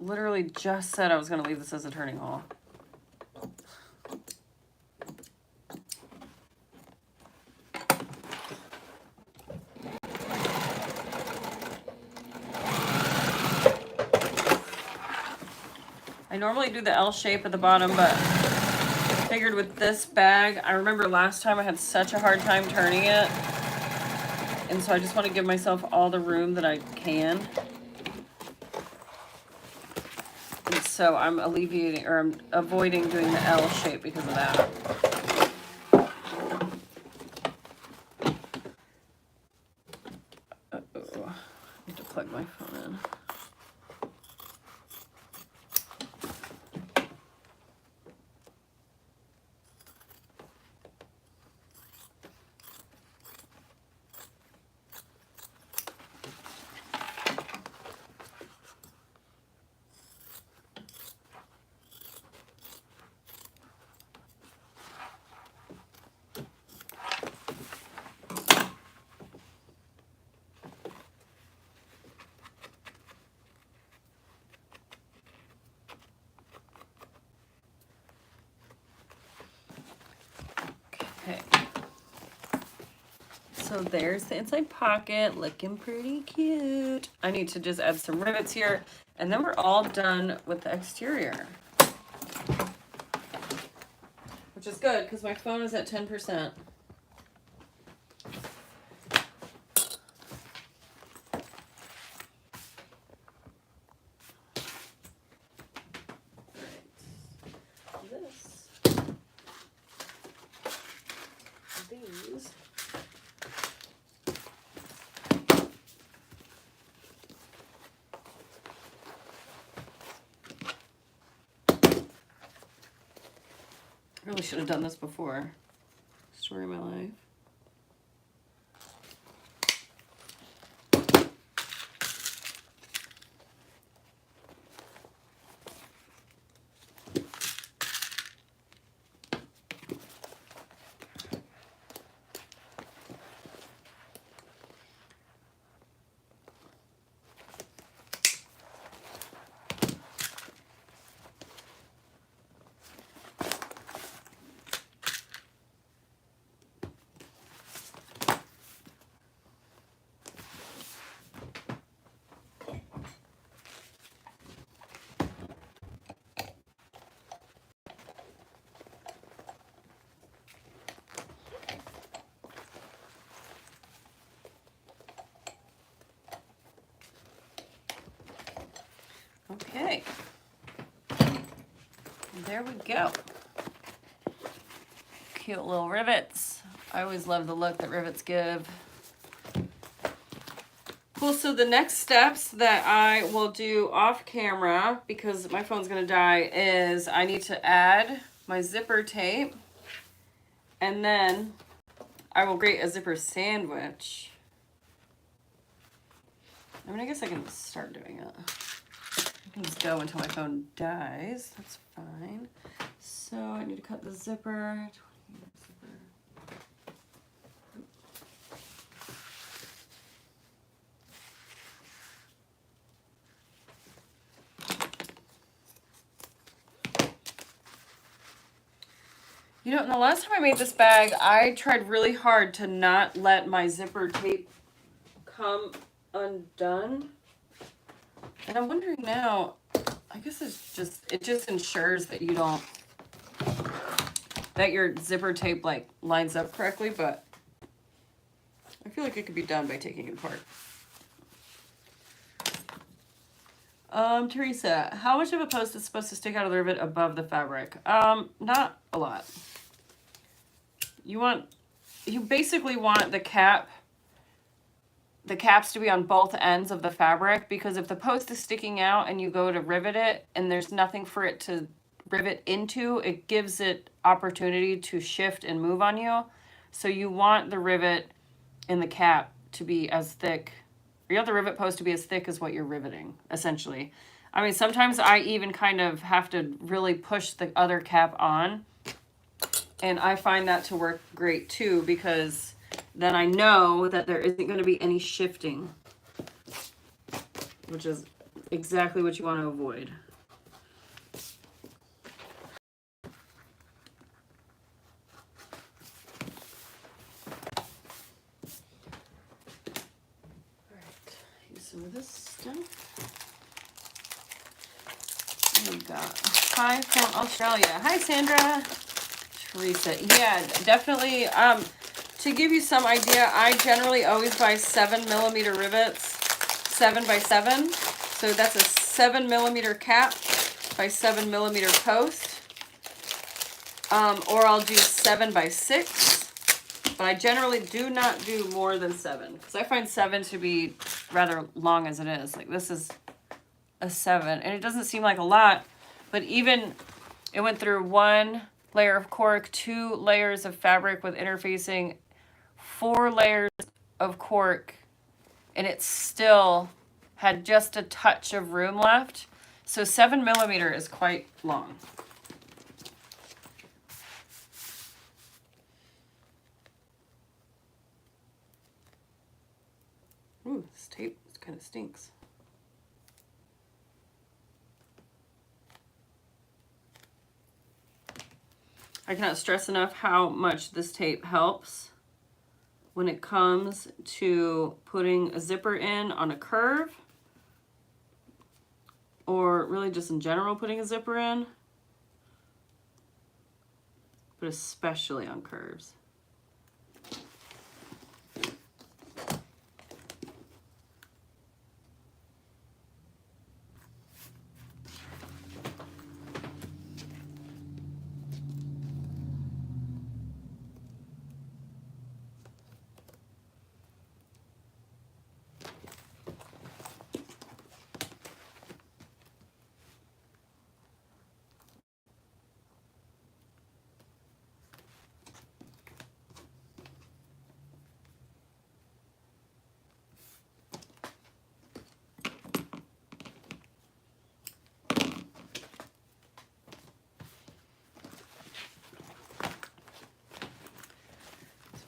Literally just said I was going to leave this as a turning hole. I normally do the L shape at the bottom, but I figured with this bag, I remember last time I had such a hard time turning it. And so I just want to give myself all the room that I can. And so I'm alleviating, or I'm avoiding doing the L shape because of that. Uh-oh. I need to plug my phone in. Okay, so there's the inside pocket, looking pretty cute. I need to just add some rivets here, and then we're all done with the exterior. Which is good, because my phone is at 10%. Really should have done this before. Story of my life. Okay, there we go. Cute little rivets. I always love the look that rivets give. Cool, so the next steps that I will do off camera, because my phone's gonna die, is I need to add my zipper tape, and then I will grate a zipper sandwich. I mean, I guess I can start doing it. I can just go until my phone dies. That's fine. So I need to cut the zipper. You know, and the last time I made this bag, I tried really hard to not let my zipper tape come undone. And I'm wondering now, I guess it just ensures that you don't, that your zipper tape like lines up correctly, but I feel like it could be done by taking it apart. Teresa, how much of a post is supposed to stick out of the rivet above the fabric? Not a lot. You basically want the caps to be on both ends of the fabric, because if the post is sticking out and you go to rivet it and there's nothing for it to rivet into, it gives it opportunity to shift and move on you. So you want the rivet in the cap to be as thick, or you want the rivet post to be as thick as what you're riveting, essentially. I mean, sometimes I even kind of have to really push the other cap on, and I find that to work great too, because then I know that there isn't going to be any shifting, which is exactly what you want to avoid. All right, use some of this stuff. We got hi from Australia. Hi, Sandra. Teresa, yeah, definitely. to give you some idea, I generally always buy 7mm rivets, 7x7. So that's a 7mm cap by 7mm post. Or I'll do 7x6. But I generally do not do more than 7 because I find 7 to be rather long as it is. Like this is a 7, and it doesn't seem like a lot, but even it went through 1 layer of cork, 2 layers of fabric with interfacing, 4 layers of cork, and it still had just a touch of room left. So 7mm is quite long. Ooh, this tape kind of stinks. I cannot stress enough how much this tape helps when it comes to putting a zipper in on a curve, or really just in general putting a zipper in, but especially on curves.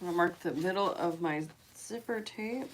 I'm gonna mark the middle of my zipper tape.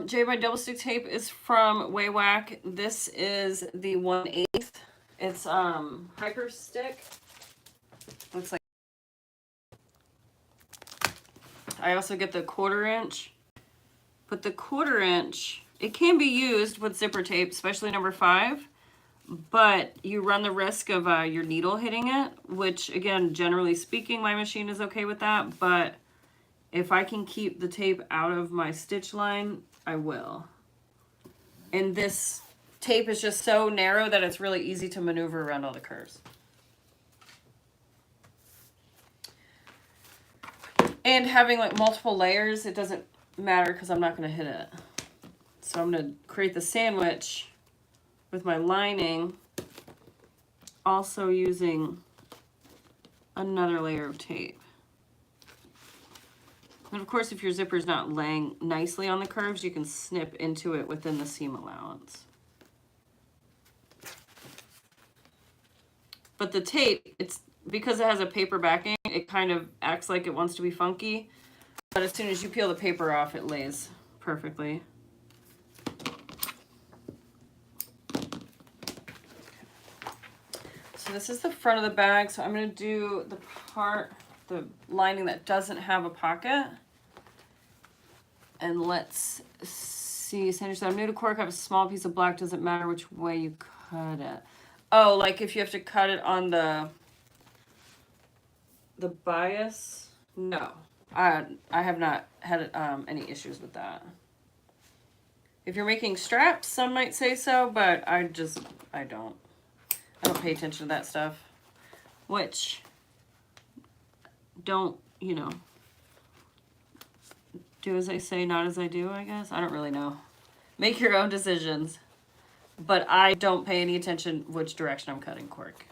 J by double stick tape is from Wawak. This is the 1/8. It's hyper stick. Looks like. I also get the 1/4 inch. But the 1/4 inch, it can be used with zipper tape, especially number 5. But you run the risk of your needle hitting it, which again, generally speaking, my machine is okay with that. But if I can keep the tape out of my stitch line, I will. And this tape is just so narrow that it's really easy to maneuver around all the curves. And having like multiple layers, it doesn't matter because I'm not going to hit it. So I'm going to create the sandwich with my lining, also using another layer of tape. And of course, if your zipper is not laying nicely on the curves, you can snip into it within the seam allowance. But the tape, it's because it has a paper backing, it kind of acts like it wants to be funky. But as soon as you peel the paper off, it lays perfectly. So this is the front of the bag. So I'm going to do the part, the lining that doesn't have a pocket. And let's see. Sandra said, I'm new to Cork. I have a small piece of black. Doesn't matter which way you cut it. Oh, like if you have to cut it on the bias? No. I have not had any issues with that. If you're making straps, some might say so, but I don't. I don't pay attention to that stuff. Which, don't, you know, Do as I say, not as I do, I guess. I don't really know. Make your own decisions. But I don't pay any attention which direction I'm cutting cork.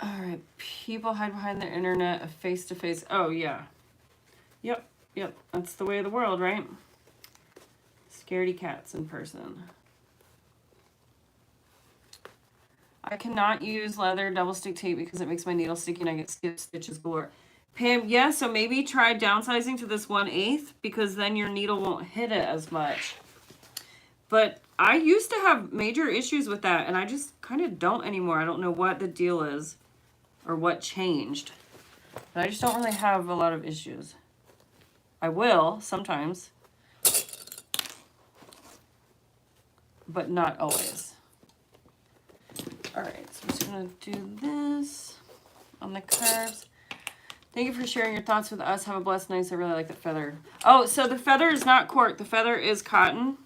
All right, people hide behind their internet, a face-to-face. Oh, yeah. Yep, that's the way of the world, right? Scaredy cats in person. I cannot use leather double stick tape because it makes my needle sticky and I get skip stitches galore. Pam, yeah, so maybe try downsizing to this 1/8 because then your needle won't hit it as much. But I used to have major issues with that and I just kind of don't anymore. I don't know what the deal is or what changed. But I just don't really have a lot of issues. I will sometimes, but not always. All right, so I'm just gonna do this on the curves. Thank you for sharing your thoughts with us. Have a blessed night. I really like the feather. Oh, so the feather is not cork. The feather is cotton.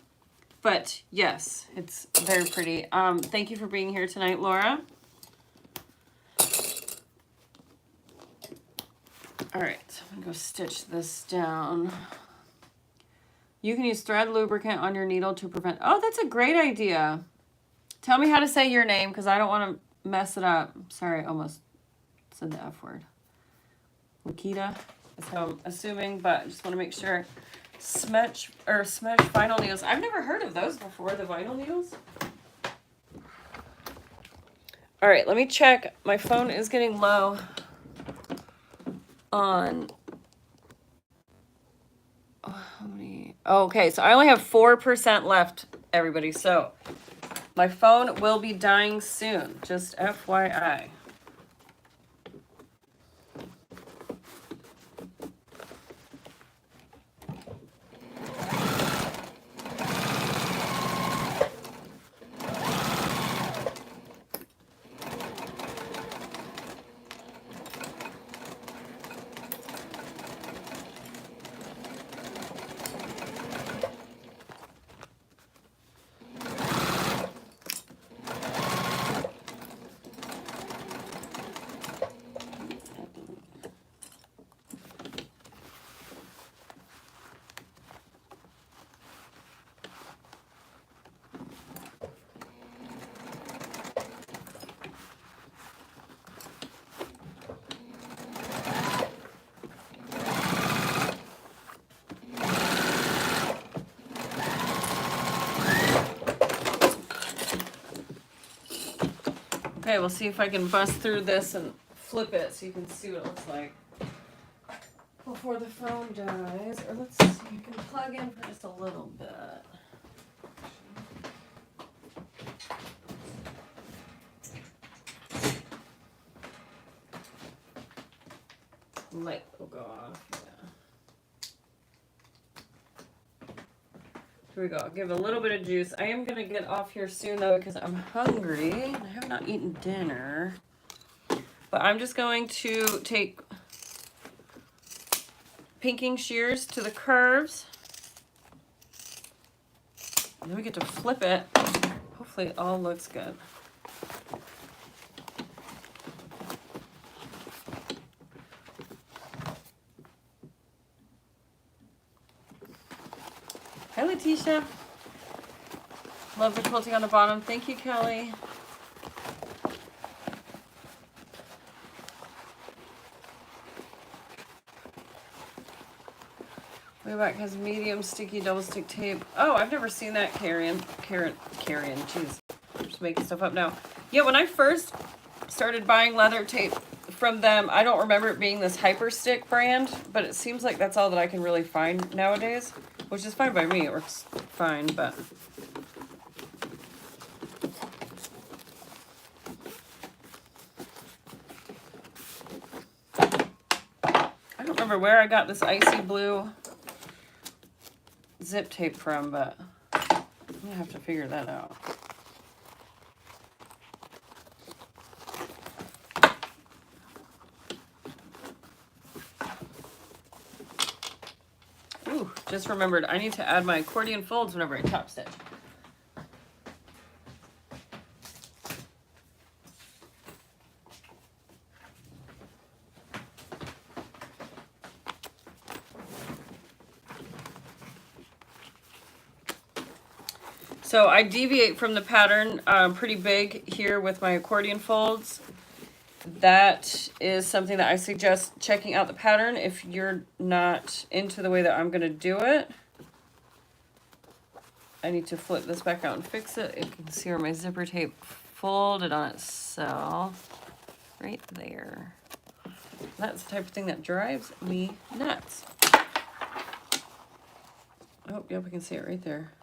But yes, it's very pretty. Thank you for being here tonight, Laura. All right, I'm gonna go stitch this down. You can use thread lubricant on your needle to prevent. Oh, that's a great idea. Tell me how to say your name because I don't want to mess it up. Sorry, I almost said the F word. Nikita is how I'm assuming, but I just want to make sure. Smudge vinyl needles. I've never heard of those before, the vinyl needles. All right, let me check. My phone is getting low on how many? Okay, so I only have 4% left, everybody. So my phone will be dying soon, just FYI. Okay, we'll see if I can bust through this and flip it so you can see what it looks like before the phone dies. Or let's see, you can plug in for just a little bit. Light will go off. Yeah. Here we go. I'll give it a little bit of juice. I am going to get off here soon, though, because I'm hungry. And I have not eaten dinner. But I'm just going to take pinking shears to the curves. And then we get to flip it. Hopefully it all looks good. Hi, Letitia. Love the quilting on the bottom. Thank you, Kelly. Wawak has medium sticky double stick tape. Oh, I've never seen that, Carrion. Jeez, I'm just making stuff up now. Yeah, when I first started buying leather tape from them, I don't remember it being this Hyper Stick brand, but it seems like that's all that I can really find nowadays, which is fine by me. It works fine, but I don't remember where I got this icy blue zip tape from, but I'm gonna have to figure that out. Ooh, just remembered I need to add my accordion folds whenever I top stitch. So I deviate from the pattern pretty big here with my accordion folds. That is something that I suggest checking out the pattern if you're not into the way that I'm going to do it. I need to flip this back out and fix it. You can see where my zipper tape folded on itself. Right there. That's the type of thing that drives me nuts. Oh, yep, we can see it right there.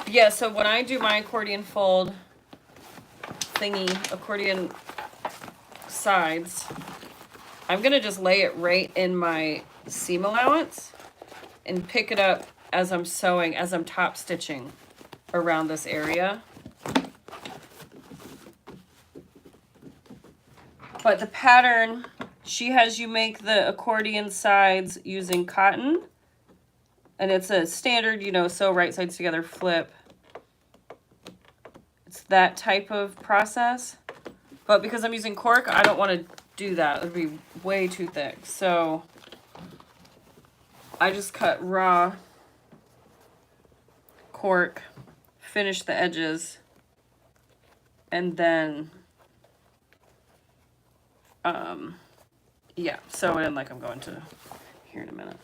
Yeah, so when I do my accordion fold thingy, accordion sides, I'm gonna just lay it right in my seam allowance and pick it up as I'm sewing, as I'm top stitching around this area. But the pattern, she has you make the accordion sides using cotton. And it's a standard, you know, sew right sides together, flip. It's that type of process. But because I'm using cork, I don't want to do that. It would be way too thick. So I just cut raw cork, finish the edges, and then, yeah, sew it in like I'm going to here in a minute.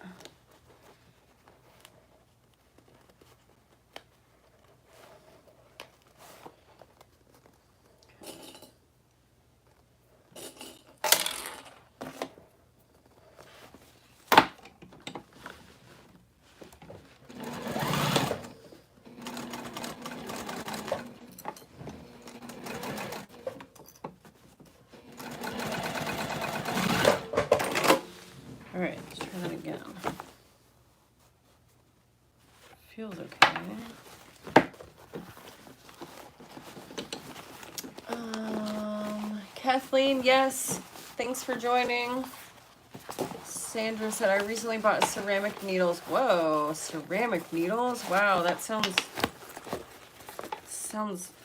All right, let's try that again. Feels okay. Kathleen, yes, thanks for joining. Sandra said, I recently bought ceramic needles. Whoa, ceramic needles? Wow, that sounds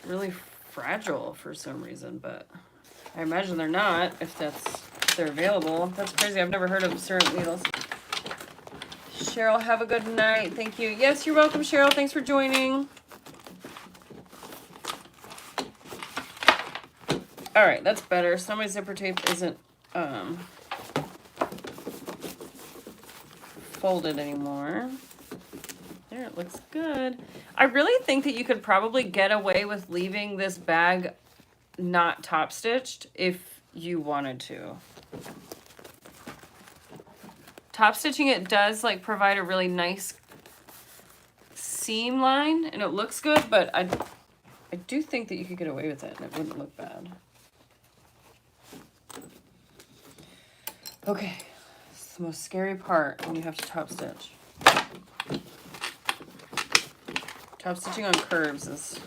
really fragile for some reason, but I imagine they're not if they're available. That's crazy. I've never heard of ceramic needles. Cheryl, have a good night. Thank you. Yes, you're welcome, Cheryl. Thanks for joining. All right, that's better. So my zipper tape isn't folded anymore. There, it looks good. I really think that you could probably get away with leaving this bag not top stitched if you wanted to. Top stitching it does like provide a really nice seam line and it looks good, but I do think that you could get away with it and it wouldn't look bad. Okay, it's the most scary part when you have to top stitch. Top stitching on curves is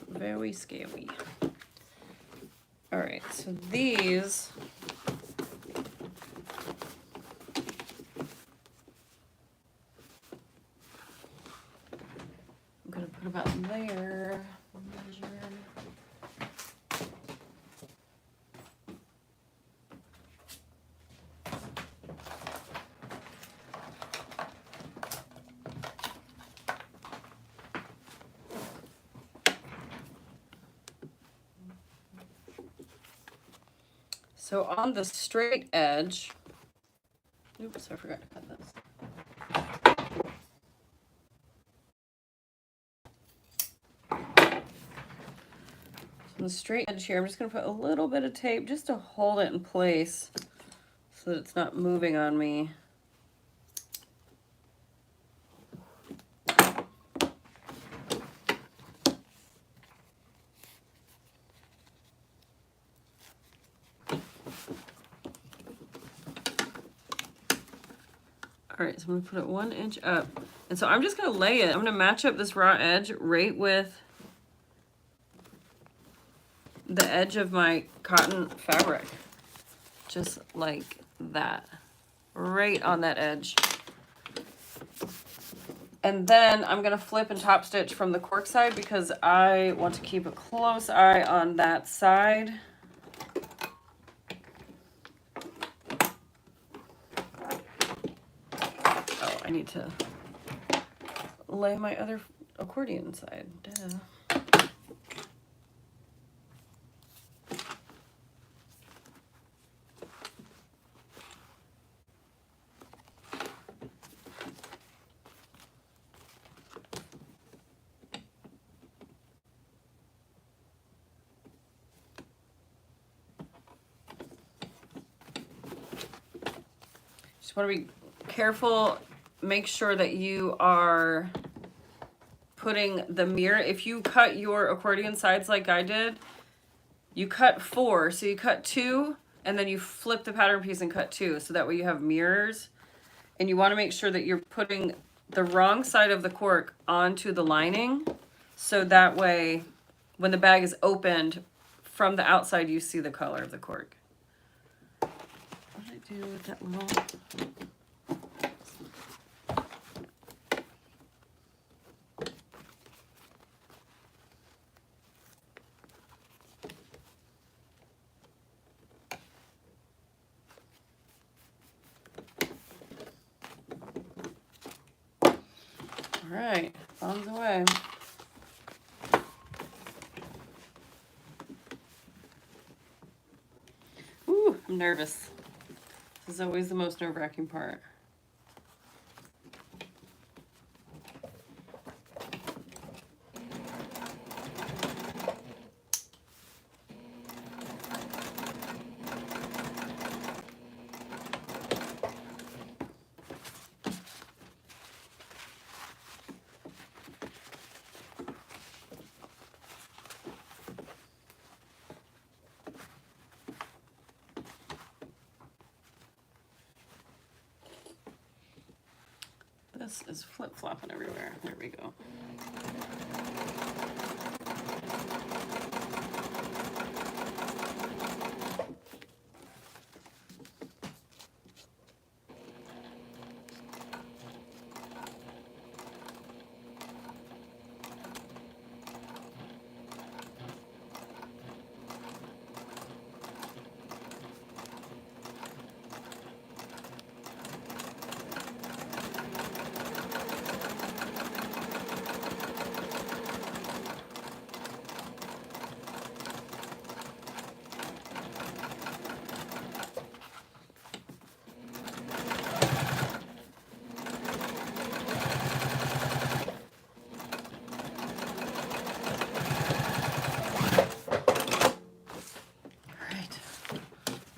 very scary. All right, so these I'm gonna put about there. Measure. So on the straight edge, oops, I forgot to cut this. So on the straight edge here, I'm just going to put a little bit of tape just to hold it in place so that it's not moving on me. All right, so I'm gonna put it 1 inch up. And so I'm just gonna lay it. I'm gonna match up this raw edge right with the edge of my cotton fabric. Just like that, right on that edge. And then I'm gonna flip and top stitch from the cork side because I want to keep a close eye on that side. I need to lay my other accordion side. Duh. Just want to be careful. Make sure that you are putting the mirror. If you cut your accordion sides like I did, you cut 4. So you cut 2 and then you flip the pattern piece and cut 2. So that way you have mirrors. And you want to make sure that you're putting the wrong side of the cork onto the lining. So that way when the bag is opened from the outside, you see the color of the cork. What did I do with that little... All right, bombs away. Ooh, I'm nervous. This is always the most nerve-wracking part. This is flip-flopping everywhere. There we go.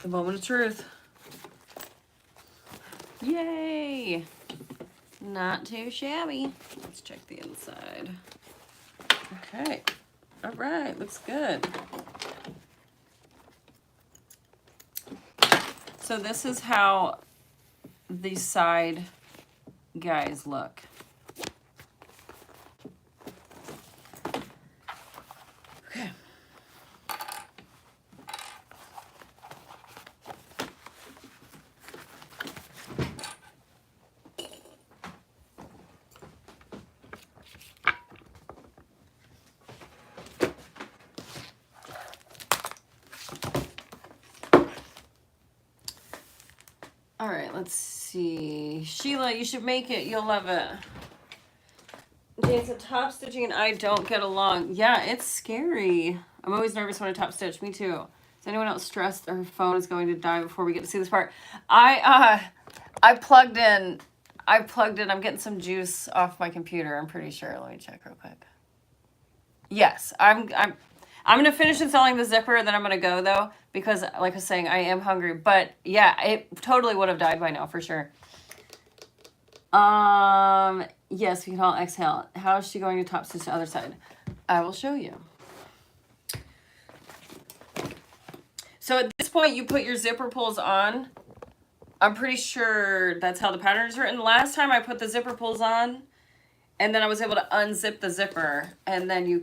The moment of truth. Yay! Not too shabby. Let's check the inside. Okay. All right. Looks good. So this is how the side guys look. Okay. All right, let's see. Sheila, you should make it. You'll love it. Dan said top stitching and I don't get along. Yeah, it's scary. I'm always nervous when I top stitch. Me too. Is anyone else stressed their phone is going to die before we get to see this part? I plugged in. I'm getting some juice off my computer. I'm pretty sure. Let me check real quick. Yes, I'm gonna finish installing the zipper and then I'm gonna go though, because like I was saying, I am hungry. But yeah, it totally would have died by now for sure. Yes, we can all exhale. How is she going to top stitch the other side? I will show you. So at this point, you put your zipper pulls on. I'm pretty sure that's how the pattern is written. Last time I put the zipper pulls on, and then I was able to unzip the zipper, and then you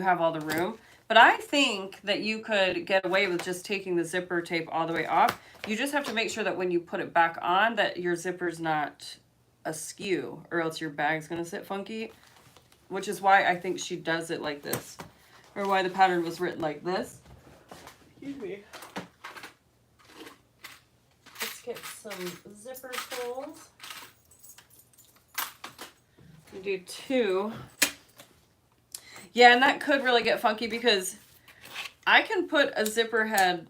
have all the room. But I think that you could get away with just taking the zipper tape all the way off. You just have to make sure that when you put it back on that your zipper's not askew, or else your bag's gonna sit funky, which is why I think she does it like this, or why the pattern was written like this. Excuse me. Let's get some zipper pulls. Do 2. Yeah, and that could really get funky because I can put a zipper head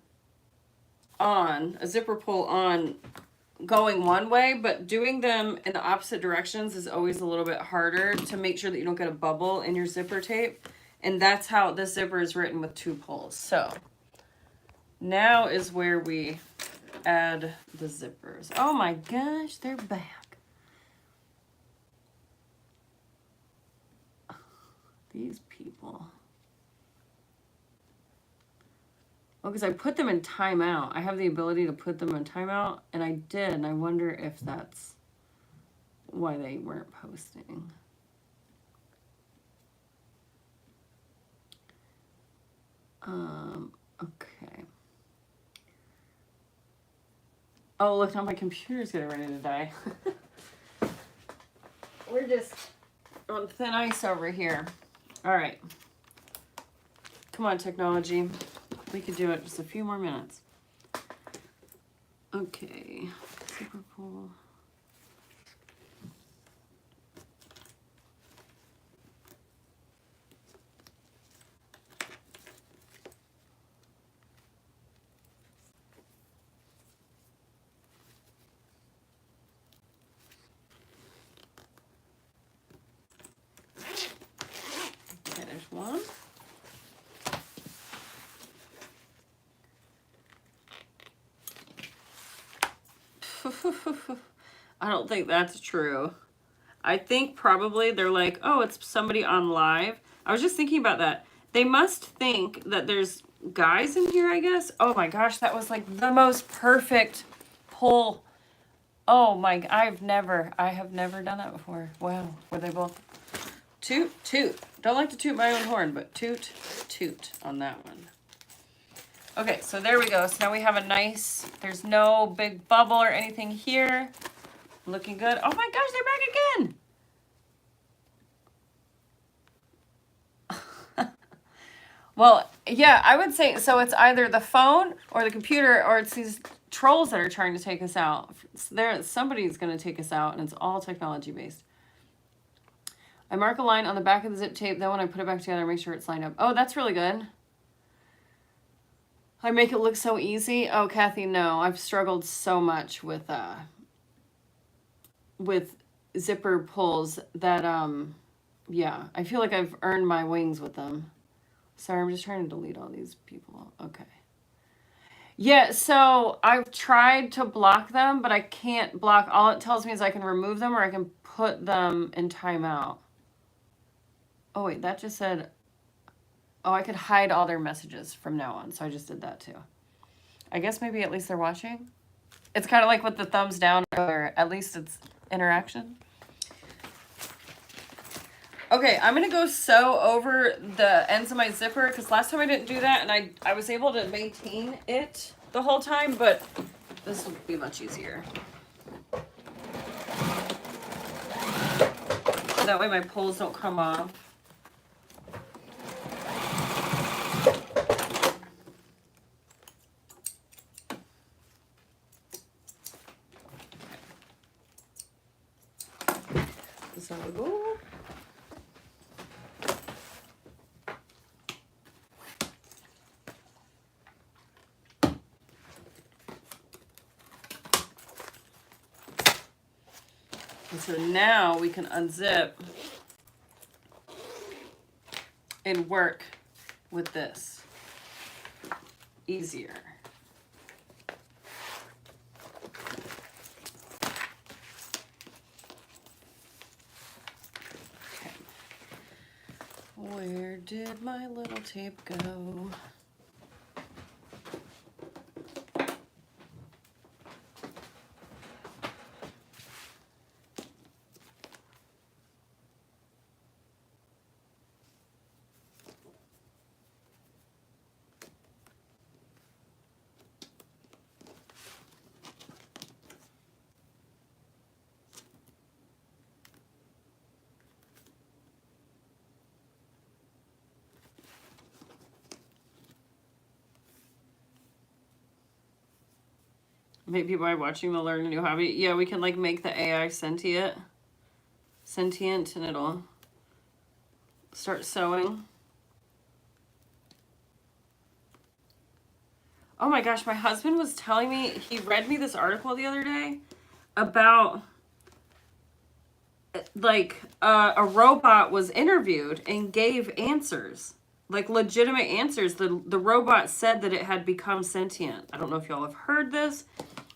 on, a zipper pull on going one way, but doing them in the opposite directions is always a little bit harder to make sure that you don't get a bubble in your zipper tape. And that's how this zipper is written with 2 pulls. So now is where we add the zippers. Oh my gosh, they're back. These people. Oh, because I put them in timeout. I have the ability to put them in timeout, and I did, and I wonder if that's why they weren't posting. Okay. Oh, look, now my computer's getting ready to die. We're just on thin ice over here. All right. Come on, technology. We could do it just a few more minutes. Okay. Zipper pull. Okay, there's one. I don't think that's true. I think probably they're like, oh, it's somebody on live. I was just thinking about that. They must think that there's guys in here, I guess. Oh my gosh, that was like the most perfect pull. Oh my, I have never done that before. Wow, were they both? Toot, toot. Don't like to toot my own horn, but toot, toot on that one. Okay, so there we go. So now we have a nice, there's no big bubble or anything here. Looking good. Oh my gosh, they're back again. Well, yeah, I would say, so it's either the phone or the computer, or it's these trolls that are trying to take us out. Somebody's going to take us out, and it's all technology based. I mark a line on the back of the zip tape, then when I put it back together, make sure it's lined up. Oh, that's really good. I make it look so easy. Oh, Kathy, no. I've struggled so much with zipper pulls that, yeah, I feel like I've earned my wings with them. Sorry, I'm just trying to delete all these people. Okay. Yeah, so I've tried to block them, but I can't block. All it tells me is I can remove them or I can put them in timeout. Oh, wait, that just said, oh, I could hide all their messages from now on. So I just did that too. I guess maybe at least they're watching. It's kind of like with the thumbs down, or at least it's interaction. Okay, I'm going to go sew over the ends of my zipper because last time I didn't do that and I was able to maintain it the whole time, but this will be much easier. That way my pulls don't come off. So we go. And so now we can unzip and work with this easier. Okay. Where did my little tape go? Maybe by watching they'll learn a new hobby. Yeah, we can like make the AI sentient. sentient, and it'll start sewing. Oh my gosh, my husband was telling me, he read me this article the other day about like a robot was interviewed and gave answers, like legitimate answers. The robot said that it had become sentient. I don't know if y'all have heard this,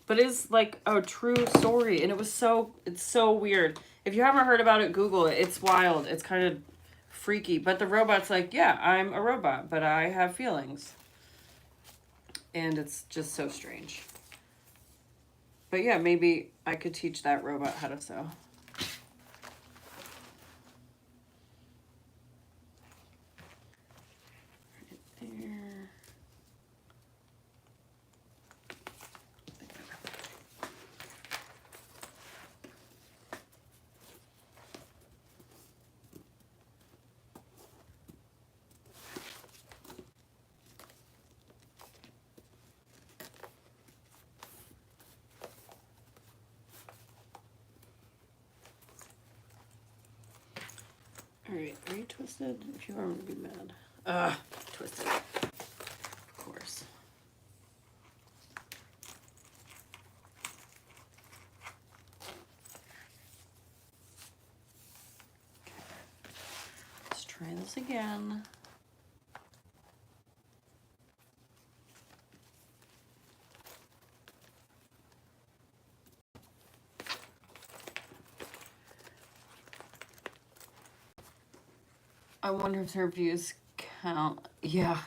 but it's like a true story, and it's so weird. If you haven't heard about it, Google it. It's wild. It's kind of freaky. But the robot's like, yeah, I'm a robot, but I have feelings. And it's just so strange. But yeah, maybe I could teach that robot how to sew. Right there. Alright, are you twisted? If you are, I'm gonna be mad. Twisted. Of course. Okay. Let's try this again. I wonder if their views count. Yeah.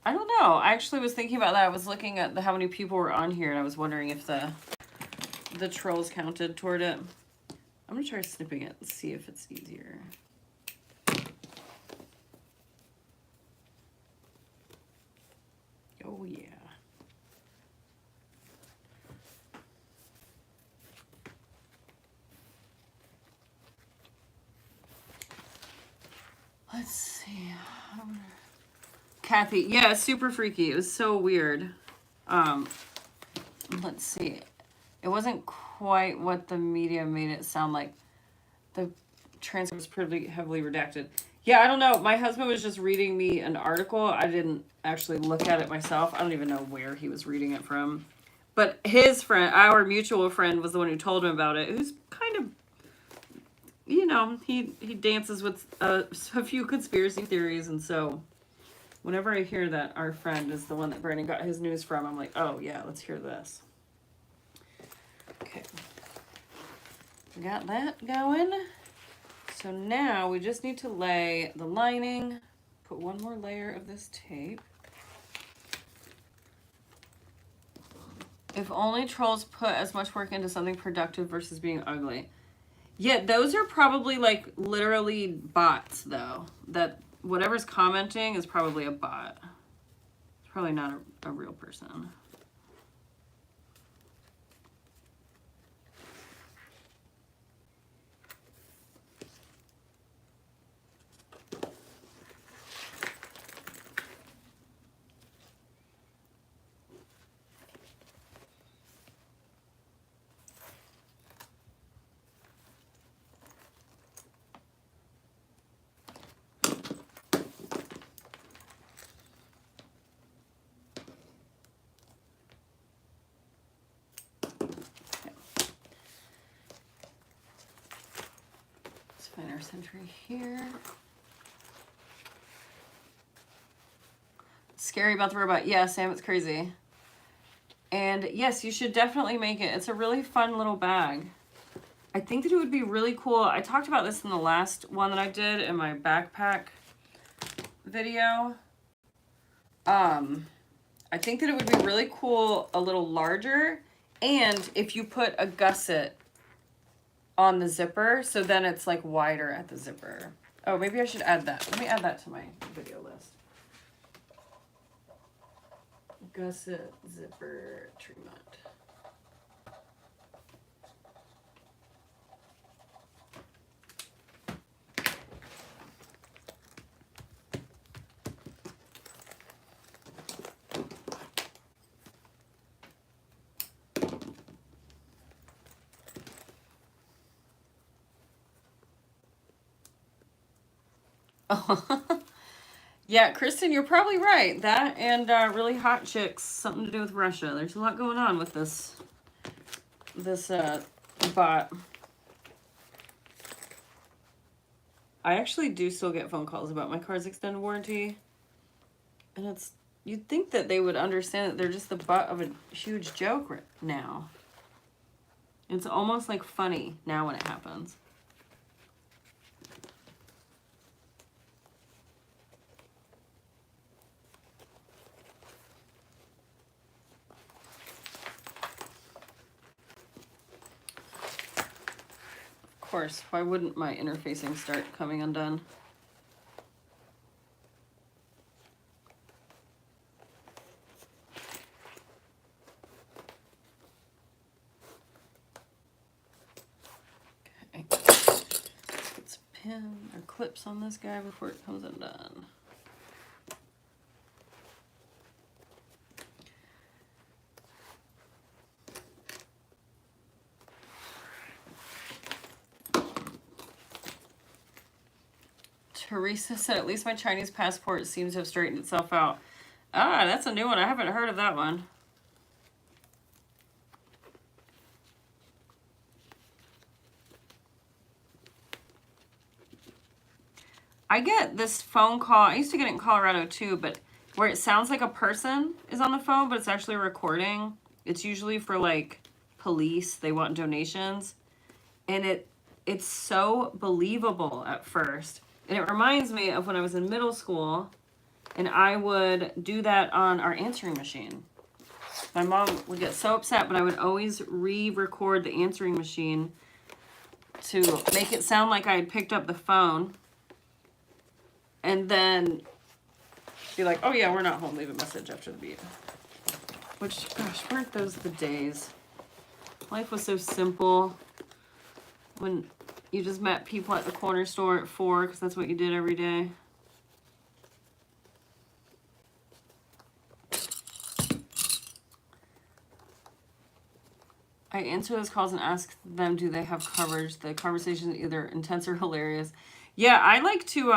I don't know. I actually was thinking about that. I was looking at how many people were on here, and I was wondering if the trolls counted toward it. I'm going to try snipping it and see if it's easier. Oh, yeah. Let's see. Kathy, yeah, super freaky. It was so weird. Let's see. It wasn't quite what the media made it sound like. The transcript was pretty heavily redacted. Yeah, I don't know. My husband was just reading me an article. I didn't actually look at it myself. I don't even know where he was reading it from. But his friend, our mutual friend, was the one who told him about it, who's kind of, you know, he dances with a few conspiracy theories, and so whenever I hear that our friend is the one that Brandon got his news from, I'm like, oh yeah, let's hear this. Okay. Got that going. So now we just need to lay the lining, put one more layer of this tape. If only trolls put as much work into something productive versus being ugly. Yeah, those are probably like literally bots though. That whatever's commenting is probably a bot. It's probably not a real person. Find our center here. Scary about the robot. Yeah, Sam, it's crazy. And yes, you should definitely make it. It's a really fun little bag. I think that it would be really cool. I talked about this in the last one that I did in my backpack video. I think that it would be really cool, a little larger, and if you put a gusset on the zipper, so then it's like wider at the zipper. Oh, maybe I should add that. Let me add that to my video list. Gusset zipper Tremont. Yeah, Kristen, you're probably right. That and really hot chicks, something to do with Russia. There's a lot going on with this bot. I actually do still get phone calls about my car's extended warranty. And it's, you'd think that they would understand that they're just the butt of a huge joke right now. It's almost like funny now when it happens. Of course, why wouldn't my interfacing start coming undone? Okay. Let's get some pin or clips on this guy before it comes undone. Teresa said, at least my Chinese passport seems to have straightened itself out. Ah, that's a new one. I haven't heard of that one. I get this phone call. I used to get it in Colorado too, but where it sounds like a person is on the phone, but it's actually a recording. It's usually for like police. They want donations. And it's so believable at first. And it reminds me of when I was in middle school and I would do that on our answering machine. My mom would get so upset, but I would always re-record the answering machine to make it sound like I had picked up the phone. And then be like, oh yeah, we're not home. Leave a message after the beep. Which, gosh, weren't those the days? Life was so simple. When you just met people at the corner store at 4 because that's what you did every day. I answer those calls and ask them, do they have coverage? The conversation is either intense or hilarious. Yeah, I like to,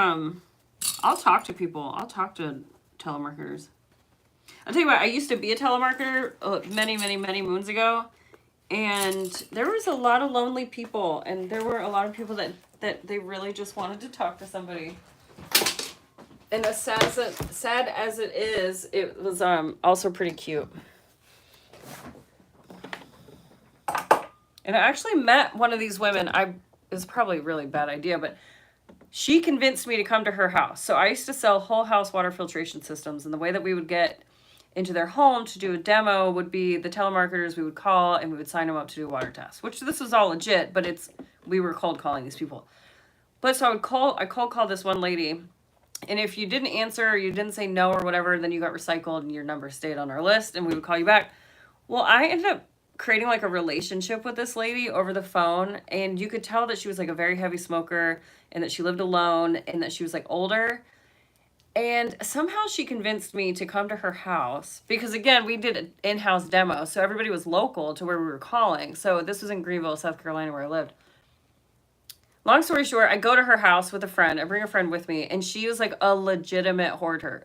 I'll talk to people. I'll talk to telemarketers. I'll tell you what, I used to be a telemarketer many, many, many moons ago. And there was a lot of lonely people. And there were a lot of people that they really just wanted to talk to somebody. And as sad as it is, it was also pretty cute. And I actually met one of these women. It was probably a really bad idea, but she convinced me to come to her house. So I used to sell whole house water filtration systems. And the way that we would get into their home to do a demo would be the telemarketers we would call and we would sign them up to do a water test, which this was all legit, but we were cold calling these people. But so I cold called this one lady. And if you didn't answer or you didn't say no or whatever, then you got recycled and your number stayed on our list and we would call you back. Well, I ended up creating like a relationship with this lady over the phone, and you could tell that she was like a very heavy smoker and that she lived alone and that she was like older. And somehow she convinced me to come to her house because, again, we did an in-house demo, so everybody was local to where we were calling. So this was in Greenville, South Carolina, where I lived. Long story short, I go to her house with a friend. I bring a friend with me, and she was like a legitimate hoarder.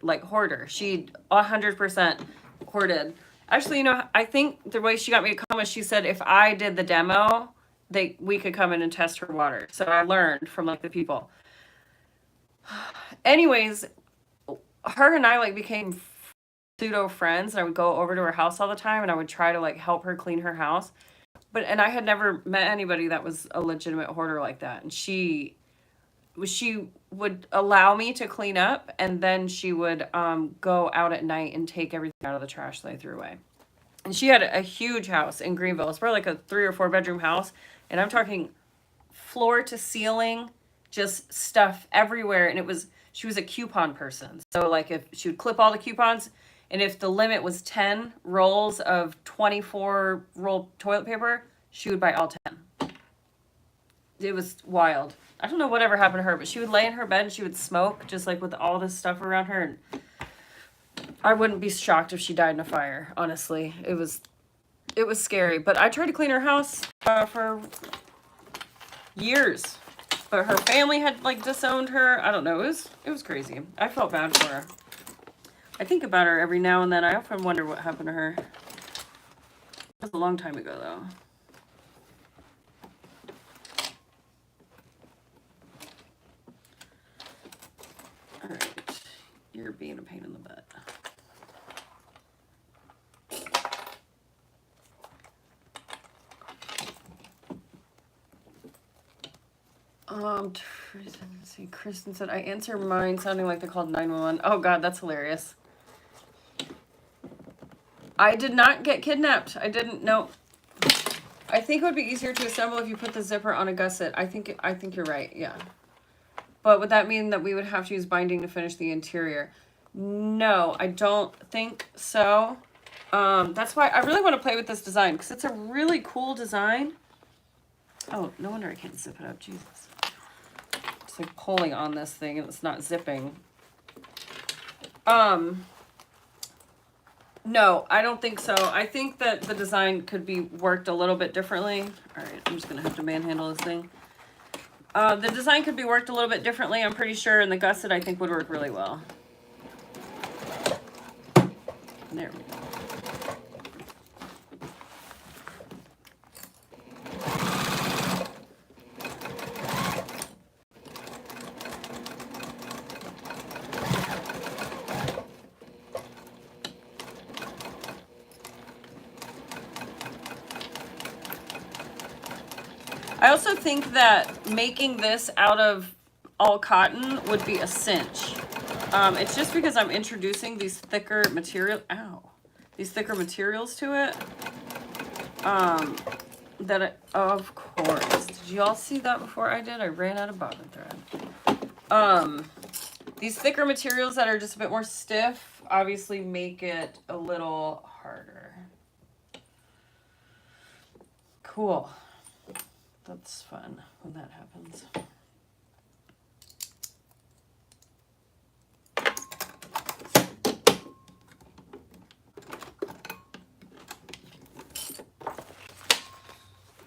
She 100% hoarded. Actually, I think the way she got me to come was she said if I did the demo, we could come in and test her water. So I learned from like the people. Anyways, her and I like became pseudo friends, and I would go over to her house all the time and I would try to like help her clean her house. And I had never met anybody that was a legitimate hoarder like that. And she would allow me to clean up, and then she would go out at night and take everything out of the trash that I threw away. And she had a huge house in Greenville. It's probably like a 3 or 4 bedroom house. And I'm talking floor to ceiling, just stuff everywhere. And she was a coupon person. So like if she would clip all the coupons, and if the limit was 10 rolls of 24 roll toilet paper, she would buy all 10. It was wild. I don't know whatever happened to her, but she would lay in her bed and she would smoke just like with all this stuff around her. And I wouldn't be shocked if she died in a fire, honestly. It was scary. But I tried to clean her house for years. But her family had like disowned her. I don't know. It was crazy. I felt bad for her. I think about her every now and then. I often wonder what happened to her. It was a long time ago though. All right. You're being a pain in the butt. Let's see, Kristen said, I answer mine sounding like they called 911. Oh God, that's hilarious. I did not get kidnapped. I didn't know. I think it would be easier to assemble if you put the zipper on a gusset. I think you're right, yeah. But would that mean that we would have to use binding to finish the interior? No, I don't think so. That's why I really want to play with this design because it's a really cool design. Oh, no wonder I can't zip it up, Jesus. It's like pulling on this thing and it's not zipping. No, I don't think so. I think that the design could be worked a little bit differently. All right, I'm just gonna have to manhandle this thing. The design could be worked a little bit differently, I'm pretty sure, and the gusset I think would work really well. There we go. I also think that making this out of all cotton would be a cinch. It's just because I'm introducing these thicker material, these thicker materials to it. Of course. Did you all see that before I did? I ran out of bobbin thread. These thicker materials that are just a bit more stiff obviously make it a little harder. Cool. That's fun when that happens. All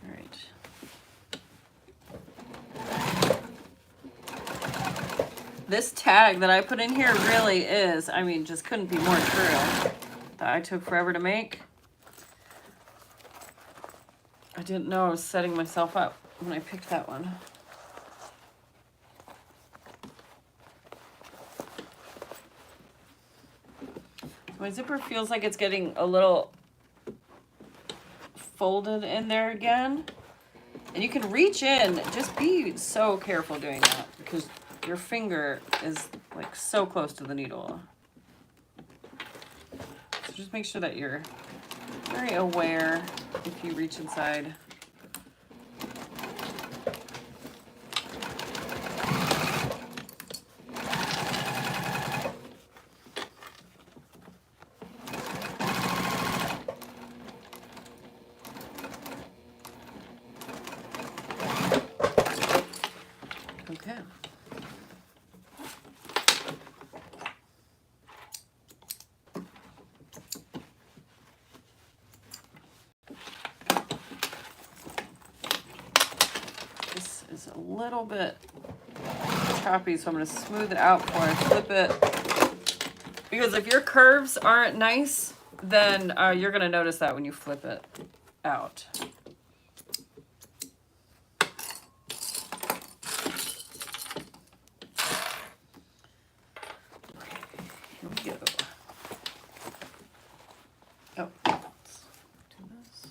right. This tag that I put in here really is, I mean, just couldn't be more true. That I took forever to make. I didn't know I was setting myself up when I picked that one. My zipper feels like it's getting a little folded in there again. And you can reach in, just be so careful doing that because your finger is like so close to the needle. So just make sure that you're very aware if you reach inside. Okay. A little bit choppy, so I'm going to smooth it out before I flip it. Because if your curves aren't nice, then you're going to notice that when you flip it out. Here we go. Oh, let's do this.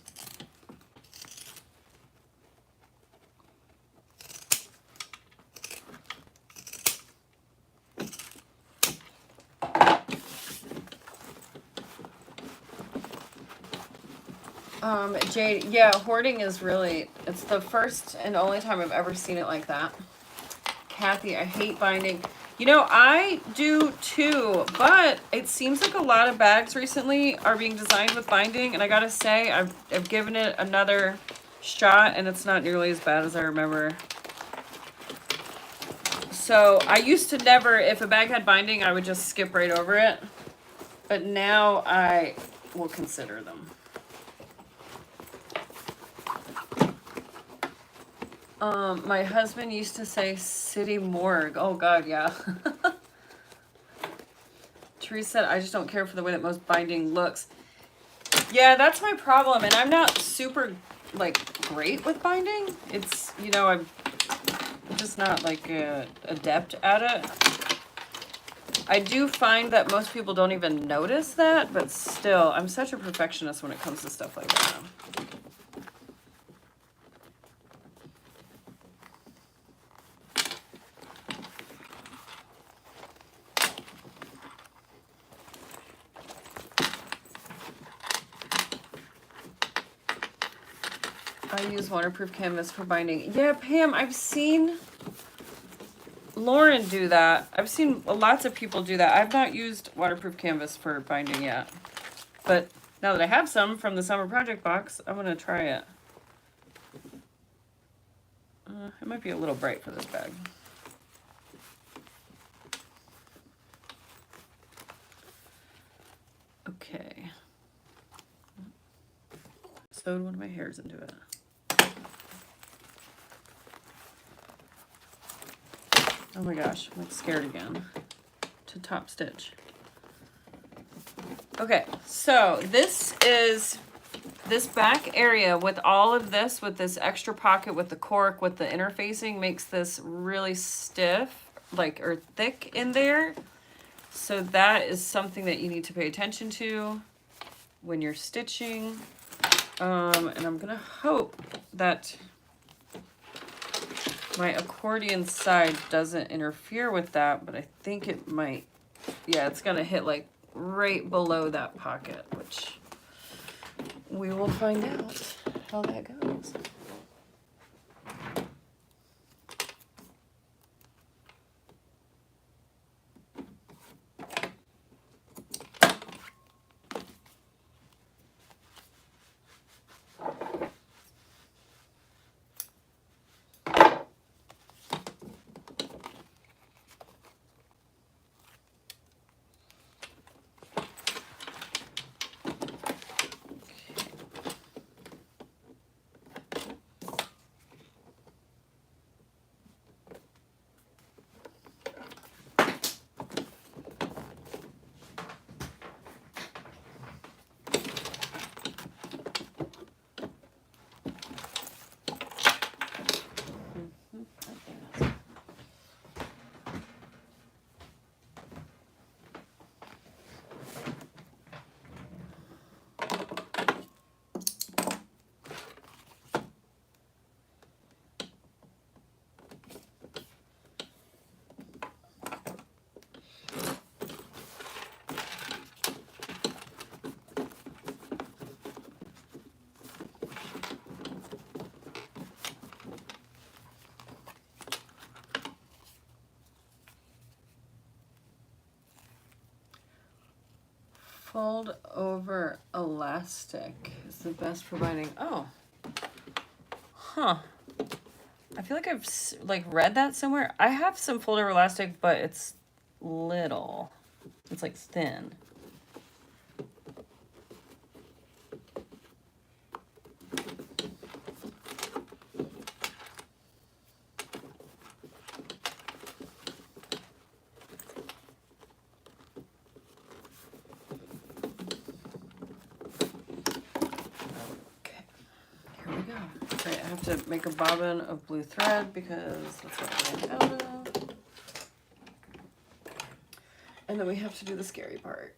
Jade, yeah, hoarding is really, it's the first and only time I've ever seen it like that. Kathy, I hate binding. You know, I do too, but it seems like a lot of bags recently are being designed with binding, and I gotta say, I've given it another shot, and it's not nearly as bad as I remember. So, I used to never, if a bag had binding, I would just skip right over it, but now I will consider them. My husband used to say city morgue. Oh God, yeah. Teresa said, I just don't care for the way that most binding looks. Yeah, that's my problem. And I'm not super, like, great with binding. It's, you know, I'm just not, like, adept at it. I do find that most people don't even notice that, but still, I'm such a perfectionist when it comes to stuff like that. I use waterproof canvas for binding. Yeah, Pam, I've seen Lauren do that. I've seen lots of people do that. I've not used waterproof canvas for binding yet. But now that I have some from the summer project box, I'm going to try it. It might be a little bright for this bag. Okay. Sewed one of my hairs into it. Oh my gosh, I'm like scared again to top stitch. Okay, so this is this back area with all of this, with this extra pocket, with the cork, with the interfacing, makes this really stiff, like, or thick in there. So that is something that you need to pay attention to when you're stitching. And I'm gonna hope that my accordion side doesn't interfere with that, but I think it might. Yeah, it's gonna hit like right below that pocket, which we will find out how that goes. Fold over elastic is the best for binding. Oh, huh. I feel like I've like read that somewhere. I have some fold over elastic, but it's little. It's like thin. To make a bobbin of blue thread because that's what I'm out of. And then we have to do the scary part.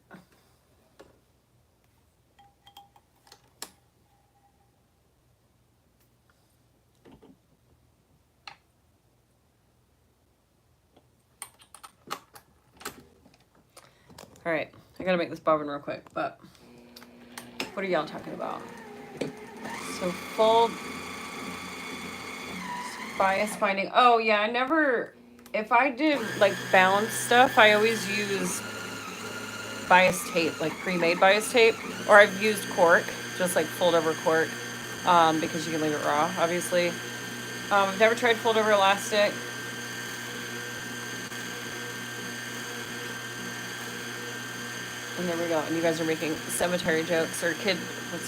All right, I gotta make this bobbin real quick, but what are y'all talking about? So fold bias binding. Oh yeah, I never, if I did like balance stuff, I always use bias tape, like pre-made bias tape, or I've used cork, just like fold over cork, because you can leave it raw, obviously. I've never tried fold over elastic. And there we go. And you guys are making cemetery jokes or kid.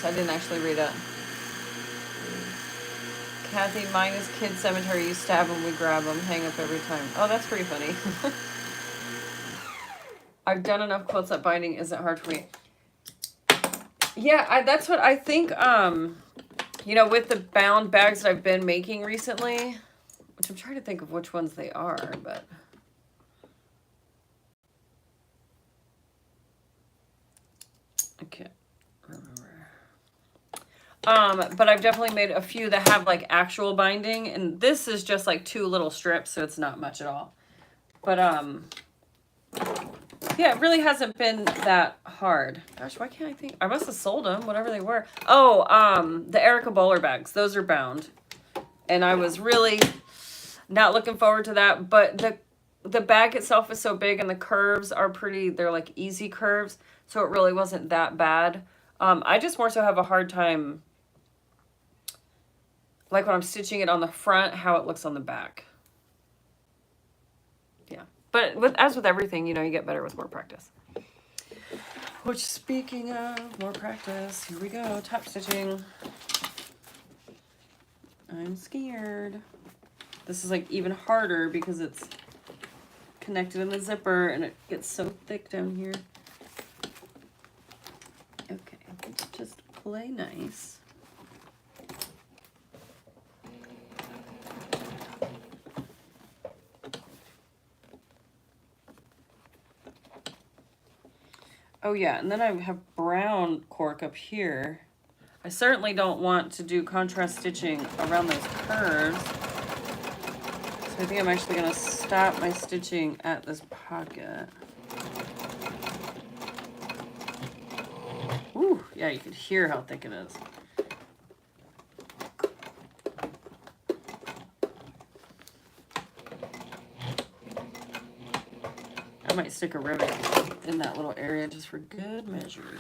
I didn't actually read it. Kathy, mine is Kid Cemetery. You stab them, we grab them, hang up every time. Oh, that's pretty funny. I've done enough quilts that binding isn't hard for me. Yeah, that's what I think, you know, with the bound bags that I've been making recently, which I'm trying to think of which ones they are, but... I can't remember. But I've definitely made a few that have like actual binding, and this is just like 2 little strips, so it's not much at all. But yeah, it really hasn't been that hard. Gosh, why can't I think? I must have sold them, whatever they were. Oh, the Erica Bowler bags. Those are bound. And I was really not looking forward to that. But the bag itself is so big and the curves are pretty, they're like easy curves. So it really wasn't that bad. I just more so have a hard time, like when I'm stitching it on the front, how it looks on the back. Yeah. But as with everything, you know, you get better with more practice. Which, speaking of more practice, here we go, top stitching. I'm scared. This is like even harder because it's connected in the zipper and it gets so thick down here. Okay, just play nice. Oh yeah, and then I have brown cork up here. I certainly don't want to do contrast stitching around those curves. So I think I'm actually going to stop my stitching at this pocket. Ooh, yeah, you can hear how thick it is. I might stick a rivet in that little area just for good measure.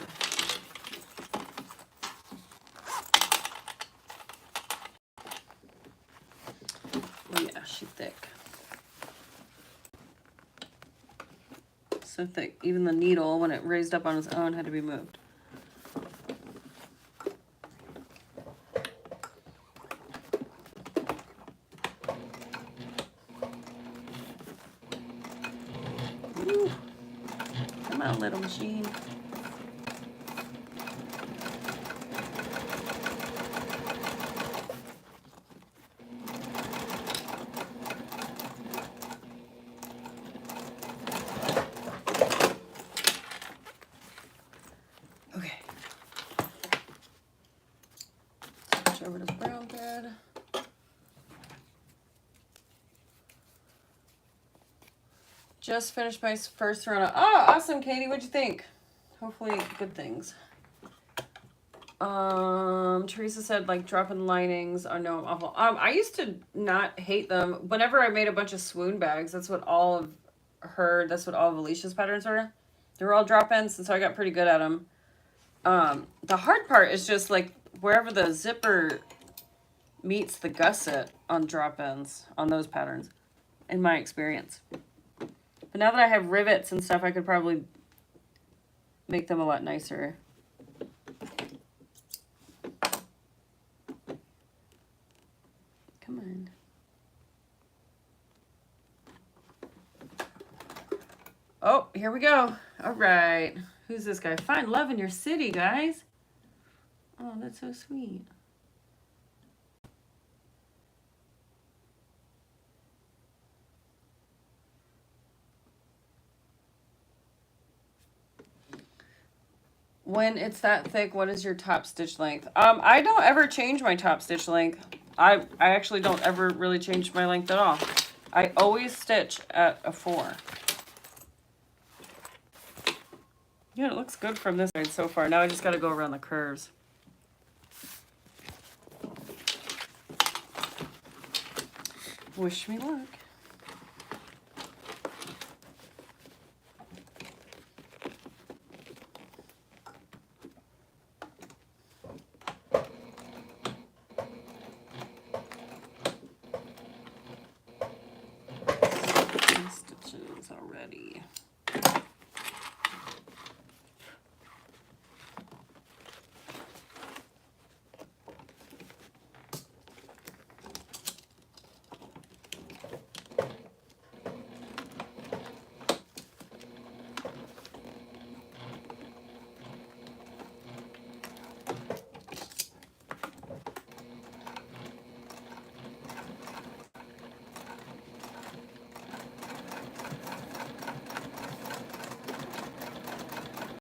Yeah, she's thick. So thick. Even the needle, when it raised up on its own, had to be moved. Ooh. Come on, little machine. Over to brown thread. Just finished my first run. Oh, awesome, Katie. What'd you think? Hopefully good things. Teresa said like dropping linings. Oh no, I'm awful. I used to not hate them. Whenever I made a bunch of swoon bags, that's what all of Alicia's patterns were. They were all drop-ins, and so I got pretty good at them. The hard part is just like wherever the zipper meets the gusset on drop-ins on those patterns, in my experience. But now that I have rivets and stuff, I could probably make them a lot nicer. Come on. Oh, here we go. All right. Who's this guy? Find love in your city, guys. Oh, that's so sweet. When it's that thick, what is your top stitch length? I don't ever change my top stitch length. I actually don't ever really change my length at all. I always stitch at a 4. Yeah, it looks good from this side so far. Now I just got to go around the curves. Wish me luck.